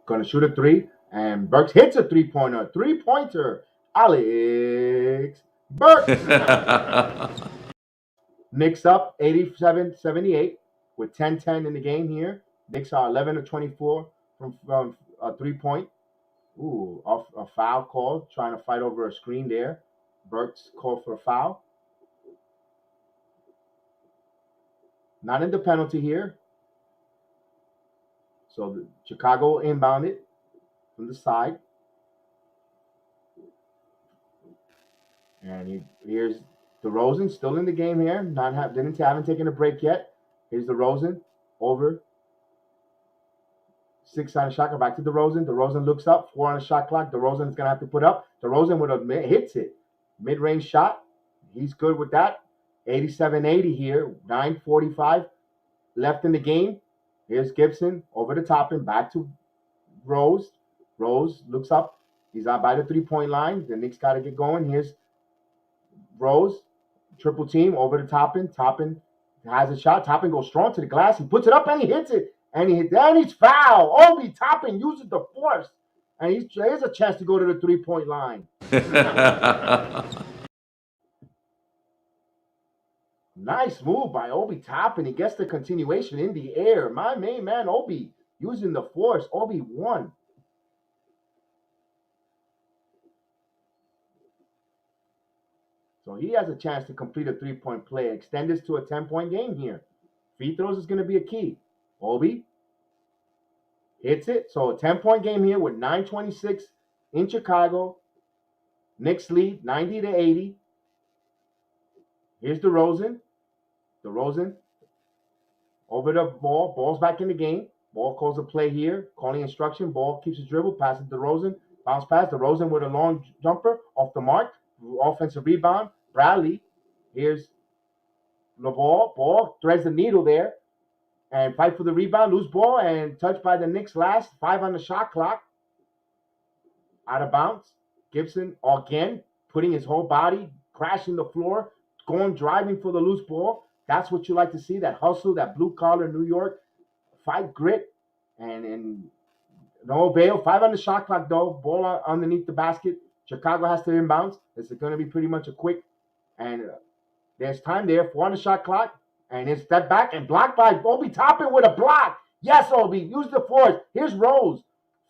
A: gonna shoot a 3, and Burks hits a 3-pointer. 3-pointer. Alex Burks. Knicks up 87-78 with 10-10 in the game here. Knicks are 11 of 24 from a 3-point. Ooh, off a foul call, trying to fight over a screen there. Burks called for a foul. Not in the penalty here. So Chicago inbounded from the side. And here's DeRozan still in the game here. Haven't taken a break yet. Here's DeRozan over. 6 on the shot clock. Back to DeRozan. DeRozan looks up. 4 on the shot clock. DeRozan is going to have to put up. DeRozan hits it. Mid-range shot. He's good with that. 87-80 here. 9:45 left in the game. Here's Gibson over the top and back to Rose. Rose looks up. He's out by the 3-point line. The Knicks got to get going. Here's Rose. Triple team over the Toppin. Toppin has a shot. Toppin goes strong to the glass. He puts it up and he hits it. And he's foul. Obi Toppin uses the force. And there's a chance to go to the 3-point line. Nice move by Obi Toppin. He gets the continuation in the air. My main man, Obi, using the force. Obi won. So he has a chance to complete a 3-point play. Extend this to a 10-point game here. Free throws is going to be a key. Obi hits it. So a 10-point game here with 9:26 in Chicago. Knicks lead 90-80. Here's DeRozan. DeRozan over the ball. Ball's back in the game. Ball calls a play here. Calling instruction. Ball keeps his dribble. Passes DeRozan. Bounce pass. DeRozan with a long jumper off the mark. Offensive rebound. Bradley. Here's the ball threads the needle there and fight for the rebound. Loose ball and touched by the Knicks last. 5 on the shot clock. Out of bounds. Gibson again putting his whole body, crashing the floor, driving for the loose ball. That's what you like to see, that hustle, that blue-collar New York fight grit. And no avail. 5 on the shot clock, though. Ball underneath the basket. Chicago has to inbounds. This is going to be pretty much a quick. And there's time there. 4 on the shot clock. And it's step back and blocked by Obi Toppin with a block. Yes, Obi. Use the force. Here's Rose.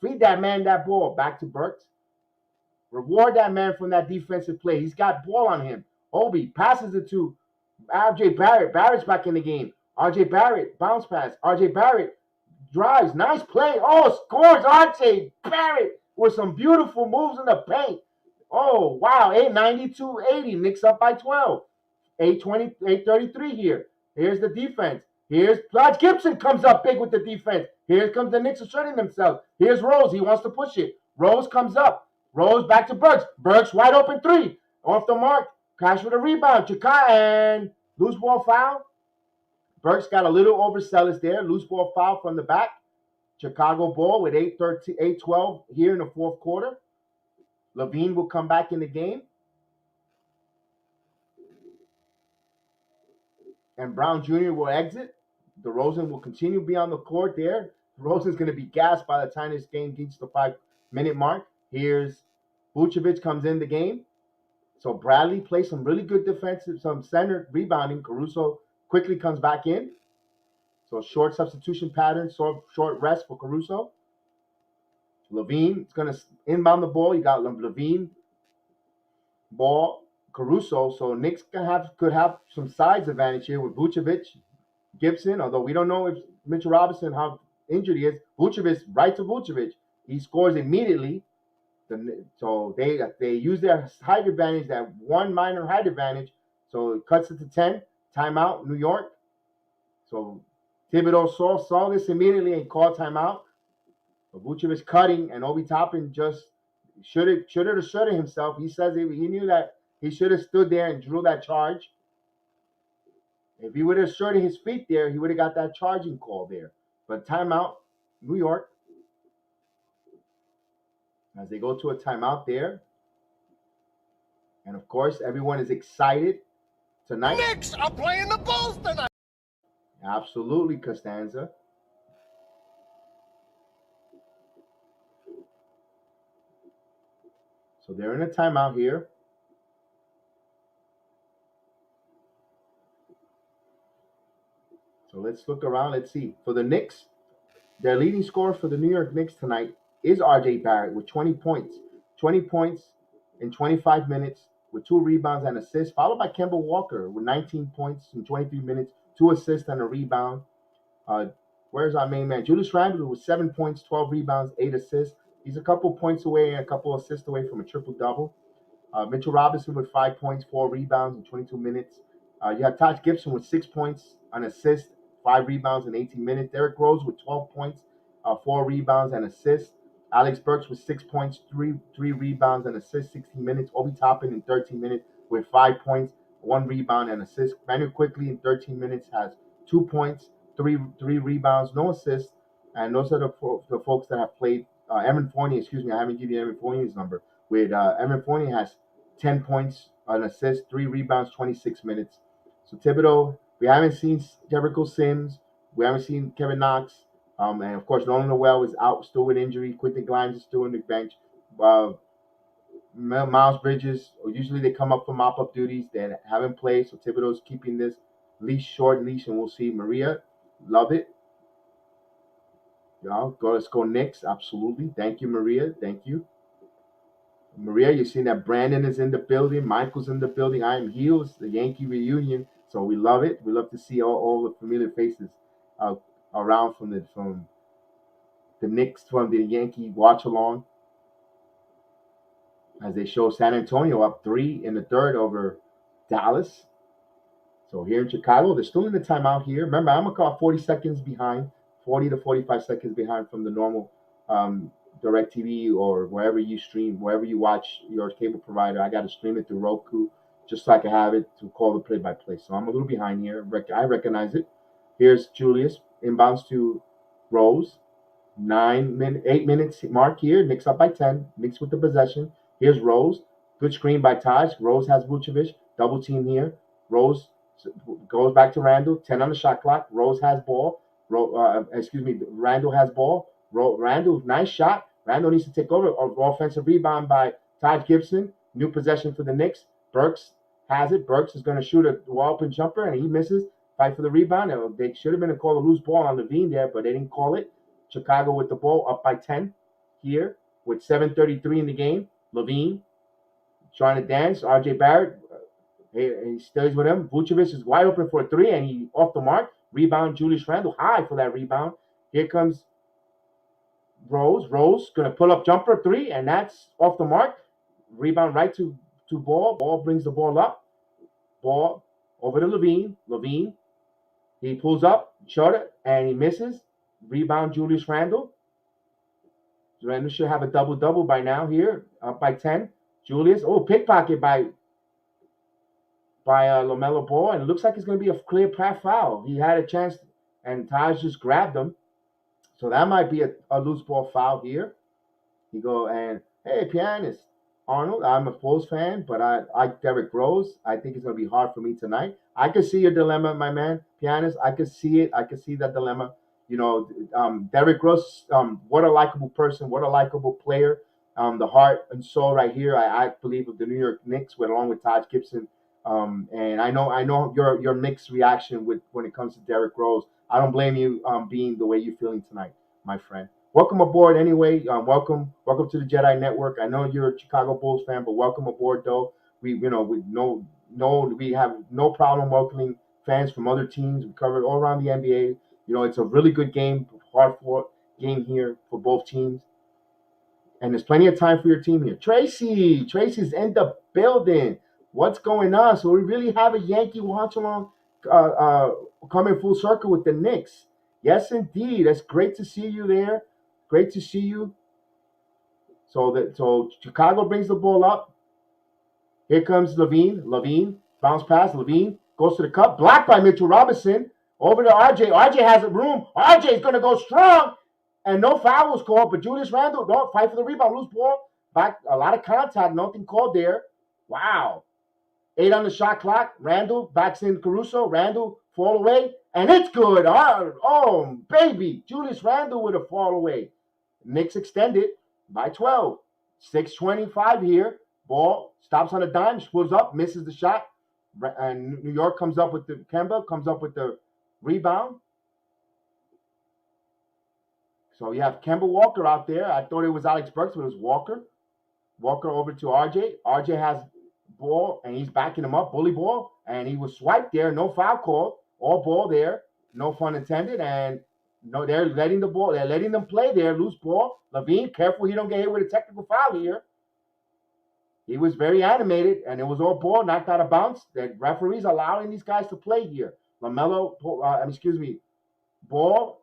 A: Feed that man that ball. Back to Burks. Reward that man from that defensive play. He's got ball on him. Obi passes it to RJ Barrett. Barrett's back in the game. RJ Barrett. Bounce pass. RJ Barrett drives. Nice play. Oh, scores RJ Barrett with some beautiful moves in the paint. Oh, wow. 892-80. Knicks up by 12. 820, 833 here. Here's the defense. Here's Lodge Gibson comes up big with the defense. Here comes the Knicks asserting themselves. Here's Rose. He wants to push it. Rose comes up. Rose back to Burks. Burks wide open 3. Off the mark. Crash with a rebound. Chicago and loose ball foul. Burks got a little overzealous there. Loose ball foul from the back. Chicago ball with 8:12 here in the fourth quarter. Levine will come back in the game. And Brown Jr. will exit. DeRozan will continue to be on the court there. DeRozan's going to be gassed by the time this game gets to the 5-minute mark. Here's Vucevic comes in the game. So Bradley plays some really good defensive, some center rebounding. Caruso quickly comes back in. So short substitution pattern, short rest for Caruso. Levine is going to inbound the ball. You got Levine, ball, Caruso. So Knicks could have some size advantage here with Vucevic, Gibson. Although we don't know if Mitchell Robinson how injured he is. Vucevic, right to Vucevic. He scores immediately. So they use their height advantage, that one minor height advantage. So it cuts it to 10. Timeout, New York. So Thibodeau saw this immediately and called timeout. But Vucevic cutting, and Obi Toppin just should have asserted himself. He says he knew that he should have stood there and drew that charge. If he would have asserted his feet there, he would have got that charging call there. But timeout, New York. As they go to a timeout there. And of course, everyone is excited tonight.
B: Knicks are playing the Bulls tonight.
A: Absolutely, Costanza. So they're in a timeout here. So let's look around. Let's see. For the Knicks, their leading scorer for the New York Knicks tonight is RJ Barrett with 20 points. 20 points in 25 minutes with 2 rebounds and assists, followed by Kemba Walker with 19 points in 23 minutes, 2 assists and a rebound. Where's our main man? Julius Randle with 7 points, 12 rebounds, 8 assists. He's a couple points away and a couple assists away from a triple-double. Mitchell Robinson with 5 points, 4 rebounds in 22 minutes. You have Taj Gibson with 6 points, an assist, 5 rebounds in 18 minutes. Derrick Rose with 12 points, 4 rebounds and assists. Alex Burks with 6 points, 3 rebounds and assists, 16 minutes. Obi Toppin in 13 minutes with 5 points, 1 rebound and assist. Manuel Quickly in 13 minutes has 2 points, 3 rebounds, no assists. And those are the folks that have played. Evan Fournier, I haven't given you Evan Fournier's number. With Evan Fournier has 10 points, an assist, 3 rebounds, 26 minutes. So Thibodeau, we haven't seen Jericho Sims. We haven't seen Kevin Knox. And of course, Nolan Noel is out still with injury. Quentin Grimes is still on the bench. Miles Bridges, usually they come up for mop-up duties. They haven't played, so Thibodeau's keeping this short leash, and we'll see. Maria, love it. Let's go Knicks. Absolutely. Thank you, Maria. Thank you. Maria, you've seen that Brandon is in the building. Michael's in the building. I am Heels, the Yankee reunion. So we love it. We love to see all the familiar faces around from the Knicks, from the Yankee watch along. As they show San Antonio up 3 in the third over Dallas. So here in Chicago, they're still in the timeout here. Remember, I'm going to call 40 seconds behind, 40 to 45 seconds behind from the normal DirecTV or wherever you stream, wherever you watch your cable provider. I got to stream it through Roku just so I can have it to call the play-by-play. So I'm a little behind here. I recognize it. Here's Julius inbounds to Rose. 8 minutes mark here. Knicks up by 10. Knicks with the possession. Here's Rose. Good screen by Taj. Rose has Vucevic. Double team here. Rose goes back to Randall. 10 on the shot clock. Rose has ball. Randall has ball. Randall, nice shot. Randall needs to take over. Offensive rebound by Taj Gibson. New possession for the Knicks. Burks has it. Burks is going to shoot a wall open jumper, and he misses. Fight for the rebound. They should have been a call a loose ball on Levine there, but they didn't call it. Chicago with the ball up by 10 here with 7:33 in the game. Levine trying to dance. RJ Barrett, he stays with him. Vucevic is wide open for a three, and he off the mark. Rebound, Julius Randle high for that rebound. Here comes Rose. Rose going to pull up jumper three, and that's off the mark. Rebound right to Ball. Ball brings the ball up. Ball over to Levine. Levine, he pulls up, short, and he misses. Rebound, Julius Randle. Randle should have a double-double by now here, up by 10. Julius, pickpocket by LaMelo Ball, and it looks like it's going to be a clear path foul. He had a chance, and Taj just grabbed him. So that might be a loose ball foul here. He go, and hey, pianist, Arnold, I'm a Bulls fan, but I like Derrick Rose. I think it's going to be hard for me tonight. I can see your dilemma, my man, pianist. I can see it. I can see that dilemma. You know, Derrick Rose, what a likable person, what a likable player. The heart and soul right here, I believe, of the New York Knicks, along with Taj Gibson. And I know your mixed reaction when it comes to Derrick Rose. I don't blame you being the way you're feeling tonight, my friend. Welcome aboard anyway. Welcome to the Jedi Network. I know you're a Chicago Bulls fan, but welcome aboard though. We have no problem welcoming fans from other teams. We cover all around the NBA. You know, it's a really good game, hard-fought game here for both teams. And there's plenty of time for your team here. Tracy's in the building. What's going on? So we really have a Yankee watch-along coming full circle with the Knicks. Yes, indeed. That's great to see you there. Great to see you. So Chicago brings the ball up. Here comes Levine. Levine, bounce pass. Levine goes to the cup. Blocked by Mitchell Robinson. Over to RJ. RJ has a room. RJ is going to go strong. And no foul was called. But Julius Randle, don't fight for the rebound. Loose ball. Back. A lot of contact. Nothing called there. Wow. 8 on the shot clock. Randle backs in Caruso. Randle fall away. And it's good. Oh, baby. Julius Randle with a fall away. Knicks extended by 12. 6:25 here. Ball stops on a dime. Pulls up. Misses the shot. And New York comes up with Kemba comes up with the rebound. So you have Kemba Walker out there. I thought it was Alex Burks, but it was Walker. Walker over to RJ. RJ has ball, and he's backing him up. Bully ball. And he was swiped there. No foul call. All ball there. No fun intended. And no, they're letting the ball. They're letting them play there. Loose ball. Levine, careful he don't get hit with a technical foul here. He was very animated, and it was all ball, knocked out of bounds. The referees allowing these guys to play here. Ball.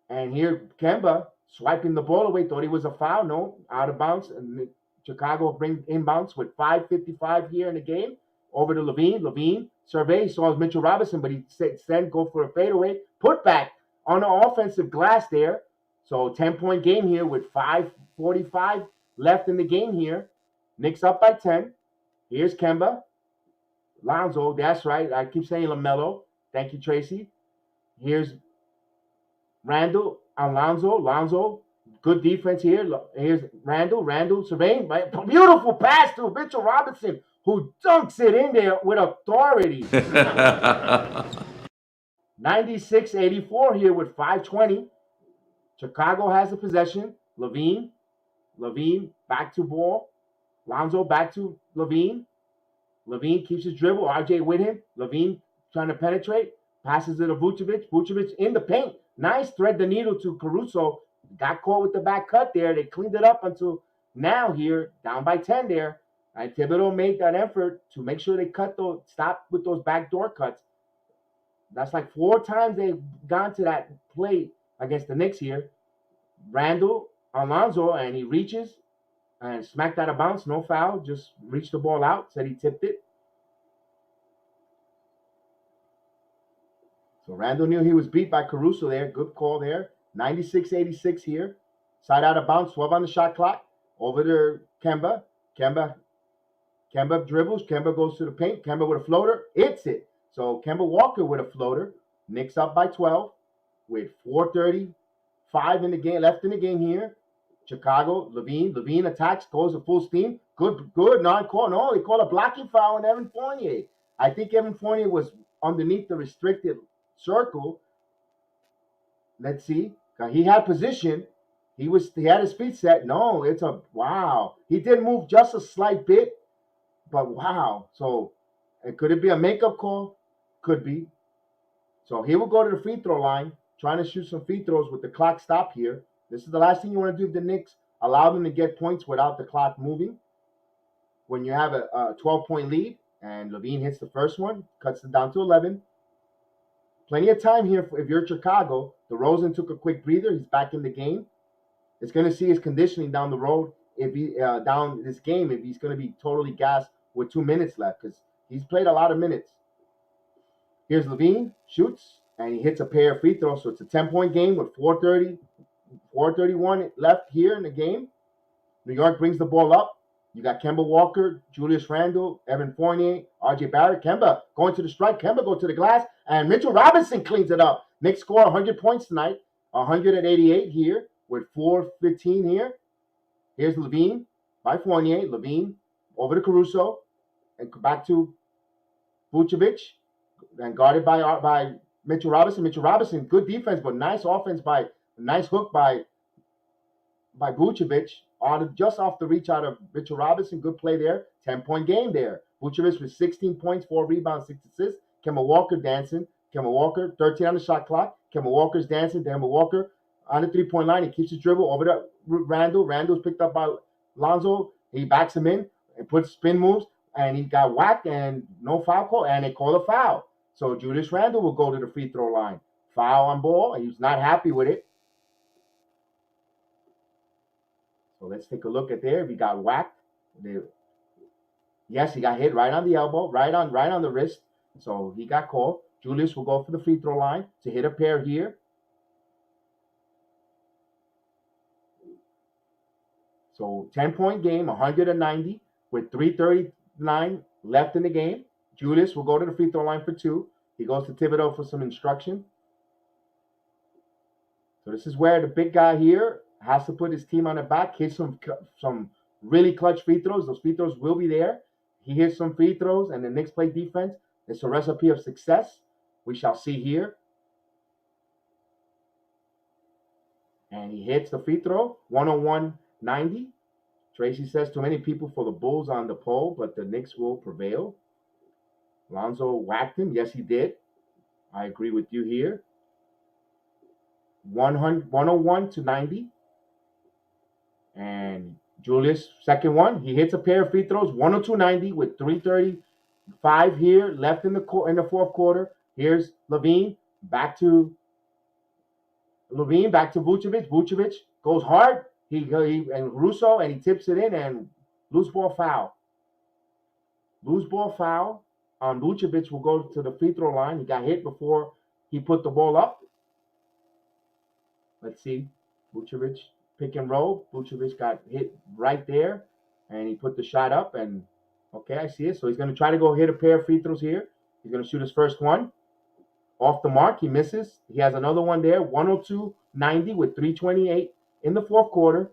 A: And here, Kemba swiping the ball away, thought he was a foul. No, out of bounds. And Chicago bring inbounds with 5:55 here in the game. Over to Levine. Levine survey, saw Mitchell Robinson, but he said go for a fadeaway. Put back on the offensive glass there. So 10-point game here with 5:45 left in the game here. Knicks up by 10. Here's Kemba. Lonzo, that's right. I keep saying LaMelo. Thank you, Tracy. Here's Randle on Lonzo. Lonzo, good defense here. Here's Randle. Randle surveying. Beautiful pass to Mitchell Robinson, who dunks it in there with authority. 96-84 here with 5:20. Chicago has the possession. Levine back to ball. Lonzo back to Levine. Levine keeps his dribble. RJ with him. Levine trying to penetrate. Passes it to Vucevic. Vucevic in the paint. Nice thread the needle to Caruso. Got caught with the back cut there. They cleaned it up until now here. Down by 10 there. And Thibodeau made that effort to make sure they stop with those backdoor cuts. That's like 4 times they've gone to that play against the Knicks here. Randle on Lonzo, and he reaches and smacked out of bounds. No foul. Just reached the ball out. Said he tipped it. So Randall knew he was beat by Caruso there. Good call there. 96-86 here. Side out of bounds. 12 on the shot clock. Over to Kemba. Kemba dribbles. Kemba goes to the paint. Kemba with a floater. Hits it. So Kemba Walker with a floater. Knicks up by 12 with 4:35 in the game left in the game here. Chicago, Levine attacks, goes to full steam. Good, non-call. No, they call a blocking foul on Evan Fournier. I think Evan Fournier was underneath the restricted circle. Let's see. He had position. He had his feet set. No, it's a wow. He did move just a slight bit, but wow. So could it be a makeup call? Could be. So he will go to the free throw line, trying to shoot some free throws with the clock stop here. This is the last thing you want to do with the Knicks. Allow them to get points without the clock moving. When you have a 12-point lead, and Levine hits the first one, cuts it down to 11. Plenty of time here if you're Chicago. DeRozan took a quick breather. He's back in the game. It's going to see his conditioning down the road if he down this game if he's going to be totally gassed with 2 minutes left because he's played a lot of minutes. Here's Levine, shoots, and he hits a pair of free throws. So it's a 10-point game with 4:31 left here in the game. New York brings the ball up. You got Kemba Walker, Julius Randle, Evan Fournier, RJ Barrett. Kemba going to the strike. Kemba go to the glass, and Mitchell Robinson cleans it up. Knicks score 100 points tonight, 188 here with 4:15 here. Here's Levine by Fournier. Levine over to Caruso and back to Vucevic and guarded by Mitchell Robinson. Mitchell Robinson, good defense, but nice offense nice hook by Vucevic. Just off the reach out of Mitchell Robinson. Good play there. 10-point game there. Vucevic with 16 points, 4 rebounds, 6 assists. Kemba Walker dancing. Kemba Walker, 13 on the shot clock. Kemba Walker's dancing. Kemba Walker on the 3-point line. He keeps his dribble over to Randall. Randall's picked up by Lonzo. He backs him in and puts spin moves. And he got whacked and no foul call. And they call a foul. So Julius Randle will go to the free throw line. Foul on ball. He was not happy with it. So let's take a look at there. If he got whacked. Yes, he got hit right on the elbow, right on the wrist. So he got called. Julius will go for the free throw line to hit a pair here. So 10-point game, 190 with 3:39 left in the game. Julius will go to the free throw line for 2. He goes to Thibodeau for some instruction. So this is where the big guy here has to put his team on the back, hit some really clutch free throws. Those free throws will be there. He hits some free throws, and the Knicks play defense. It's a recipe of success. We shall see here. And he hits the free throw, 101-90. Tracy says too many people for the Bulls on the pole, but the Knicks will prevail. Lonzo whacked him. Yes, he did. I agree with you here. 101-90. And Julius, second one, he hits a pair of free throws, 102-90 with 3:35 here left in the fourth quarter. Here's Levine, back to Vucevic. Vucevic goes hard. He and Russo, and he tips it in, and loose ball foul. Loose ball foul on Vucevic will go to the free throw line. He got hit before he put the ball up. Let's see. Vucevic pick and roll. Vucevic got hit right there, and he put the shot up. And okay, I see it. So he's going to try to go hit a pair of free throws here. He's going to shoot his first one. Off the mark, he misses. He has another one there, 102-90 with 3:28 in the fourth quarter.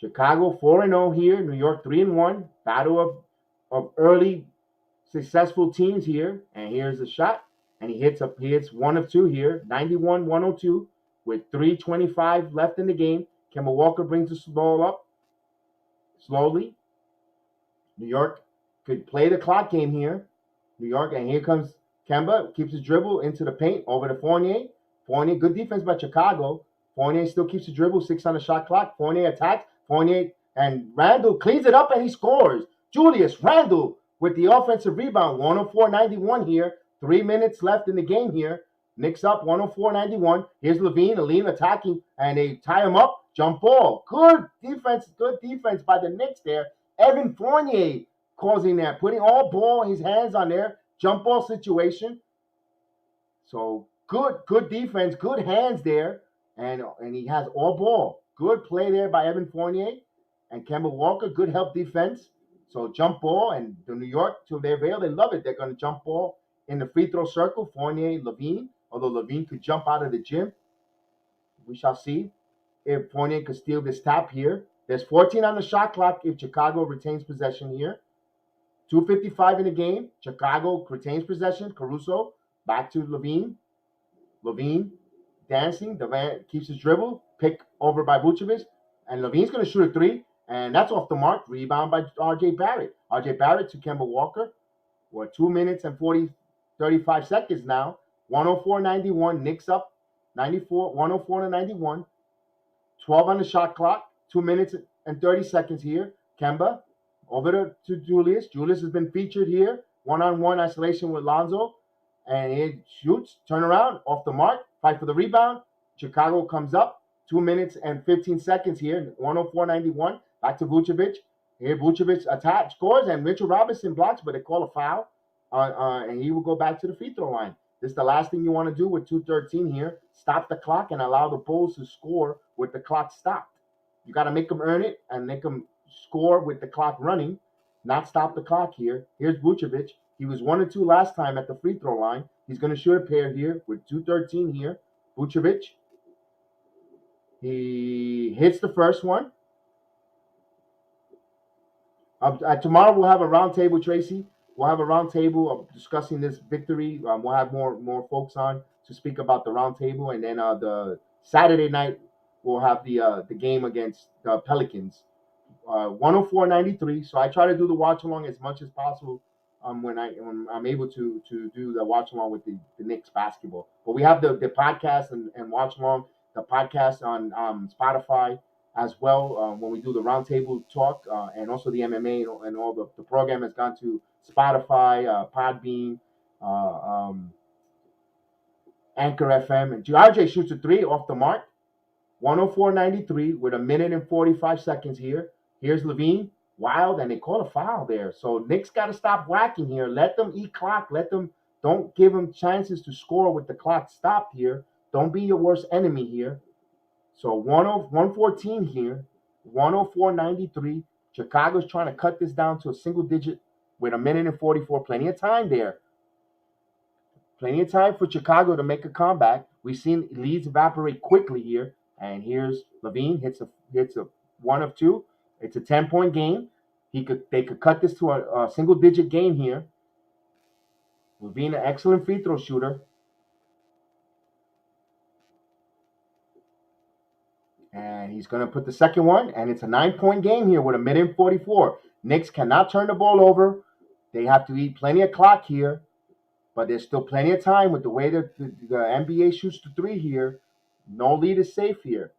A: Chicago 4-0 here. New York 3-1. Battle of early successful teams here. And here's the shot. And he hits 1 of 2 here, 91-102 with 3:25 left in the game. Kemba Walker brings the ball up slowly. New York could play the clock game here. New York, and here comes Kemba, keeps his dribble into the paint over to Fournier. Fournier, good defense by Chicago. Fournier still keeps the dribble, 6 on the shot clock. Fournier attacks. Fournier and Randle cleans it up and he scores. Julius Randle with the offensive rebound, 104-91 here. 3 minutes left in the game here. Knicks up 104-91. Here's Levine attacking, and they tie him up. Jump ball. Good defense by the Knicks there. Evan Fournier causing that, putting all ball, his hands on there. Jump ball situation. So good defense, good hands there, and he has all ball. Good play there by Evan Fournier and Kemba Walker. Good help defense. So jump ball, and the New York, to their veil, they love it. They're going to jump ball in the free throw circle. Fournier, Levine, although Levine could jump out of the gym. We shall see if Fournier could steal this tap here. There's 14 on the shot clock if Chicago retains possession here. 2:55 in the game. Chicago retains possession. Caruso back to Levine. Levine dancing. Durant keeps his dribble. Pick over by Vucevic. And Levine's going to shoot a three. And that's off the mark. Rebound by R.J. Barrett. R.J. Barrett to Kemba Walker. We're 2 minutes and 35 seconds now. 104-91. Knicks up 94. 104-91. 12 on the shot clock. 2 minutes and 30 seconds here. Kemba over to Julius. Julius has been featured here. One-on-one isolation with Lonzo. And he shoots, turn around, off the mark, fight for the rebound. Chicago comes up, 2 minutes and 15 seconds here, 104-91. Back to Vucevic. Here, Vucevic attacks, scores, and Mitchell Robinson blocks, but they call a foul, and he will go back to the free throw line. This is the last thing you want to do with 2:13 here. Stop the clock and allow the Bulls to score with the clock stopped. You got to make them earn it and make them score with the clock running, not stop the clock here. Here's Vucevic. He was 1 or 2 last time at the free throw line. He's going to shoot a pair here with 2:13 here. Vucevic. He hits the first one. Tomorrow we'll have a roundtable, Tracy. We'll have a roundtable of discussing this victory. We'll have more folks on to speak about the roundtable, and then the Saturday night we'll have the game against the Pelicans. 104-93. So I try to do the watch along as much as possible when I'm able to do the watch along with the Knicks basketball. But we have the podcast and watch along, the podcast on Spotify as well when we do the roundtable talk and also the MMA and all the program has gone to Spotify, Podbean, Anchor FM. And RJ shoots a three off the mark. 104-93 with 1 minute and 45 seconds here. Here's Levine, wild, and they call a foul there. So Knicks got to stop whacking here. Let them eat clock. Don't give them chances to score with the clock stopped here. Don't be your worst enemy here. So 114 here, 104-93. Chicago's trying to cut this down to a single digit with 1 minute and 44. Plenty of time there. Plenty of time for Chicago to make a comeback. We've seen leads evaporate quickly here. And here's Levine, hits a 1 of 2. It's a 10-point game. They could cut this to a single-digit game here. Levine, an excellent free throw shooter. And he's going to put the second one, and it's a 9-point game here with 1 minute and 44. Knicks cannot turn the ball over. They have to eat plenty of clock here, but there's still plenty of time with the way that the NBA shoots the three here. No lead is safe here.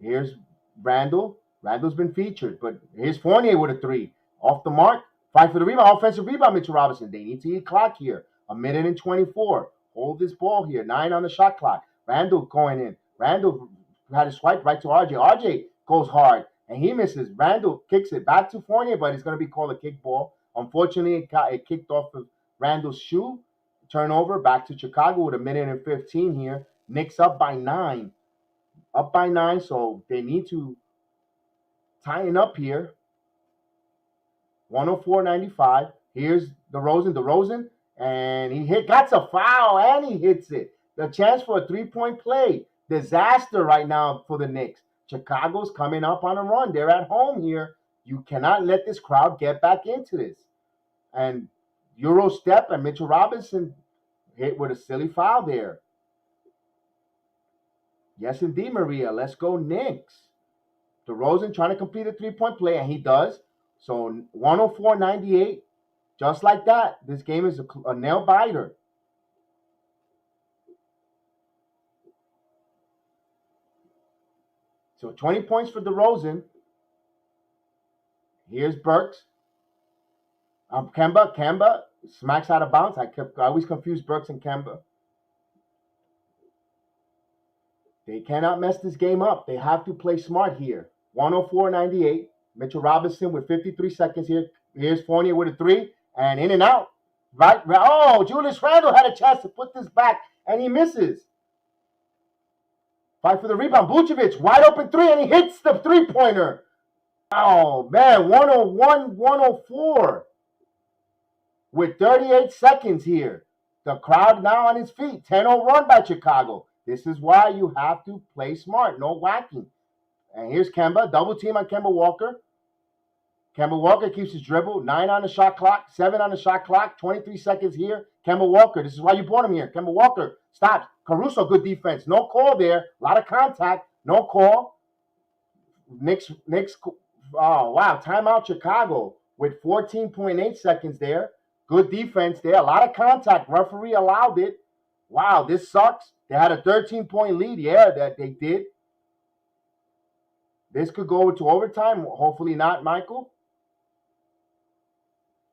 A: Here's Randall. Randall's been featured, but here's Fournier with a three. Off the mark. Fight for the rebound. Offensive rebound, Mitchell Robinson. They need to eat clock here. 1 minute and 24. Hold this ball here. 9 on the shot clock. Randall going in. Randall had a swipe right to RJ. RJ goes hard, and he misses. Randall kicks it back to Fournier, but it's going to be called a kick ball. Unfortunately, it kicked off of Randall's shoe. Turnover back to Chicago with 1 minute and 15 here. Knicks up by 9. Up by 9, so they need to tighten up here. 104-95. Here's DeRozan, and he got a foul, and he hits it. The chance for a three-point play. Disaster right now for the Knicks. Chicago's coming up on a run. They're at home here. You cannot let this crowd get back into this. And Euro step and Mitchell Robinson hit with a silly foul there. Yes, indeed, Maria. Let's go Knicks. DeRozan trying to complete a three-point play, and he does. So 104-98. Just like that, this game is a nail-biter. So 20 points for DeRozan. Here's Burks. Kemba Smacks out of bounds. I always confuse Burks and Kemba. They cannot mess this game up. They have to play smart here. 104-98. Mitchell Robinson with 53 seconds here. Here's Fournier with a three. And in and out. Right. Oh, Julius Randle had a chance to put this back, and he misses. Fight for the rebound. Vucevic, wide open three, and he hits the three-pointer. Oh, man, 101-104 with 38 seconds here. The crowd now on his feet. 10-0 run by Chicago. This is why you have to play smart. No whacking. And here's Kemba. Double team on Kemba Walker. Kemba Walker keeps his dribble. 9 on the shot clock. 7 on the shot clock. 23 seconds here. Kemba Walker. This is why you brought him here. Kemba Walker stops. Caruso, good defense. No call there. A lot of contact. No call. Knicks. Oh, wow. Timeout Chicago with 14.8 seconds there. Good defense there. A lot of contact. Referee allowed it. Wow, this sucks. They had a 13-point lead. Yeah, that they did. This could go into overtime. Hopefully not, Michael.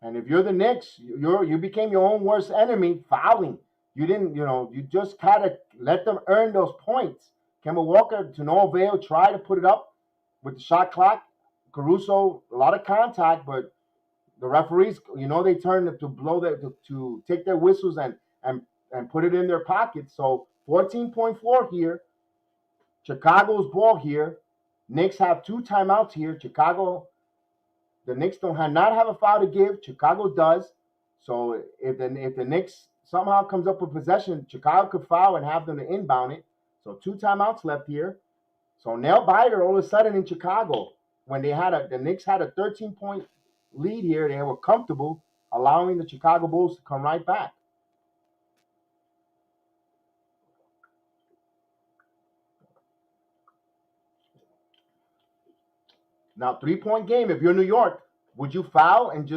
A: And if you're the Knicks, you became your own worst enemy, fouling. You didn't, you just kind of let them earn those points. Kemba Walker, to no avail, try to put it up with the shot clock. Caruso, a lot of contact, but the referees, they turn to blow to take their whistles and put it in their pockets. So 14.4 here. Chicago's ball here. Knicks have 2 timeouts here. The Knicks not have a foul to give. Chicago does. So if the Knicks somehow comes up with possession, Chicago could foul and have them to inbound it. So 2 timeouts left here. So nail biter all of a sudden in Chicago. When the Knicks had a 13-point lead here, they were comfortable, allowing the Chicago Bulls to come right back. Now, 3-point game. If you're New York, would you foul and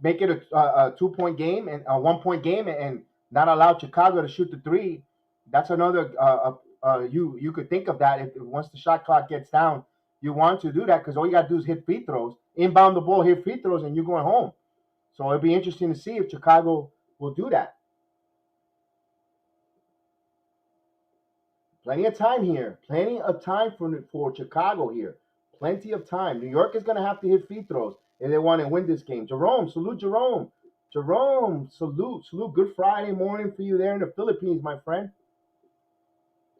A: make it a 2-point game and a 1-point game and not allow Chicago to shoot the three? That's another. You could think of that if once the shot clock gets down, you want to do that because all you got to do is hit free throws, inbound the ball, hit free throws, and you're going home. So it'd be interesting to see if Chicago will do that. Plenty of time here. Plenty of time for Chicago here. Plenty of time. New York is going to have to hit free throws if they want to win this game. Jerome, salute Jerome. Jerome, salute. Good Friday morning for you there in the Philippines, my friend.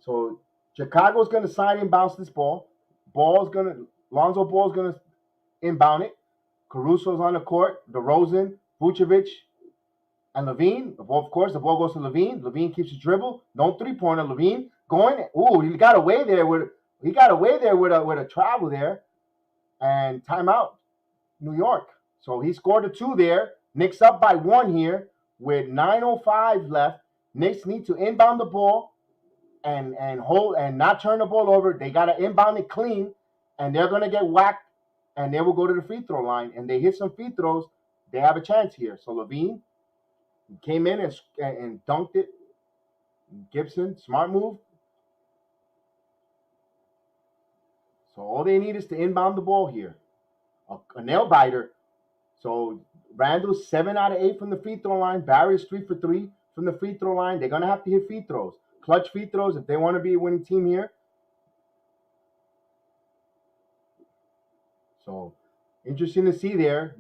A: So Chicago's going to side and bounce this ball. Lonzo Ball's going to inbound it. Caruso's on the court. DeRozan, Vucevic, and Levine. Of course, the ball goes to Levine. Levine keeps his dribble. No three-pointer. Levine going. Ooh, he got away there with a travel there. And timeout, New York. So he scored a 2 there. Knicks up by 1 here with 9:05 left. Knicks need to inbound the ball and hold and not turn the ball over. They got to inbound it clean, and they're going to get whacked, and they will go to the free throw line. And they hit some free throws. They have a chance here. So Levine came in and dunked it. Gibson, smart move. So all they need is to inbound the ball here. A nail biter. So Randall's 7 out of 8 from the free throw line. Barry's 3 for 3 from the free throw line. They're going to have to hit free throws. Clutch free throws if they want to be a winning team here. So interesting to see there.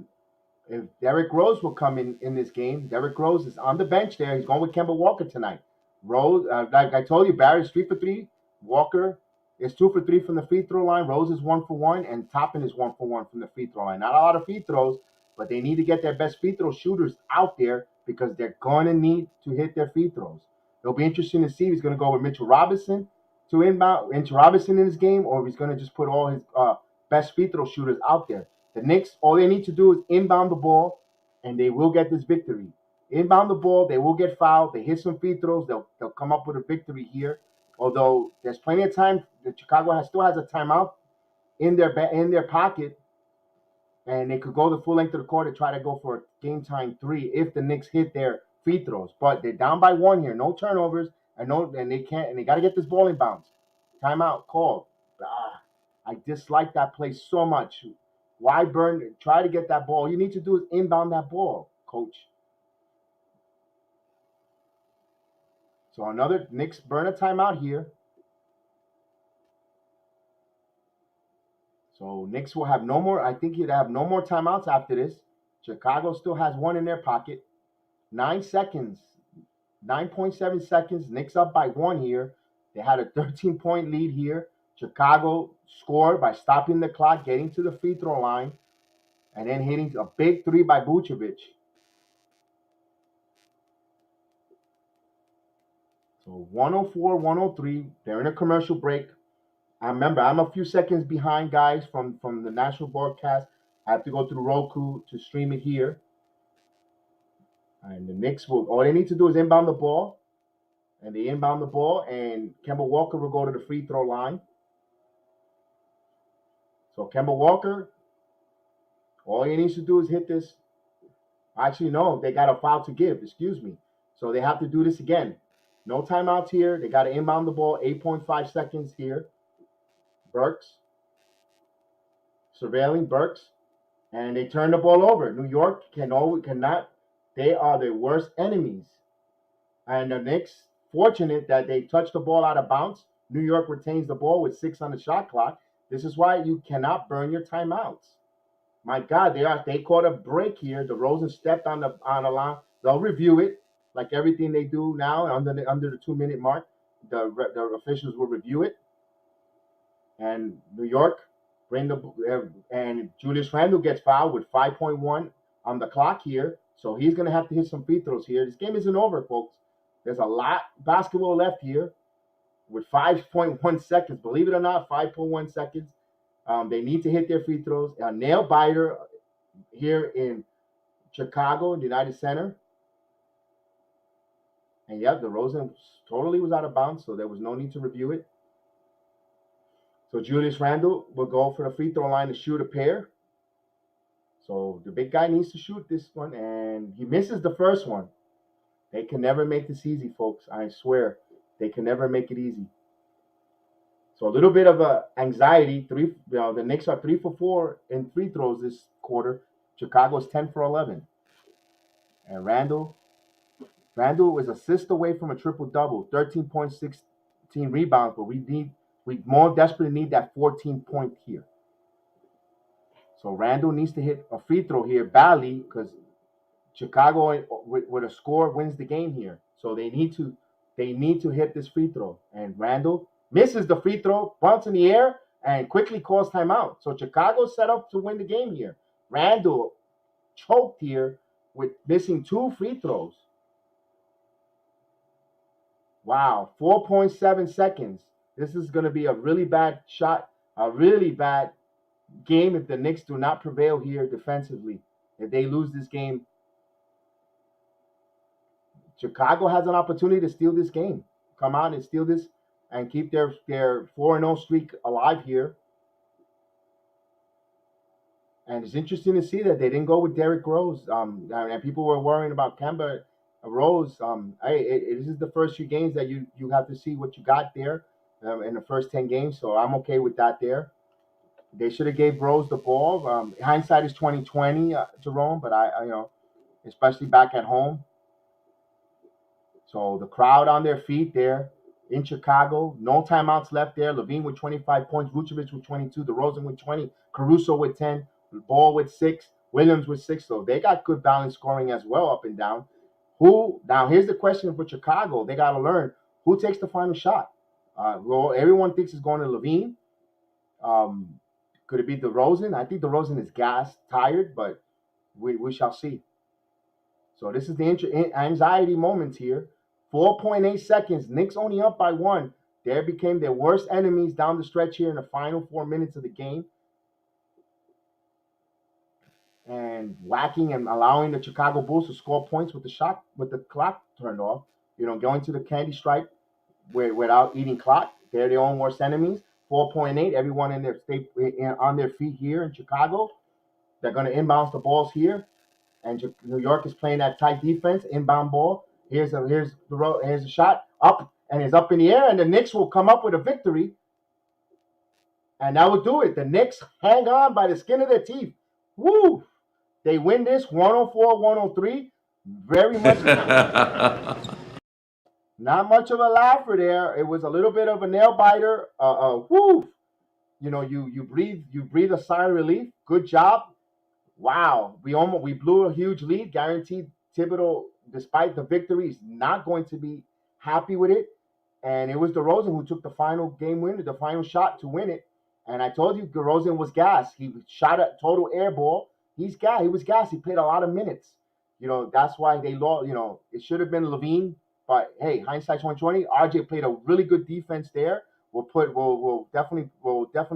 A: If Derrick Rose will come in this game. Derrick Rose is on the bench there. He's going with Kemba Walker tonight. Rose, like I told you, Barry's 3 for 3. Walker is 2 for 3 from the free throw line. Rose is 1 for 1, and Toppin is 1 for 1 from the free throw line. Not a lot of free throws, but they need to get their best free throw shooters out there because they're going to need to hit their free throws. It'll be interesting to see if he's going to go with Mitchell Robinson to inbound, Mitchell Robinson in this game, or if he's going to just put all his best free throw shooters out there. The Knicks, all they need to do is inbound the ball, and they will get this victory. Inbound the ball, they will get fouled. They hit some free throws, they'll come up with a victory here. Although there's plenty of time, the Chicago still has a timeout in their pocket, and they could go the full length of the court and try to go for a game time 3 if the Knicks hit their free throws. But they're down by 1 here, no turnovers, and they got to get this ball inbounds. Timeout called. I dislike that play so much. Why burn? Try to get that ball. All you need to do is inbound that ball, coach. So another Knicks burn a timeout here. So Knicks will have no more. I think he'd have no more timeouts after this. Chicago still has one in their pocket. 9 seconds. 9.7 seconds. Knicks up by 1 here. They had a 13-point lead here. Chicago scored by stopping the clock, getting to the free throw line, and then hitting a big 3 by Vucevic. So 104-103. They're in a commercial break. I remember I'm a few seconds behind, guys, from the national broadcast. I have to go through Roku to stream it here. And the Knicks will, all they need to do is inbound the ball. And they inbound the ball, and Kemba Walker will go to the free throw line. So Kemba Walker, all he needs to do is hit this. Actually, no, they got a foul to give. Excuse me. So they have to do this again. No timeouts here. They got to inbound the ball. 8.5 seconds here. Burks. Surveilling Burks. And they turn the ball over. New York cannot. They are the worst enemies. And the Knicks, fortunate that they touched the ball out of bounds. New York retains the ball with 6 on the shot clock. This is why you cannot burn your timeouts. My God, they caught a break here. DeRozan stepped on the line. They'll review it like everything they do now under the 2-minute mark. The officials will review it. And New York and Julius Randle gets fouled with 5.1 on the clock here. So he's going to have to hit some free throws here. This game isn't over, folks. There's a lot of basketball left here with 5.1 seconds. Believe it or not, 5.1 seconds. They need to hit their free throws. A nail biter here in Chicago, in the United Center. And yeah, DeRozan totally was out of bounds, so there was no need to review it. So Julius Randle will go for the free throw line to shoot a pair. So the big guy needs to shoot this one, and he misses the first one. They can never make this easy, folks. I swear. They can never make it easy. So a little bit of anxiety. The Knicks are 3 for 4 in free throws this quarter. Chicago's 10 for 11. And Randle is assist away from a triple-double, 13.16 rebounds, but we more desperately need that 14-point here. So Randle needs to hit a free throw here badly because Chicago with a score wins the game here. So they need to hit this free throw. And Randle misses the free throw, bumps in the air, and quickly calls timeout. So Chicago's set up to win the game here. Randle choked here with missing 2 free throws. Wow, 4.7 seconds. This is going to be a really bad shot, a really bad game if the Knicks do not prevail here defensively. If they lose this game, Chicago has an opportunity to steal this game. Come out and steal this and keep their 4-0 streak alive here. And it's interesting to see that they didn't go with Derrick Rose. And people were worrying about Kemba Rose. This is the first few games that you have to see what you got there in the first 10 games. So I'm okay with that there. They should have gave Rose the ball. Hindsight is 2020, Jerome, but I especially back at home. So the crowd on their feet there in Chicago. No timeouts left there. Levine with 25 points. Vucevic with 22. DeRozan with 20. Caruso with 10. Ball with 6. Williams with 6. So they got good balanced scoring as well up and down. Now here's the question for Chicago. They got to learn who takes the final shot. Well, everyone thinks it's going to Levine. Could it be DeRozan? I think DeRozan is gassed, tired, but we shall see. So this is the anxiety moments here. 4.8 seconds. Knicks only up by 1. They became their worst enemies down the stretch here in the final 4 minutes of the game. And whacking and allowing the Chicago Bulls to score points with the clock turned off. Going to the candy stripe without eating clock. They're their own worst enemies. 4.8. Everyone on their feet here in Chicago. They're going to inbound the balls here. And New York is playing that tight defense, inbound ball. Here's a shot up, and it's up in the air, and the Knicks will come up with a victory. And that would do it. The Knicks hang on by the skin of their teeth. Woo! They win this 104-103. Very much not much of a laugher there. It was a little bit of a nail biter. Woo! You breathe a sigh of relief. Good job. Wow, we blew a huge lead. Guaranteed Thibodeau, despite the victory, is not going to be happy with it. And it was DeRozan who took the final game winner, the final shot to win it. And I told you DeRozan was gassed. He shot a total air ball. He's gas. He was gassed. He played a lot of minutes. That's why they lost. It should have been Levine, but hey, hindsight 2020. RJ played a really good defense there. We'll definitely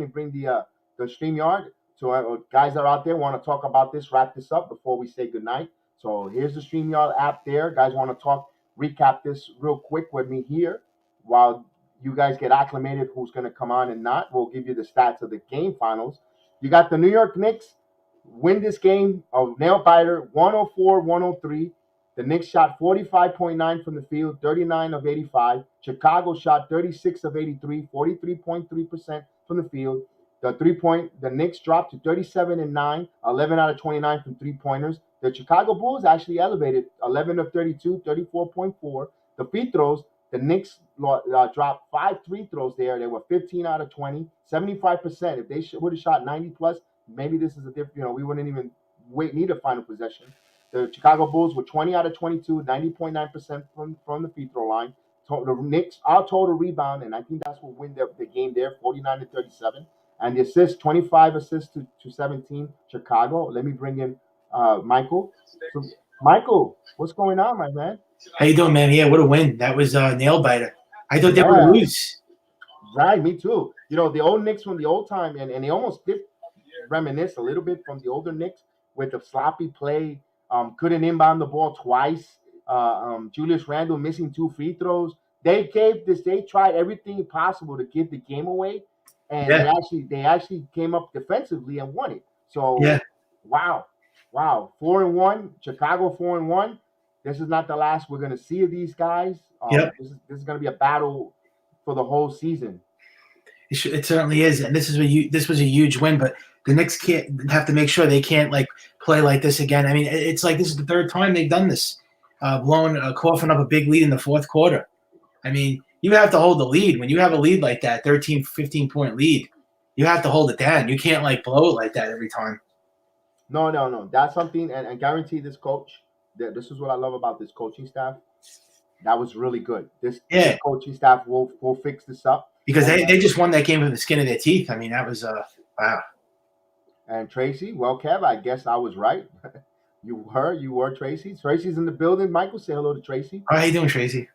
A: bring the StreamYard. So guys that are out there want to talk about this, wrap this up before we say goodnight. So here's the StreamYard app there. Guys want to recap this real quick with me here while you guys get acclimated who's going to come on and not. We'll give you the stats of the game finals. You got the New York Knicks win this game, a nail biter, 104-103. The Knicks shot 45.9 from the field, 39 of 85. Chicago shot 36 of 83, 43.3% from the field. The Knicks dropped to 37-9, 11 out of 29 from three-pointers. The Chicago Bulls actually elevated 11 of 32, 34.4. The free throws, the Knicks dropped 5 free throws there. They were 15 out of 20, 75%. If they would have shot 90 plus, maybe this is a different, we wouldn't even need a final possession. The Chicago Bulls were 20 out of 22, 90.9% from the free throw line. The Knicks, our total rebound, and I think that's what win the game there, 49-37. And the assists, 25 assists to 17, Chicago. Let me bring in Michael. So, Michael, what's going on, my man?
C: How you doing, man? Yeah, what a win. That was a nail biter. I thought they would lose.
A: Right, me too. The old Knicks from the old time, and they almost did reminisce a little bit from the older Knicks with the sloppy play, couldn't inbound the ball twice. Julius Randle missing 2 free throws. They tried everything possible to give the game away, and they actually came up defensively and won it. So wow, 4-1, Chicago 4-1. This is not the last we're gonna see of these guys. This is gonna be a battle for the whole season.
C: It certainly is, and this was a huge win. But the Knicks can't have to make sure they can't play like this again. I mean, it's like this is the third time they've done this, coughing up a big lead in the fourth quarter. I mean, you have to hold the lead. When you have a lead like that, 13, 15-point lead, you have to hold it down. You can't blow it like that every time.
A: No. That's something, and guarantee this coach. This is what I love about this coaching staff. That was really good. This coaching staff will fix this up.
C: Because they just won that game with the skin of their teeth. I mean, that was wow.
A: And Tracy, well, Kev, I guess I was right. You were Tracy. Tracy's in the building. Michael, say hello to Tracy.
C: How you doing, Tracy?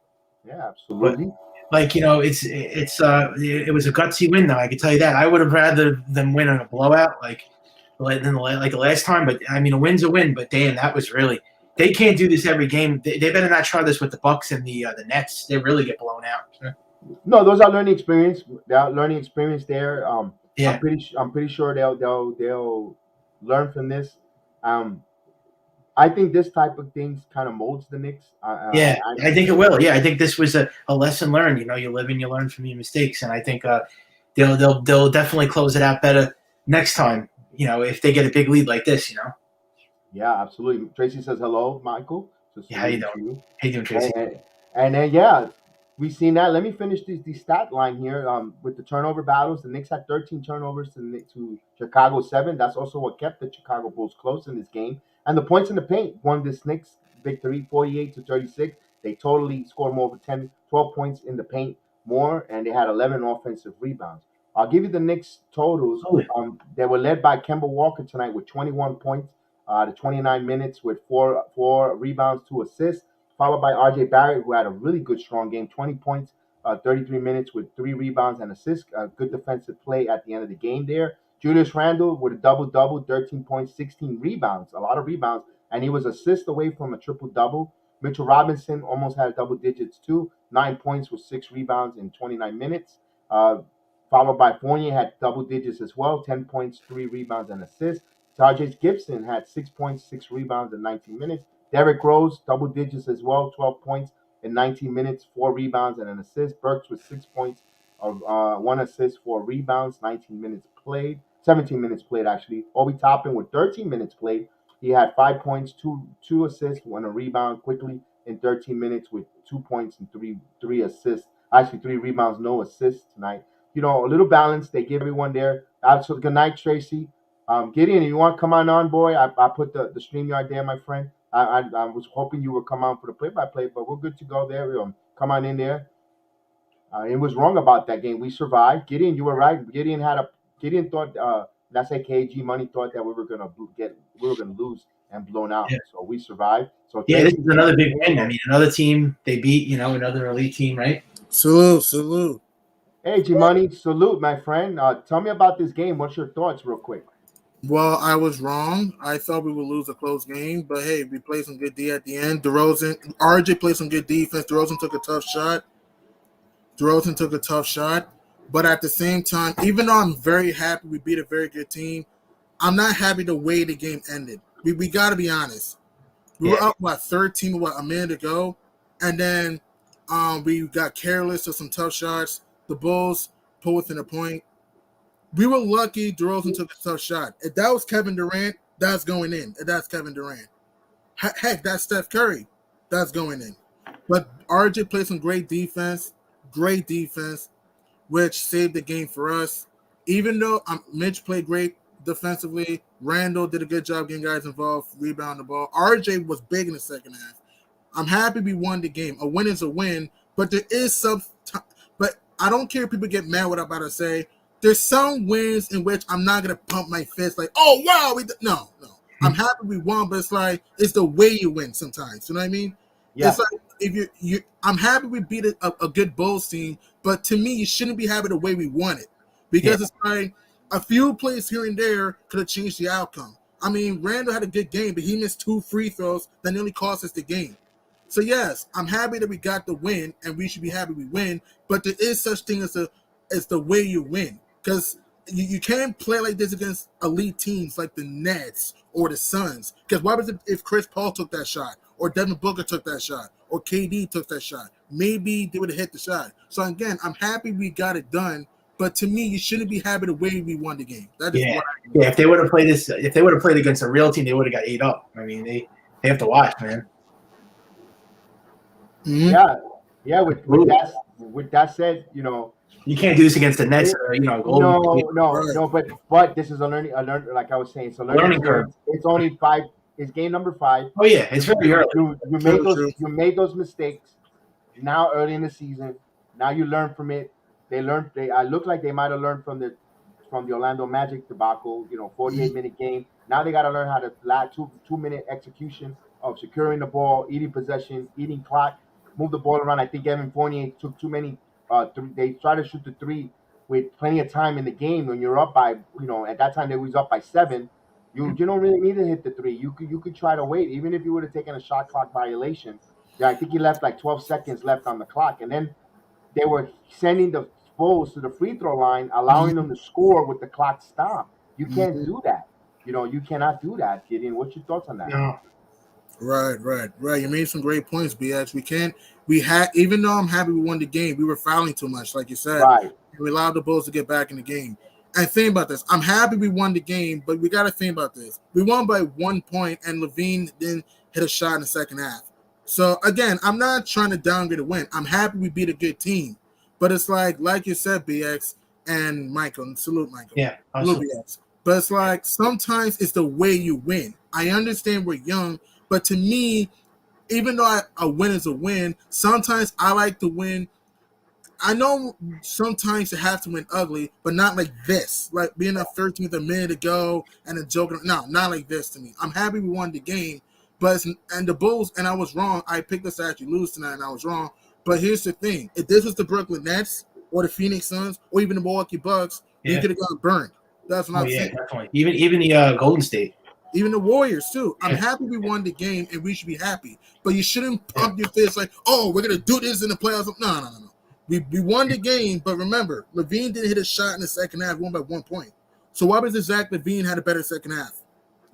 A: Yeah, absolutely.
C: But, it was a gutsy win, though. I can tell you that. I would have rather them win on a blowout, than the last time. But I mean, a win's a win. But damn, that was really. They can't do this every game. They better not try this with the Bucks and the Nets. They really get blown out.
A: No, those are learning experience. They're learning experience there. I'm pretty sure they'll learn from this. I think this type of things kind of molds the Knicks.
C: I think it will. Yeah, I think this was a lesson learned. You live and you learn from your mistakes, and I think they'll definitely close it out better next time. If they get a big lead like this.
A: Yeah, absolutely. Tracy says hello, Michael.
C: How you doing? How you doing, Tracy?
A: And then we've seen that. Let me finish the stat line here. With the turnover battles, the Knicks had 13 turnovers to Chicago 7. That's also what kept the Chicago Bulls close in this game. And the points in the paint won this Knicks victory, 48-36. They totally scored more than 12 points in the paint more, and they had 11 offensive rebounds. I'll give you the Knicks totals. They were led by Kemba Walker tonight with 21 points to 29 minutes with four rebounds, 2 assists, followed by R.J. Barrett, who had a really good, strong game, 20 points, 33 minutes with 3 rebounds and assists. Good defensive play at the end of the game there. Julius Randle with a double-double, 13 points, 16 rebounds, a lot of rebounds, and he was assist away from a triple-double. Mitchell Robinson almost had double digits too, 9 points with 6 rebounds in 29 minutes. Followed by Fournier had double digits as well, 10 points, 3 rebounds and assists. Tajay Gibson had 6 points, 6 rebounds in 19 minutes. Derrick Rose, double digits as well, 12 points in 19 minutes, 4 rebounds and an assist. Burks with 6 points of 1 assist, 4 rebounds, 19 minutes played, 17 minutes played actually. Obi Toppin with 13 minutes played. He had 5 points, two assists, one a rebound quickly in 13 minutes with 2 points and three assists. Actually, 3 rebounds, no assists tonight. A little balance. They give everyone there. Absolutely. Good night, Tracy. Gideon, you want to come on, boy? I put the StreamYard there, my friend. I was hoping you would come on for the play-by-play, but we're good to go there. Come on in there. It was wrong about that game. We survived. Gideon, you were right. Gideon thought that's like KG Money thought that we were gonna lose and blown out.
C: Yeah.
A: So we survived. So
C: Yeah, this
A: Tracy,
C: is another big win. I mean, another team they beat, another elite team, right?
D: Salute.
A: hey G Money, salute, my friend. Tell me about this game. What's your thoughts, real quick?
D: Well, I was wrong. I thought we would lose a close game, but hey, we played some good D at the end. RJ played some good defense. DeRozan took a tough shot. But at the same time, even though I'm very happy we beat a very good team, I'm not happy the way the game ended. We got to be honest. We were up 13 a minute ago, and then we got careless with some tough shots. The Bulls pulled within a point. We were lucky DeRozan took a tough shot. If that was Kevin Durant, that's going in. If that's Kevin Durant. Heck, that's Steph Curry. That's going in. But RJ played some great defense, which saved the game for us. Even though Mitch played great defensively, Randall did a good job getting guys involved, rebounding the ball. RJ was big in the second half. I'm happy we won the game. A win is a win, but there is some. But I don't care if people get mad what I'm about to say. There's some wins in which I'm not gonna pump my fist like, oh wow, no. I'm happy we won, but it's the way you win sometimes. You know what I mean?
A: Yeah.
D: It's like if I'm happy we beat a good Bulls team, but to me, you shouldn't be happy the way we won it because it's like a few plays here and there could have changed the outcome. I mean, Randall had a good game, but he missed 2 free throws that nearly cost us the game. So yes, I'm happy that we got the win, and we should be happy we win. But there is such thing as the way you win, because you can't play like this against elite teams like the Nets or the Suns. Because what happens if Chris Paul took that shot, or Devin Booker took that shot, or KD took that shot? Maybe they would have hit the shot. So again, I'm happy we got it done. But to me, you shouldn't be happy the way we won the game. That is what I
C: If they would have played against a real team, they would have got ate up. I mean, they have to watch, man.
A: Mm-hmm. Yeah. With that said,
C: you can't do this against the Nets or Golden.
A: No. But this is a learning. Like I was saying, it's a learning curve. It's only 5. It's game number 5.
C: Oh yeah, it's very early.
A: You made those mistakes now early in the season. Now you learn from it. I look like they might have learned from the Orlando Magic debacle. 48-minute game. Now they got to learn how to 2-minute execution of securing the ball, eating possession, eating clock, move the ball around. I think Evan Fournier took too many. They try to shoot the 3 with plenty of time in the game when you're up by. At that time they was up by 7. You don't really need to hit the 3. You could try to wait, even if you would have taken a shot clock violation. Yeah, I think he left like 12 seconds left on the clock, and then they were sending the Bulls to the free throw line, allowing them to score with the clock stopped. You can't do that. You cannot do that, Gideon. What's your thoughts on that?
C: No.
D: Right. You made some great points, BX. Even though I'm happy we won the game, we were fouling too much, like you said.
A: Right.
D: We allowed the Bulls to get back in the game. And think about this. I'm happy we won the game, but we got to think about this. We won by 1 point, and Levine didn't hit a shot in the second half. So, again, I'm not trying to downgrade a win. I'm happy we beat a good team. But it's like you said, BX and Michael. Salute, Michael.
C: Yeah.
D: Salute, BX. But it's like sometimes it's the way you win. I understand we're young, but to me, even though a win is a win, sometimes I like to win. I know sometimes you have to win ugly, but not like this. Like being up 13th a minute ago and then joking. No, not like this to me. I'm happy we won the game. And the Bulls, and I was wrong. I picked us to actually lose tonight, and I was wrong. But here's the thing. If this was the Brooklyn Nets or the Phoenix Suns or even the Milwaukee Bucks, we could have gotten burned. That's what I'm saying.
C: Definitely. Even the Golden State.
D: Even the Warriors, too. I'm happy we won the game, and we should be happy. But you shouldn't pump your fist like, oh, we're going to do this in the playoffs. No. We won the game, but remember, Levine didn't hit a shot in the second half, won by 1 point. So why was it Zach Levine had a better second half?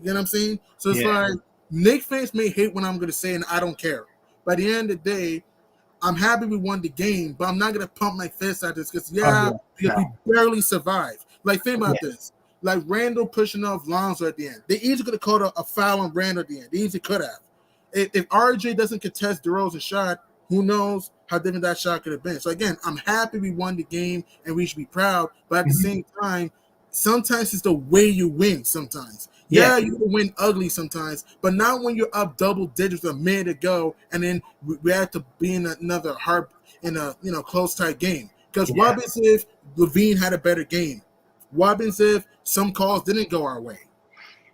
D: You know what I'm saying? So it's like, Knicks fans may hate what I'm going to say, and I don't care. By the end of the day, I'm happy we won the game, but I'm not gonna pump my fist at this because
C: Oh, yeah.
D: because we barely survived. Like think about
C: Yeah.
D: this. Like Randall pushing off Lonzo at the end. They easily could have called a foul on Randall at the end. They easily could have. If RJ doesn't contest DeRozan's shot, who knows how different that shot could have been. So again, I'm happy we won the game and we should be proud. But at the same time, sometimes it's the way you win. Sometimes,
C: Yeah.
D: you can win ugly sometimes, but not when you're up double digits a minute to go, and then we have to be in another hard in a close tight game. Because
C: Yeah.
D: what happens if Levine had a better game? What happens if some calls didn't go our way?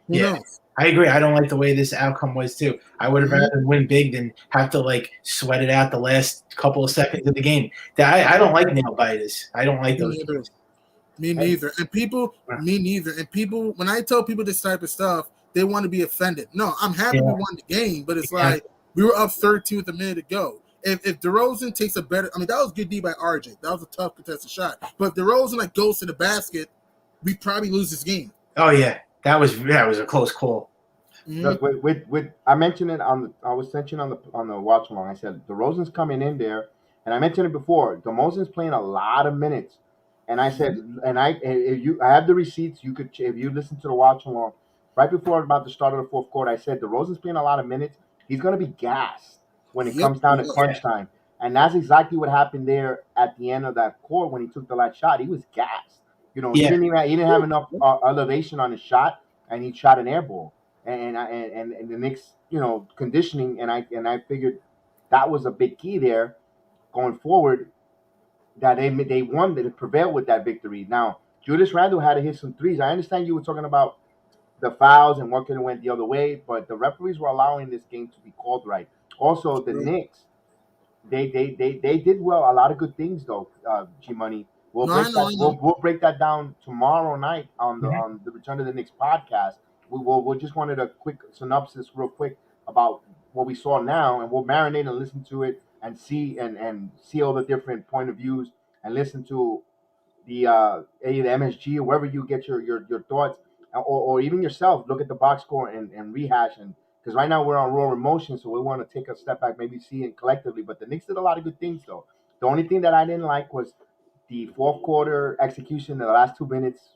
D: Who
C: Yeah.
D: knows?
C: I agree. I don't like the way this outcome was too. I would have rather win big than have to like sweat it out the last couple of seconds of the game. I don't like nail biters. I don't like
D: Me
C: those.
D: neither. Me neither. And people, me neither. And people, when I tell people this type of stuff, they want to be offended. No, I'm happy we won the game, but it's like we were up 13 with a minute to go. If DeRozan takes a better, I mean, that was good D by RJ. That was a tough contested shot. But if DeRozan like goes to the basket, we probably lose this game.
C: Oh yeah, that was a close call.
A: Look, with I mentioned it I was mentioning on the watch along. I said DeRozan's coming in there, and I mentioned it before. DeRozan's playing a lot of minutes, and I said, and I have the receipts. You could, if you listen to the watch along, right before about the start of the fourth quarter, I said DeRozan's playing a lot of minutes. He's going to be gassed when it comes down to crunch time, and that's exactly what happened there at the end of that quarter when he took the last shot. He was gassed. You know, he didn't have enough elevation on his shot, and he shot an air ball. And the Knicks, conditioning, and I figured that was a big key there going forward, that they won, that it prevailed with that victory. Now, Julius Randle had to hit some threes. I understand you were talking about the fouls and what could have went the other way, but the referees were allowing this game to be called right. Also, the Knicks, they did well, a lot of good things though. G Money. We'll break that down tomorrow night on the Return to the Knicks podcast. We just wanted a quick synopsis, real quick, about what we saw now, and we'll marinate and listen to it and see all the different point of views and listen to the MSG or wherever you get your thoughts, or even yourself. Look at the box score and rehash, and because right now we're on raw emotion, so we want to take a step back, maybe see it collectively. But the Knicks did a lot of good things though. The only thing that I didn't like was the fourth quarter execution in the last 2 minutes.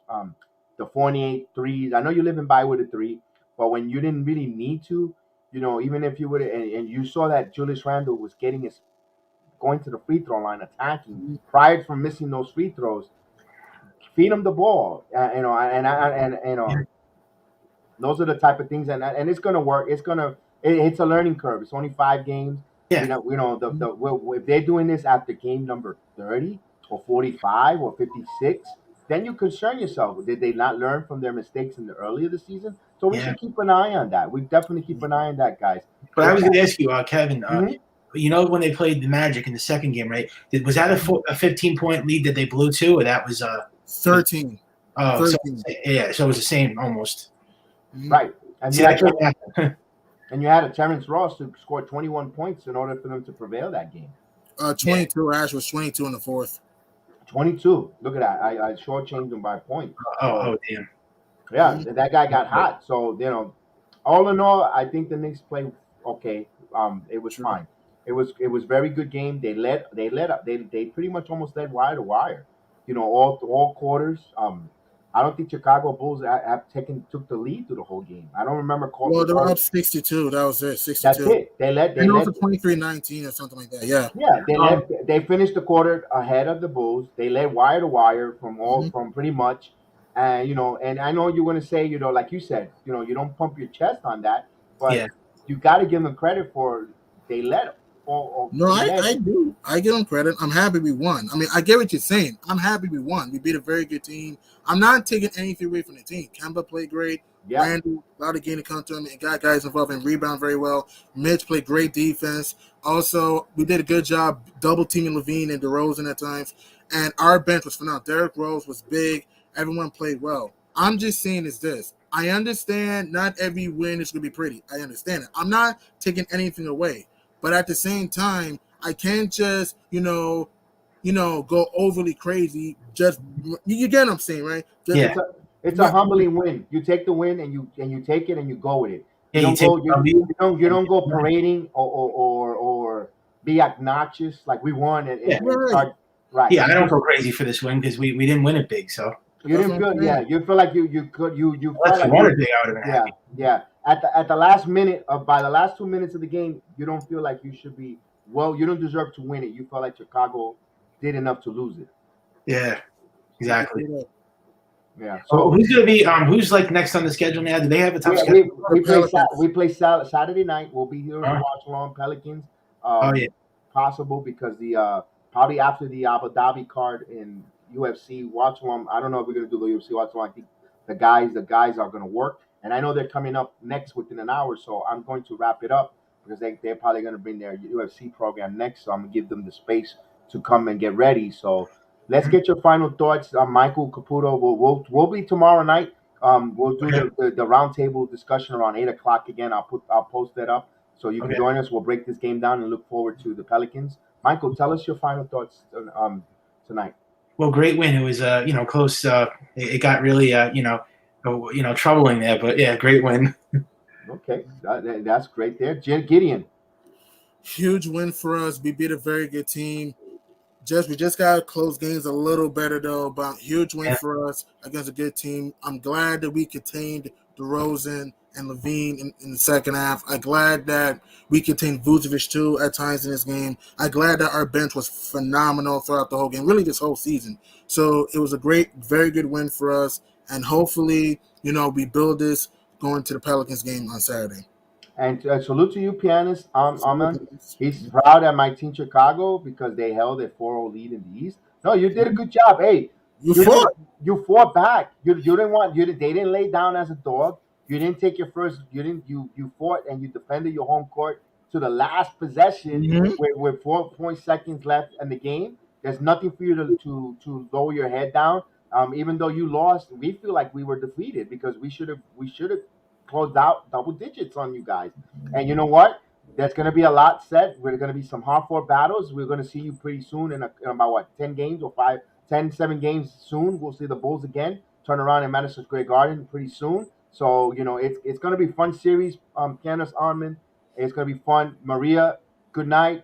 A: The 48 threes. I know you're living by with a three, but when you didn't really need to, even if you would, and you saw that Julius Randle was going to the free throw line, attacking prior from missing those free throws. Feed him the ball, those are the type of things, and it's gonna work. It's a learning curve. It's only 5 games.
C: Yeah.
A: If they're doing this after game number 30 or 45 or 56, then you concern yourself. Did they not learn from their mistakes in the earlier the season? So we should keep an eye on that. We definitely keep an eye on that, guys.
C: But I was going to ask you, Kevin. When they played the Magic in the second game, right? Was that a 15-point lead that they blew to, or that was
D: 13?
C: Oh, 13. So it was the same almost.
A: Right. And you had a Terrence Ross who scored 21 points in order for them to prevail that game.
D: 22. Ash was 22 in the fourth.
A: 22. Look at that. I shortchanged him by a point.
C: Oh, damn.
A: Yeah, that guy got hot. So, all in all, I think the Knicks played okay. It was fine. It was very good game. They pretty much almost led wire to wire. All quarters. I don't think Chicago Bulls took the lead through the whole game. I don't remember calling.
D: Well, they were up 62. That was it. 62.
A: That's it. They led
D: 23-19 or something like that. Yeah.
A: Yeah. They finished the quarter ahead of the Bulls. They led wire to wire from pretty much, and and I know you're going to say, like you said, you don't pump your chest on that, but you got to give them credit for they led them.
D: No, I do. I give them credit. I'm happy we won. I mean, I get what you're saying. I'm happy we won. We beat a very good team. I'm not taking anything away from the team. Kemba played great. Yeah. Randall, a lot of game to come to him and got guys involved and rebound very well. Mitch played great defense. Also, we did a good job double teaming Levine and DeRozan at times. And our bench was phenomenal. Derrick Rose was big. Everyone played well. I'm just saying is this. I understand not every win is going to be pretty. I understand it. I'm not taking anything away. But at the same time, I can't just, go overly crazy. Just you get what I'm saying, right?
A: It's a humbling win. You take the win and you take it and you go with it. You don't go parading or be obnoxious like we won and
C: Yeah.
A: start right.
C: Yeah, I don't go crazy for this win because we didn't win it big. So
A: You didn't feel, yeah. You feel like you felt
C: unless we
A: like
C: won it big, I would have been
A: yeah,
C: happy.
A: yeah. At the last minute by the last 2 minutes of the game, you don't feel like you should be. Well, you don't deserve to win it. You felt like Chicago did enough to lose it.
C: Yeah, exactly.
A: Yeah.
C: So who's gonna be who's like next on the schedule now? Do they have a tough schedule?
A: We play Saturday night. We'll be here to watch along Pelicans.
C: Yeah.
A: Possible because the probably after the Abu Dhabi card in UFC watch along. I don't know if we're gonna do the UFC watch along. I think the guys are gonna work, and I know they're coming up next within an hour. So I'm going to wrap it up because they're probably gonna bring their UFC program next. So I'm gonna give them the space to come and get ready. So. Let's get your final thoughts, Michael Caputo. We'll be tomorrow night. We'll do the roundtable discussion around 8 o'clock again. I'll post that up so you can join us. We'll break this game down and look forward to the Pelicans. Michael, tell us your final thoughts tonight.
C: Well, great win. It was close. It got really troubling there, but yeah, great win.
A: Okay, that's great there, Gideon.
D: Huge win for us. We beat a very good team. We just got to close games a little better though, but huge win for us against a good team. I'm glad that we contained DeRozan and Levine in the second half. I'm glad that we contained Vucevic too at times in this game. I'm glad that our bench was phenomenal throughout the whole game, really this whole season. So it was a very good win for us, and hopefully, we build this going to the Pelicans game on Saturday.
A: And salute to you, pianist Aman. He's proud at my team Chicago because they held a 4-0 lead in the East. No, you did a good job. Hey, you fought back. You didn't they didn't lay down as a dog. You didn't take your first. You fought and you defended your home court to the last possession with 4 seconds left in the game. There's nothing for you to lower your head down. Even though you lost, we feel like we were defeated because we should have closed out double digits on you guys. And you know what? There's going to be a lot set. We're going to be some hard-fought battles. We're going to see you pretty soon in about 10 games or 7 games soon. We'll see the Bulls again turn around in Madison Square Garden pretty soon. So, it's going to be fun series, Pianist Armin. It's going to be fun. Maria, good night.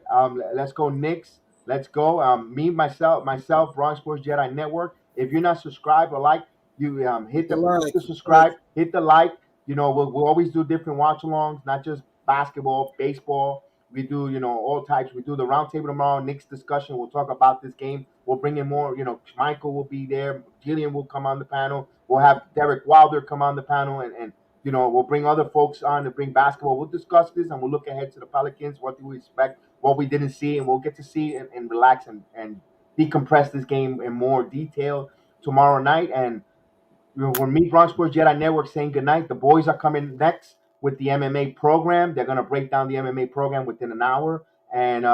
A: Let's go Knicks. Let's go. Myself, Bronx Sports Jedi Network. If you're not subscribed or like, you hit the subscribe, hit the like. We'll always do different watch-alongs, not just basketball, baseball. We do, all types. We do the roundtable tomorrow, Knicks discussion. We'll talk about this game. We'll bring in more, Michael will be there. Gillian will come on the panel. We'll have Derek Wilder come on the panel. And we'll bring other folks on to bring basketball. We'll discuss this and we'll look ahead to the Pelicans. What do we expect? What we didn't see. And we'll get to see and relax and decompress this game in more detail tomorrow night. And we're me, Bronx Sports Jedi Network, saying goodnight. The boys are coming next with the MMA program. They're going to break down the MMA program within an hour. And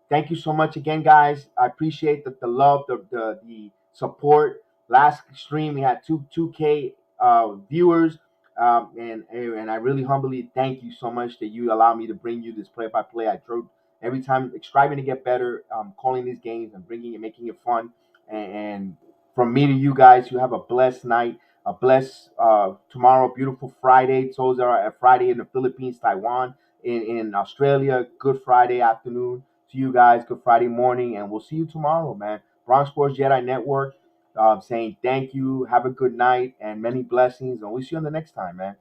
A: thank you so much again, guys. I appreciate the love, the support. Last stream, we had 2K viewers. And I really humbly thank you so much that you allow me to bring you this play-by-play. I drove every time, striving to get better, calling these games and making it fun. And from me to you guys, you have a blessed night, a blessed tomorrow, beautiful Friday. Those are a Friday in the Philippines, Taiwan, in Australia. Good Friday afternoon to you guys. Good Friday morning, and we'll see you tomorrow, man. Bronx Sports Jedi Network saying thank you, have a good night, and many blessings. And we'll see you on the next time, man.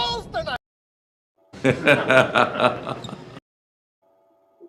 B: Bulls tonight.